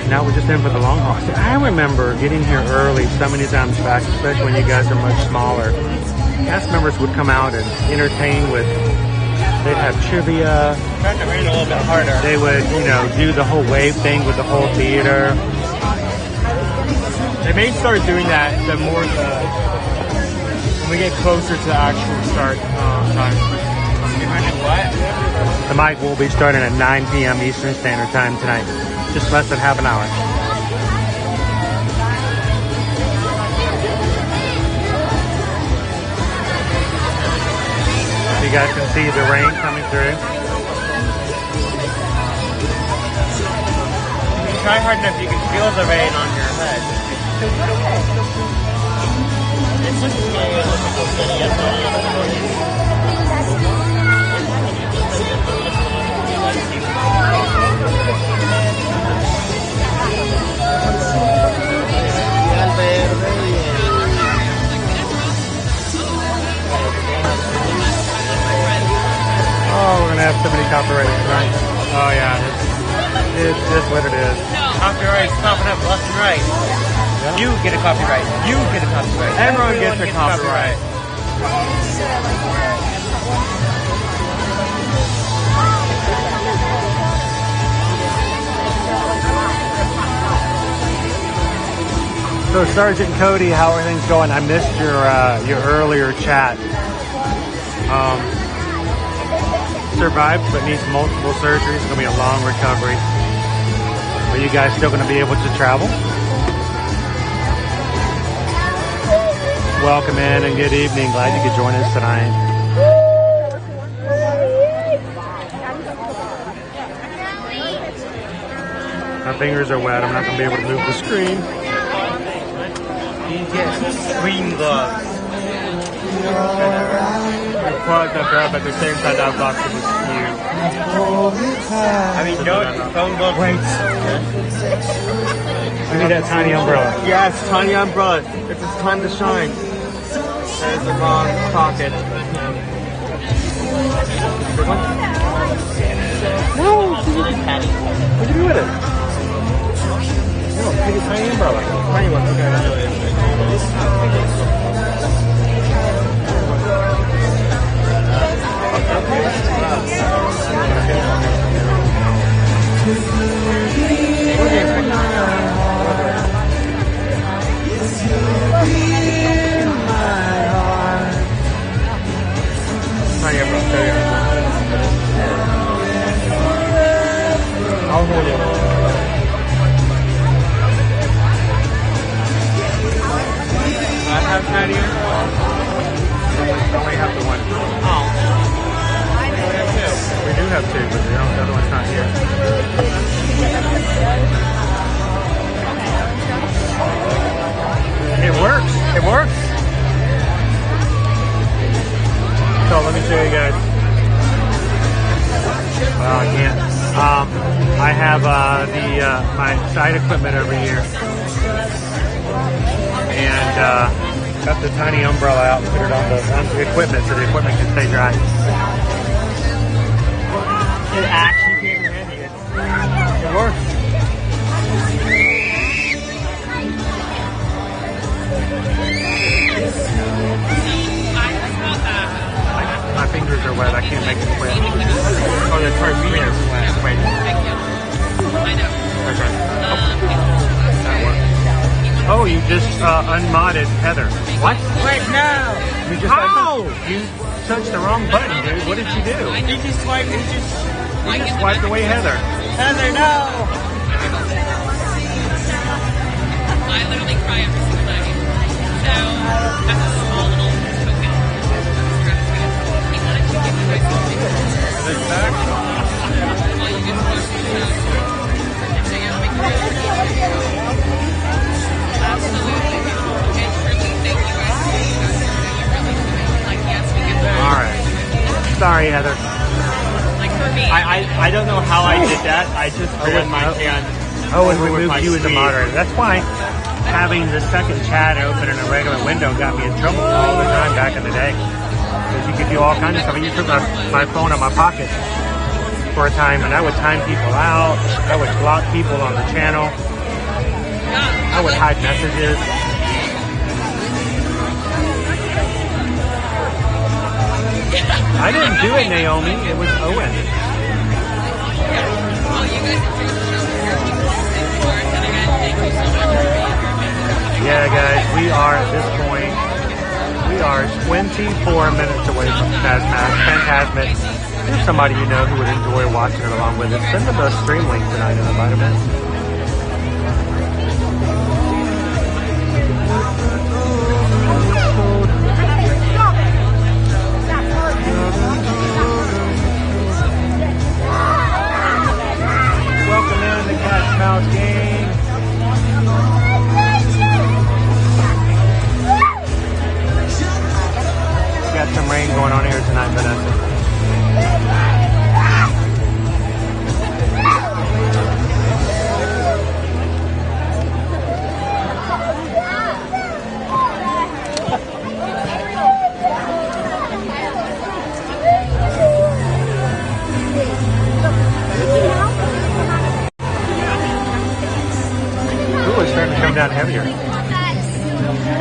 Now we're just in for the long haul. See, I remember getting here early so many times back, especially when you guys are much smaller. Cast members would come out and entertain with, they'd have trivia. Trying to rain a little bit harder. They would, you know, do the whole wave thing with the whole theater. They may start doing that the more when we get closer to the actual start time. The mic will be starting at 9 p.m. Eastern Standard Time tonight. Just less than half an hour. You guys can see the rain coming through. If you try hard enough, you can feel the rain on your head. Oh, we're gonna have so many copyrights tonight. Oh yeah, it's just what it is. Copyright's popping up left and right. Yeah. You get a copyright. You get a copyright. Everyone gets a copyright. So Sergeant Cody, how are things going? I missed your earlier chat. Survived but needs multiple surgeries. It's gonna be a long recovery. Are you guys still gonna be able to travel? Welcome in and good evening. Glad you could join us tonight. My fingers are wet. I'm not gonna be able to move the screen. You get screen gloves. We plugged up at the same time that box was huge. I mean, don't phone gloves. Wait. We need that tiny umbrella. Yes, tiny umbrella. It's time to shine. That is the wrong pocket. No! What did you do with it? No, take a tiny umbrella. Tiny one, okay. I'll hold it. I have tiny umbrella. Only have the one. Oh. We do have two, but the other one's not here. I have my side equipment over here. And got the tiny umbrella out and put it on the equipment so the equipment can stay dry. It actually came in handy. It works. My fingers are wet. I can't make it quit. Oh, the torpedoes wet. Wait. I know. Okay. That works. Oh, you just unmodded Heather. What? Wait, no! You just you touched the wrong button, dude. What did you do? You just swiped. You just swiped away Heather. Heather, no! I literally cry every single night. So that's a small little token. He wanted to give you guys something. Well, you get to watch the show. So yeah, make sure absolutely. And truly, thank you guys for being guys. You really do. Like, yes, we get that. All right. Sorry, Heather. Like for me. I don't know how I did that. I just ran my hand. Owen removed you as a moderator. That's why having the second chat open in a regular window got me in trouble all the time back in the day. Because you could do all kinds of stuff. I used to put my phone in my pocket for a time, and I would time people out. I would block people on the channel. I would hide messages. I didn't do it, Naomi. It was Owen. Yeah, guys, we are at this point. We are 24 minutes away from Fantasmic. If there's somebody you know who would enjoy watching it along with us, send them a stream link tonight and invite them in. Welcome in the Cat Mouse game. Got some rain going on here tonight, Vanessa. Ooh, it's starting to come down heavier.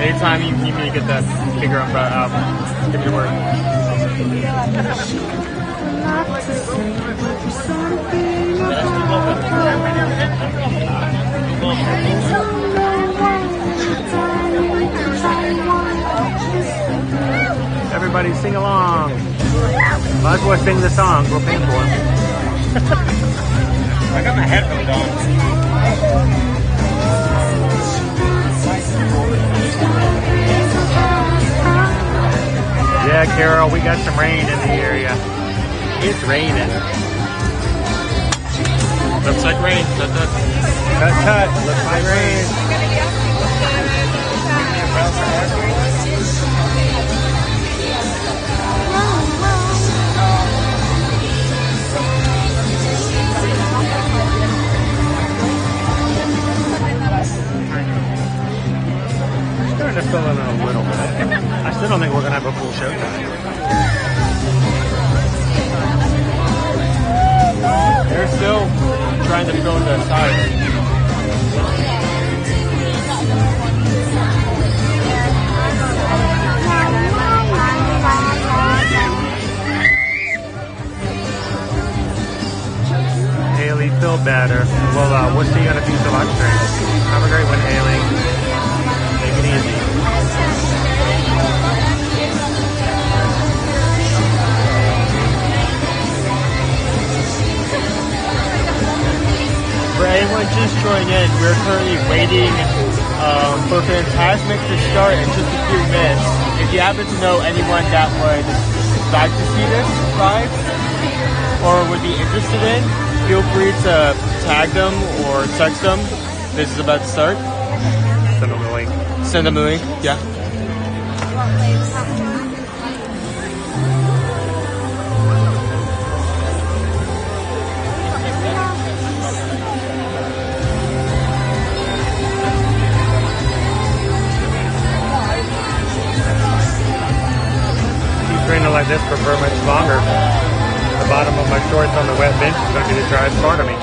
Anytime you need me to get that bigger umbrella out, give me the word. Everybody sing along. Might as well sing the songs. We're paying for them. I got my headphones on. Yeah, Carol, we got some rain in the area. It's raining. Looks like rain. Cut. Looks like rain. Starting to fill in a little bit. I still don't think we're going to have a full show tonight. They're still trying to fill in the side. Haley, feel better. Well, we'll see you on a future live stream. Have a great one, Haley. Take it easy. For anyone just joining in, we're currently waiting for Fantasmic to start in just a few minutes. If you happen to know anyone that would like to see this live or would be interested in, feel free to tag them or text them. This is about to start. Send them the link. Send them the link, yeah. like this prefer much longer. The bottom of my shorts on the wet bench is going to be the driest part of me.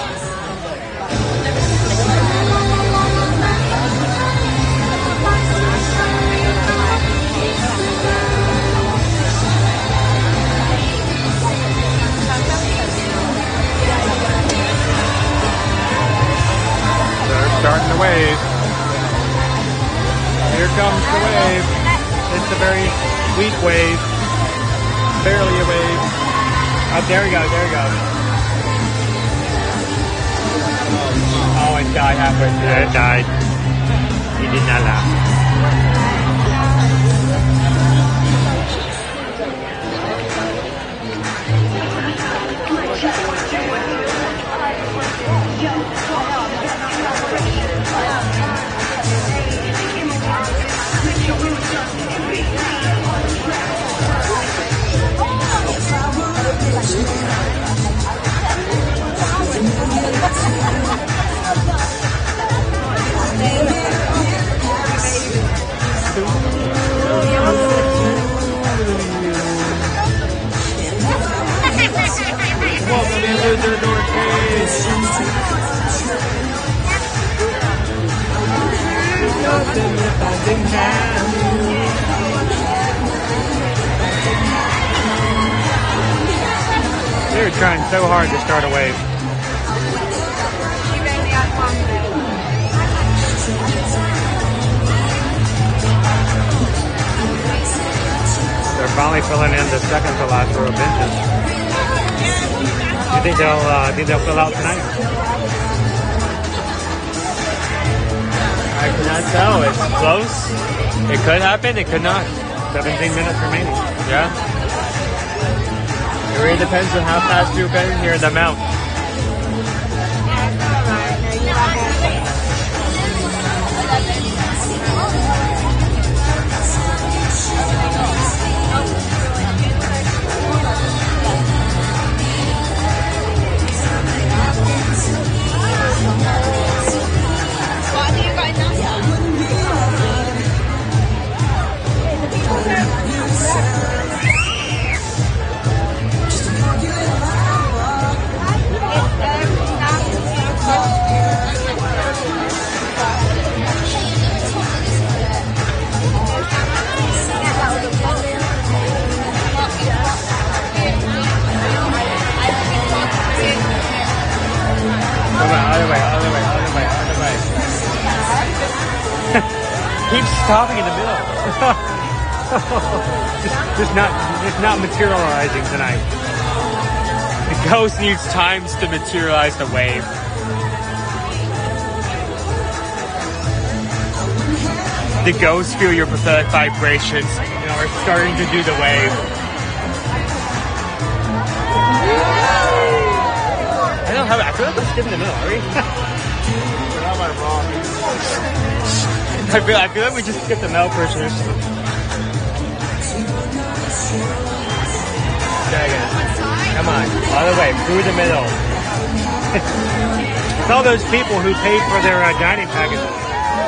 They're starting the wave. Here comes the wave. It's a very weak wave. Barely a wave. Oh, there we go, there we go. Oh, it died halfway through. Yeah, it died. He did not laugh. Welcome into the door case. They're trying so hard to start a wave. They're finally filling in the second to last row of benches. You think they'll fill out tonight? I cannot tell. It's close. It could happen. It could not. 17 minutes remaining. Yeah. It really depends on how fast you get in here in the mount. Keeps stopping in the middle. just not materializing tonight. The ghost needs times to materialize the wave. The ghosts feel your pathetic vibrations, are starting to do the wave. I feel like we're skipping the middle, are we? I feel like we just skipped the male personers. Come on, all the way through the middle. It's all those people who paid for their dining packages.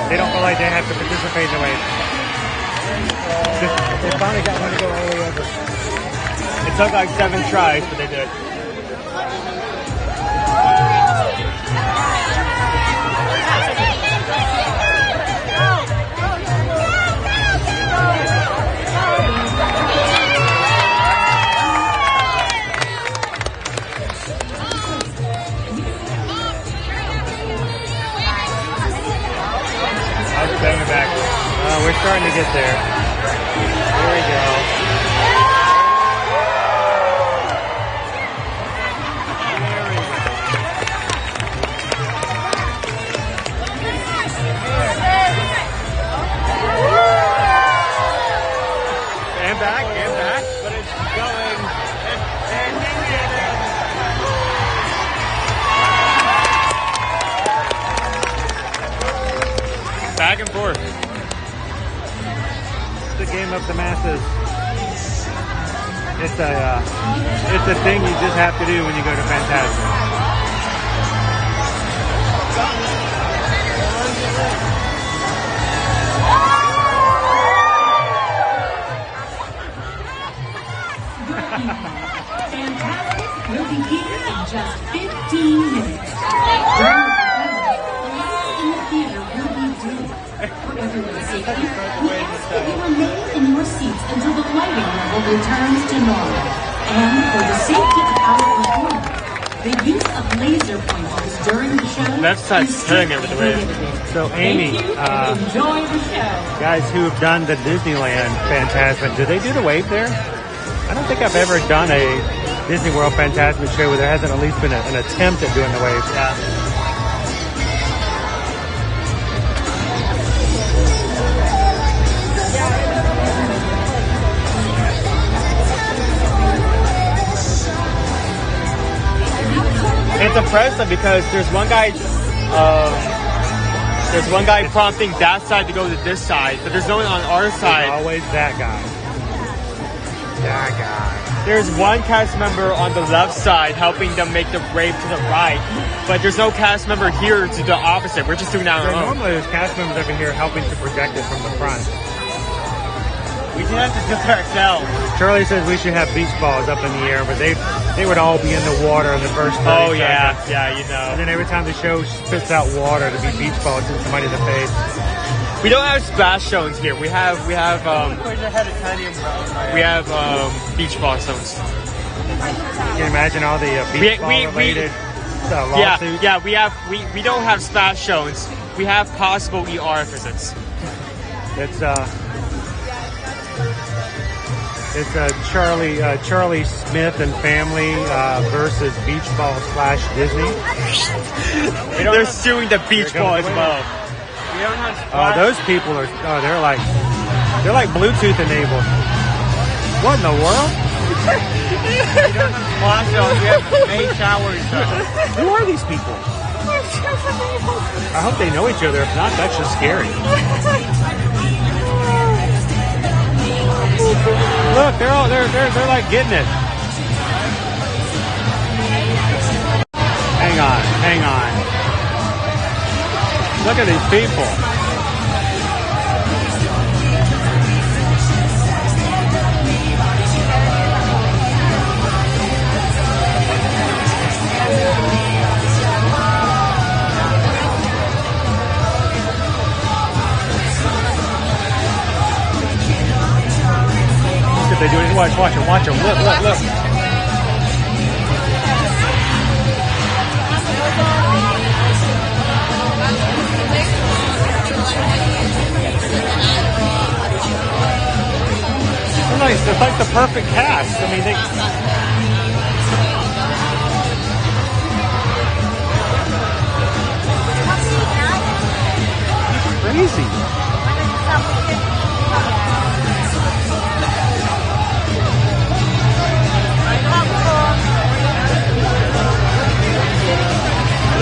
They don't feel like they have to participate in the wave. They finally got one to go all the way over. It took like 7 tries, but they did. Back. We're starting to get there. Here we go. And back, but it's going. Back and forth. The game of the masses. It's a thing you just have to do when you go to Fantasmic. level returns to normal. And for the safety of our performers, the use of laser pointers during the show Left side's is killing it with the wave. prohibited. So, Amy, Thank you and enjoy the show. guys who have done the Disneyland Fantasmic, do they do the wave there? I don't think I've ever done a Disney World Fantasmic show where there hasn't at least been an attempt at doing the wave. Yeah. It's impressive because there's one guy prompting that side to go to this side, but there's no one on our side. There's always that guy. That guy. There's one cast member on the left side helping them make the wave to the right, but there's no cast member here to the opposite. We're just doing that on our own. Normally there's cast members over here helping to project it from the front. We just have to do it ourselves. Charlie says we should have beach balls up in the air, but they would all be in the water in the first 30 Oh yeah, seconds. yeah, you know. And then every time the show spits out water to be beach balls to somebody in the face. We don't have splash zones here. We have beach ball zones. Can you imagine all the beach ball related lawsuits? Yeah, we don't have splash zones. We have possible ER visits. It's Charlie Smith and family versus beach ball / Disney. They're suing the beach ball as well. Oh, those people are. Oh, they're like Bluetooth enabled. What in the world? We don't have splash zones. We have main showers. Who are these people? I hope they know each other. If not, that's just scary. Look, they're like getting it. Hang on. Look at these people. They do it. Watch them. Look. They're nice. It's like the perfect cast. I mean, crazy.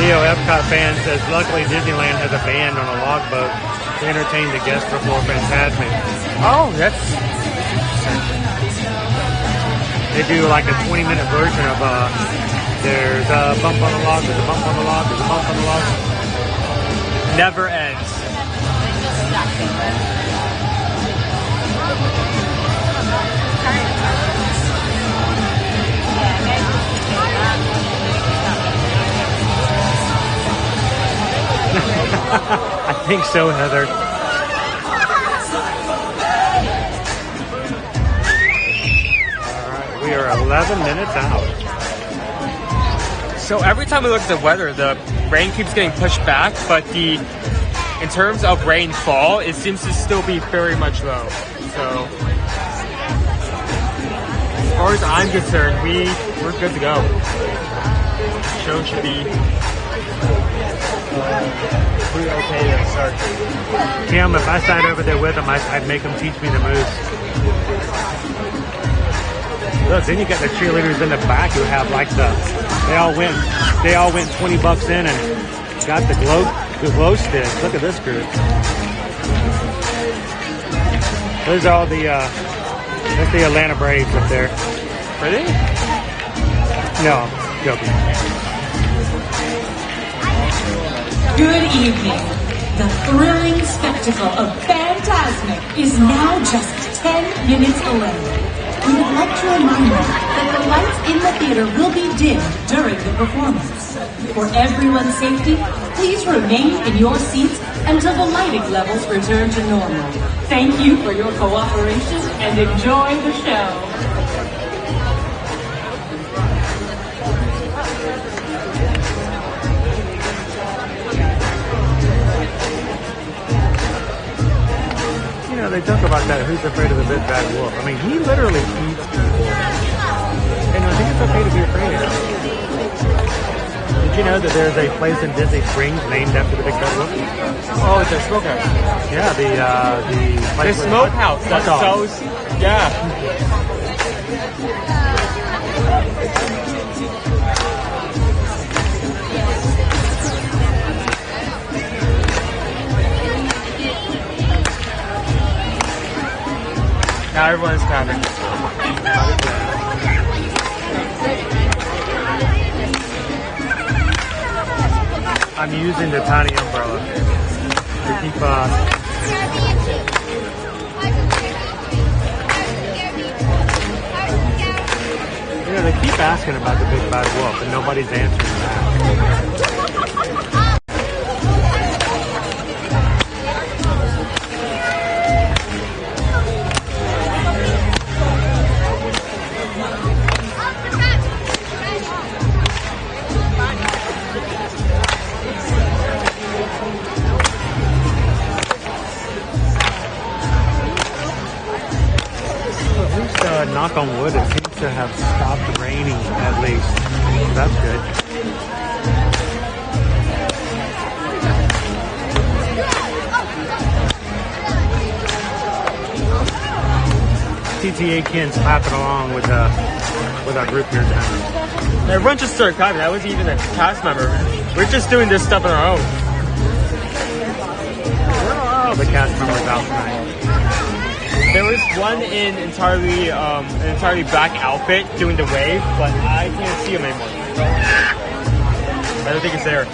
Leo Epcot fan says, luckily Disneyland has a band on a log boat to entertain the guests before Fantasmic. Oh, that's they do like a 20-minute version of there's a bump on the log, there's a bump on the log, there's a bump on the log. Never ends. I think so, Heather. Alright, we are 11 minutes out. So every time we look at the weather, the rain keeps getting pushed back, but in terms of rainfall, it seems to still be very much low. So as far as I'm concerned, we're good to go. The show should be pretty okay to start. Kim, if I sat over there with them, I'd make them teach me the moves. Look, then you got the cheerleaders in the back who have like they all went $20 in and got the glow sticks. Look at this group. Those are all that's the Atlanta Braves up there. Really? No, joking. Good evening. The thrilling spectacle of Fantasmic is now just 10 minutes away. we would like to remind you that the lights in the theater will be dimmed during the performance. For everyone's safety, please remain in your seats until the lighting levels return to normal. Thank you for your cooperation and enjoy the show. You know, they talk about that, who's afraid of the big bad wolf. I mean, he literally eats people. And I think it's okay to be afraid of him. Did you know that there's a place in Disney Springs named after the big bad wolf? Oh, it's a smokehouse. Yeah, the smokehouse. That's so, yeah. Now everyone's clapping. I'm using the tiny umbrella to keep you know, they keep asking about the big bad wolf and nobody's answering that. Knock on wood, it seems to have stopped raining at least. That's good. TTA Ken's clapping along with our group here tonight. Everyone just started clapping. That was even a cast member. We're just doing this stuff on our own. Where are all the cast members out tonight? There was one in an entirely black outfit doing the wave, but I can't see him anymore. I don't think it's there.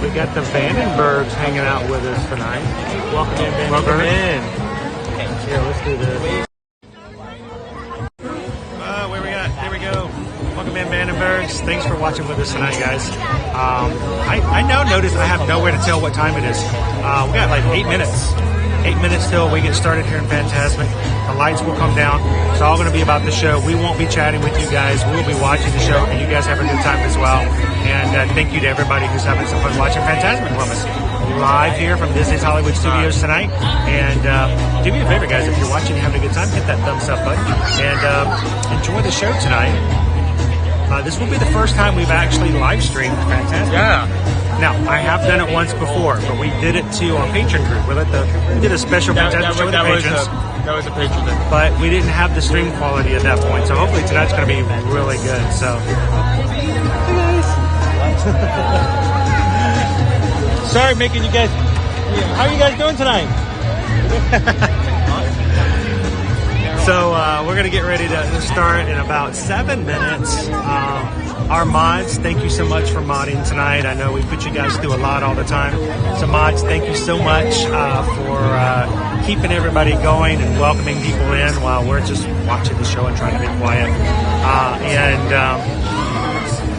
We got the Vandenbergs hanging out with us tonight. Welcome in, Welcome in. Yeah, let's do this. Where we at? There we go. Welcome in, Vandenbergs. Thanks for watching with us tonight, guys. I now notice I have nowhere to tell what time it is. We got like 8 minutes. 8 minutes till we get started here in Fantasmic. The lights will come down. It's all going to be about the show. We won't be chatting with you guys. We'll be watching the show, and you guys have a good time as well. And thank you to everybody who's having some fun watching Fantasmic with us. Live here from Disney's Hollywood Studios tonight. And do me a favor, guys. If you're watching and having a good time, hit that thumbs up button. And enjoy the show tonight. This will be the first time we've actually live streamed Fantasmic. Yeah. Now, I have done it once before, but we did it to our patron group. We did a special Fantasmic show with the patrons. That was a patron thing. But we didn't have the stream quality at that point. So hopefully tonight's going to be really good. So, hey guys. Sorry, making you guys. How are you guys doing tonight? So we're going to get ready to start in about 7 minutes. Our mods, thank you so much for modding tonight. I know we put you guys through a lot all the time. So mods, thank you so much for keeping everybody going and welcoming people in while we're just watching the show and trying to be quiet.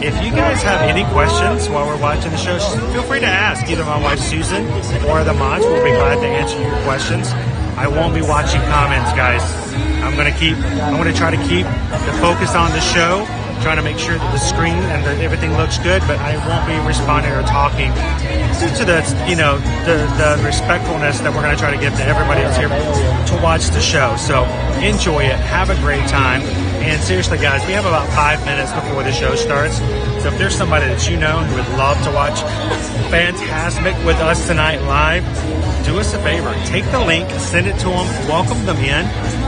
If you guys have any questions while we're watching the show, feel free to ask either my wife Susan or the mods. We'll be glad to answer your questions. I won't be watching comments, guys. I'm going to try to keep the focus on the show, trying to make sure that the screen and everything looks good, but I won't be responding or talking due to the respectfulness that we're going to try to give to everybody else here to watch the show. So enjoy it. Have a great time. And seriously, guys, we have about 5 minutes before the show starts. So if there's somebody that you know who would love to watch Fantasmic with us tonight live, do us a favor. Take the link, send it to them, welcome them in,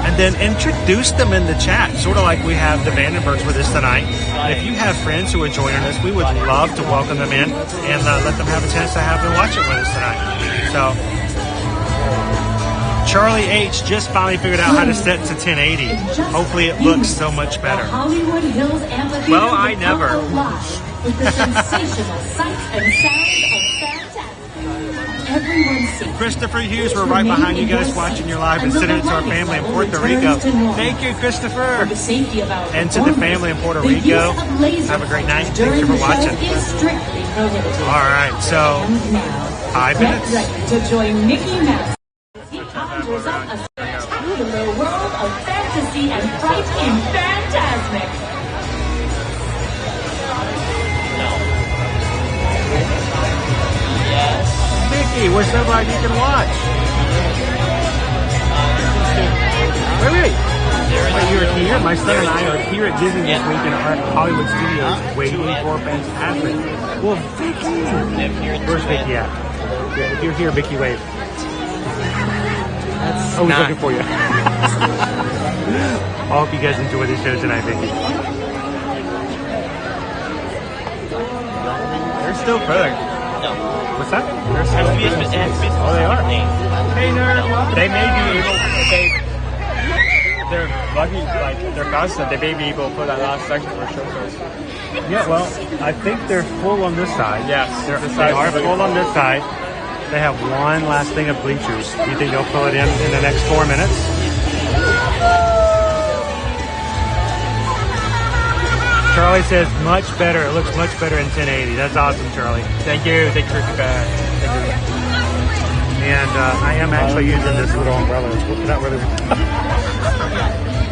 and then introduce them in the chat, sort of like we have the Vandenbergs with us tonight. And if you have friends who are joining us, we would love to welcome them in and let them have a chance to have them watch it with us tonight. So, Charlie H just finally figured out how to set to 1080. Hopefully it looks so much better. Hollywood Hills Well, I never. With the sensational sights and sounds of Fantasmic. everyone's safety. Christopher Hughes, we're right behind you guys watching your live and sending it to our family in Puerto Rico. Thank you, Christopher. For the safety of our And to the family in Puerto Rico, have a great night. Thanks for watching. Is strictly prohibited. All right, so And now, 5 minutes. get ready to join Mickey Mouse. He conjures up a spectacular world of fantasy and fright in Fantasmic. Mickey, we're so glad you can watch. Wait. You're here. My son and I are here at Disney this week in our Hollywood studios waiting for Fantasmic. Well, Vicky. Where's Vicky at? Yeah, if you're here, Vicky, wave. Oh, he's looking for you. I hope you guys enjoy the show tonight, Vicky. They're still further. What's that? Oh, they are. Hey, nerd. They may be able. They're lucky, like they're fast enough. They may be able to put that last section for show shows. Yeah, well, I think they're full on this side. Yes, they are full on this side. They have one last thing of bleachers. Do you think they'll fill it in the next 4 minutes? Charlie says much better. It looks much better in 1080. That's awesome, Charlie. Thank you for your feedback. And I am actually using this little umbrella. It's not really.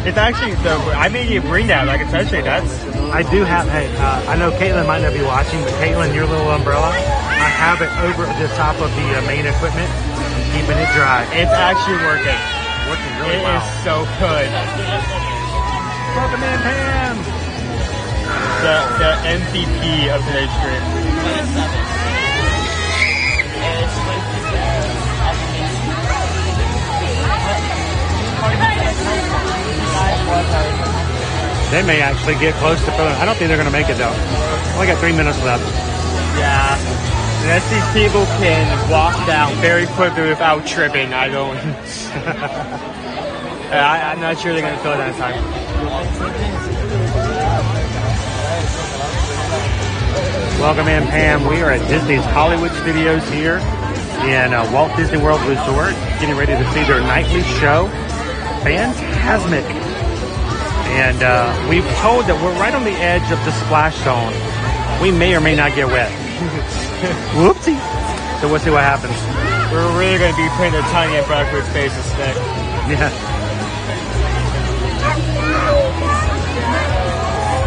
It's actually, I made you bring that. Like, it's actually, that's. I do have, hey, I know Caitlin might not be watching, but Caitlin, your little umbrella, I have it over the top of the main equipment, keeping it dry. It's actually working. Working really well. It is so good. Welcome in, Pam. The MVP of today's stream. They may actually get close to filling. I don't think they're going to make it though. Only got 3 minutes left. Yeah. Unless these people can walk down very quickly without tripping, I don't. I'm not sure they're going to fill it in time. Welcome in, Pam. We are at Disney's Hollywood Studios here in Walt Disney World Resort, getting ready to see their nightly show, Fantasmic. And we've told that we're right on the edge of the splash zone. We may or may not get wet. Whoopsie. So we'll see what happens. We're really going to be putting a tiny umbrella for its faces today. Yeah.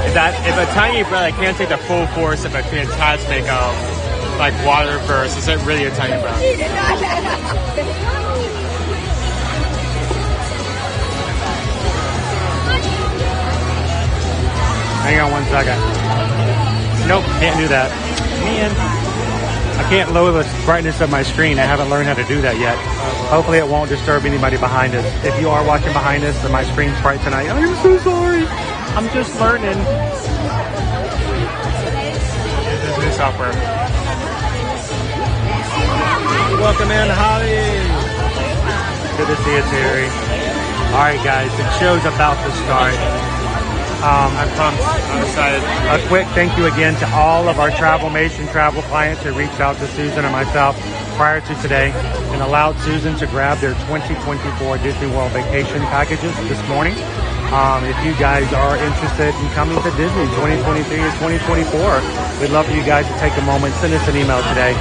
If a tiny umbrella can't take the full force of a Fantasmic like water burst, is it really a tiny umbrella? Hang on 1 second. Nope, can't do that. Man, I can't lower the brightness of my screen. I haven't learned how to do that yet. Hopefully it won't disturb anybody behind us. If you are watching behind us and my screen's bright tonight, I'm so sorry. I'm just learning. This is new software. Welcome in, Holly. Good to see you, Terry. All right, guys, the show's about to start. I'm pumped. I'm excited. A quick thank you again to all of our Travelmation travel clients who reached out to Susan and myself prior to today and allowed Susan to grab their 2024 Disney World vacation packages this morning. If you guys are interested in coming to Disney 2023 or 2024, we'd love for you guys to take a moment, send us an email today.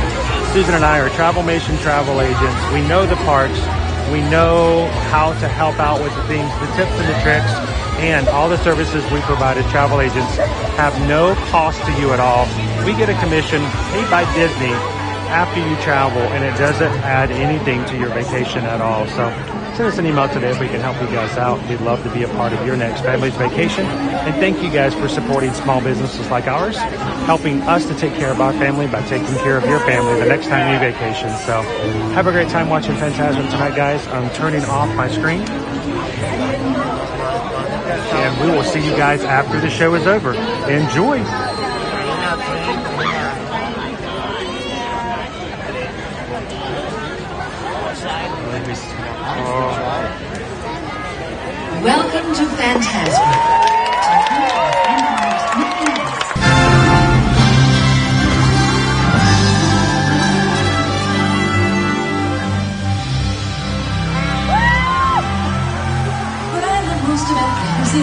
Susan and I are Travelmation travel agents. We know the parks. We know how to help out with the things, the tips and the tricks, and all the services we provide as travel agents have no cost to you at all. We get a commission paid by Disney after you travel, and it doesn't add anything to your vacation at all. So send us an email today if we can help you guys out. We'd love to be a part of your next family's vacation. And thank you guys for supporting small businesses like ours, helping us to take care of our family by taking care of your family the next time you vacation. So have a great time watching Fantasmic tonight, guys. I'm turning off my screen. And we will see you guys after the show is over. Enjoy. Welcome to Fantasmic.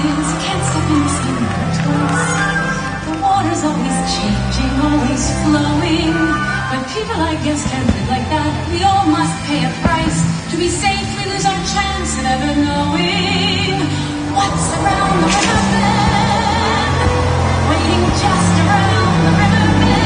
places, can't step inside the place. The water's always changing, always flowing. But people, I guess, can't live like that. We all must pay a price. To be safe, we lose our chance of ever knowing what's around the river bend, waiting just around the river bend.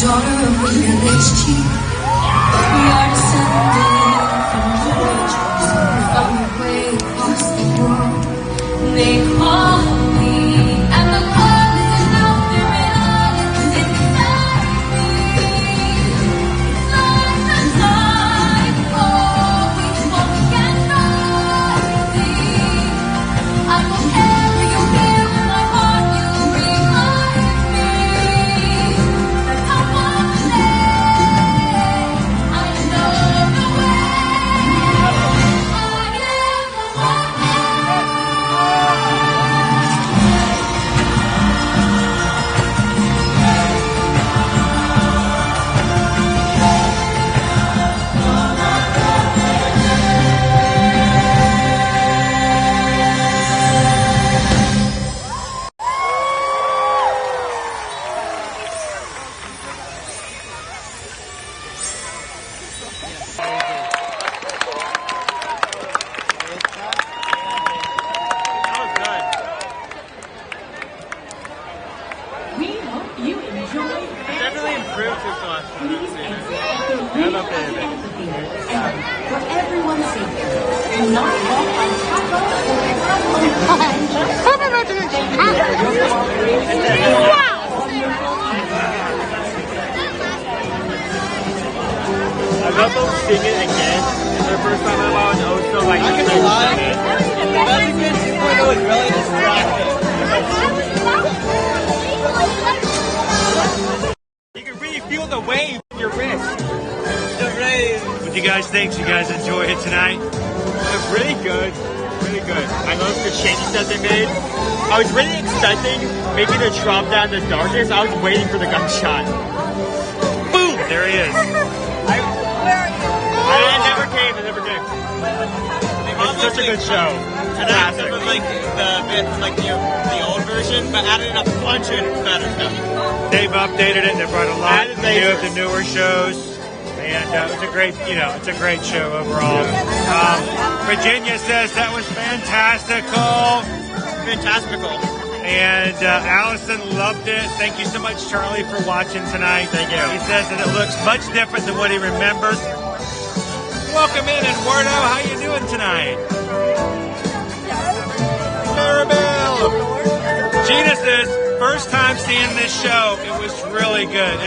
daughter of the village chief. We are descended from villagers who found their way across the world. They call me, and the world is enough to realize inside me. Life and life, oh, we walk and noisy. I will carry you here in my heart, you'll remind me that I want to live. theater and for everyone's safety. Do not walk on top of I love them sing it again. It's their first time ever and also like I'm gonna lie, Fantasmic 2.0 is really distracting. You can really feel the wave in your wrist. The rain. What do you guys think? Did you guys enjoy it tonight? It's really good. Really good. I love the changes that they made. I was really expecting maybe to drop down the darkness. I was waiting for the gunshot. Boom! There he is. I never came. It's such a good show. And I some of like the bits like the old version, but added a bunch of better stuff. They've updated it. They brought a lot new of the newer shows, and it's a great, it's a great show overall. Virginia says that was fantastical. And Allison loved it. Thank you so much, Charlie, for watching tonight. Thank you. He says that it looks much different than what he remembers. Welcome in, Eduardo. How you doing tonight? Maribel. Gina says, first time seeing this show. It was really good.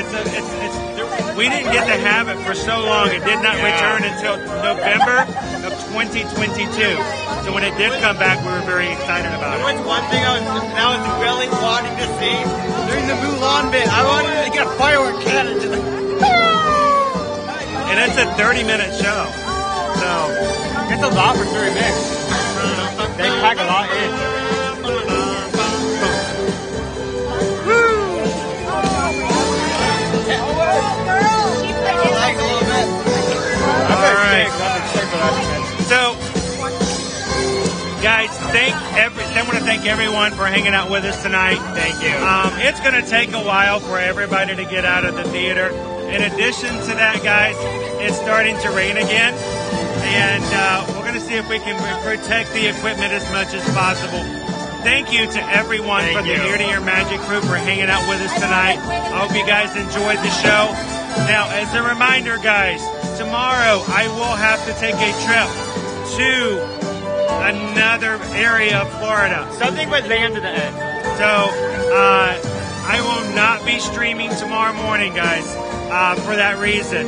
We didn't get to have it for so long. It did not return until November of 2022. So when it did come back, we were very excited about it. There was one thing I was really wanting to see during the Mulan bit. I wanted to get firework cannons. And it's a 30-minute show. So it's a lot for 30 minutes. They pack a lot in. So, guys, I want to thank everyone for hanging out with us tonight. Thank you. It's going to take a while for everybody to get out of the theater. In addition to that, guys, it's starting to rain again. And we're going to see if we can protect the equipment as much as possible. Thank you to everyone from the Ear to Ear Magic crew for hanging out with us tonight. I hope you guys enjoyed the show. Now, as a reminder, guys, tomorrow I will have to take a trip to another area of Florida. Something with land at the end. So, I will not be streaming tomorrow morning, guys, for that reason.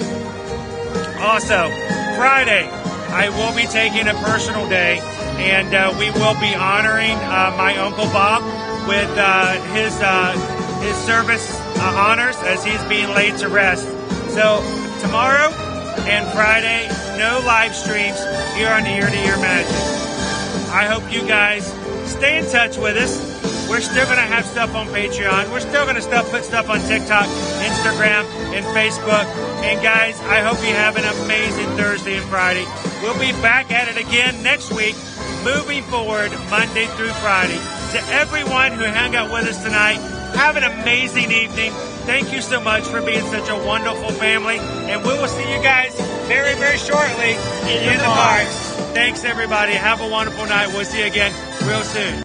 Also, Friday, I will be taking a personal day, and we will be honoring my Uncle Bob with his service honors as he's being laid to rest. So, tomorrow and Friday, no live streams here on Ear to Ear Magic. I hope you guys stay in touch with us. We're still going to have stuff on Patreon. We're still going to put stuff on TikTok, Instagram, and Facebook. And guys, I hope you have an amazing Thursday and Friday. We'll be back at it again next week, moving forward Monday through Friday. To everyone who hung out with us tonight, have an amazing evening. Thank you so much for being such a wonderful family. And we will see you guys very, very shortly in the parks. Thanks, everybody. Have a wonderful night. We'll see you again real soon.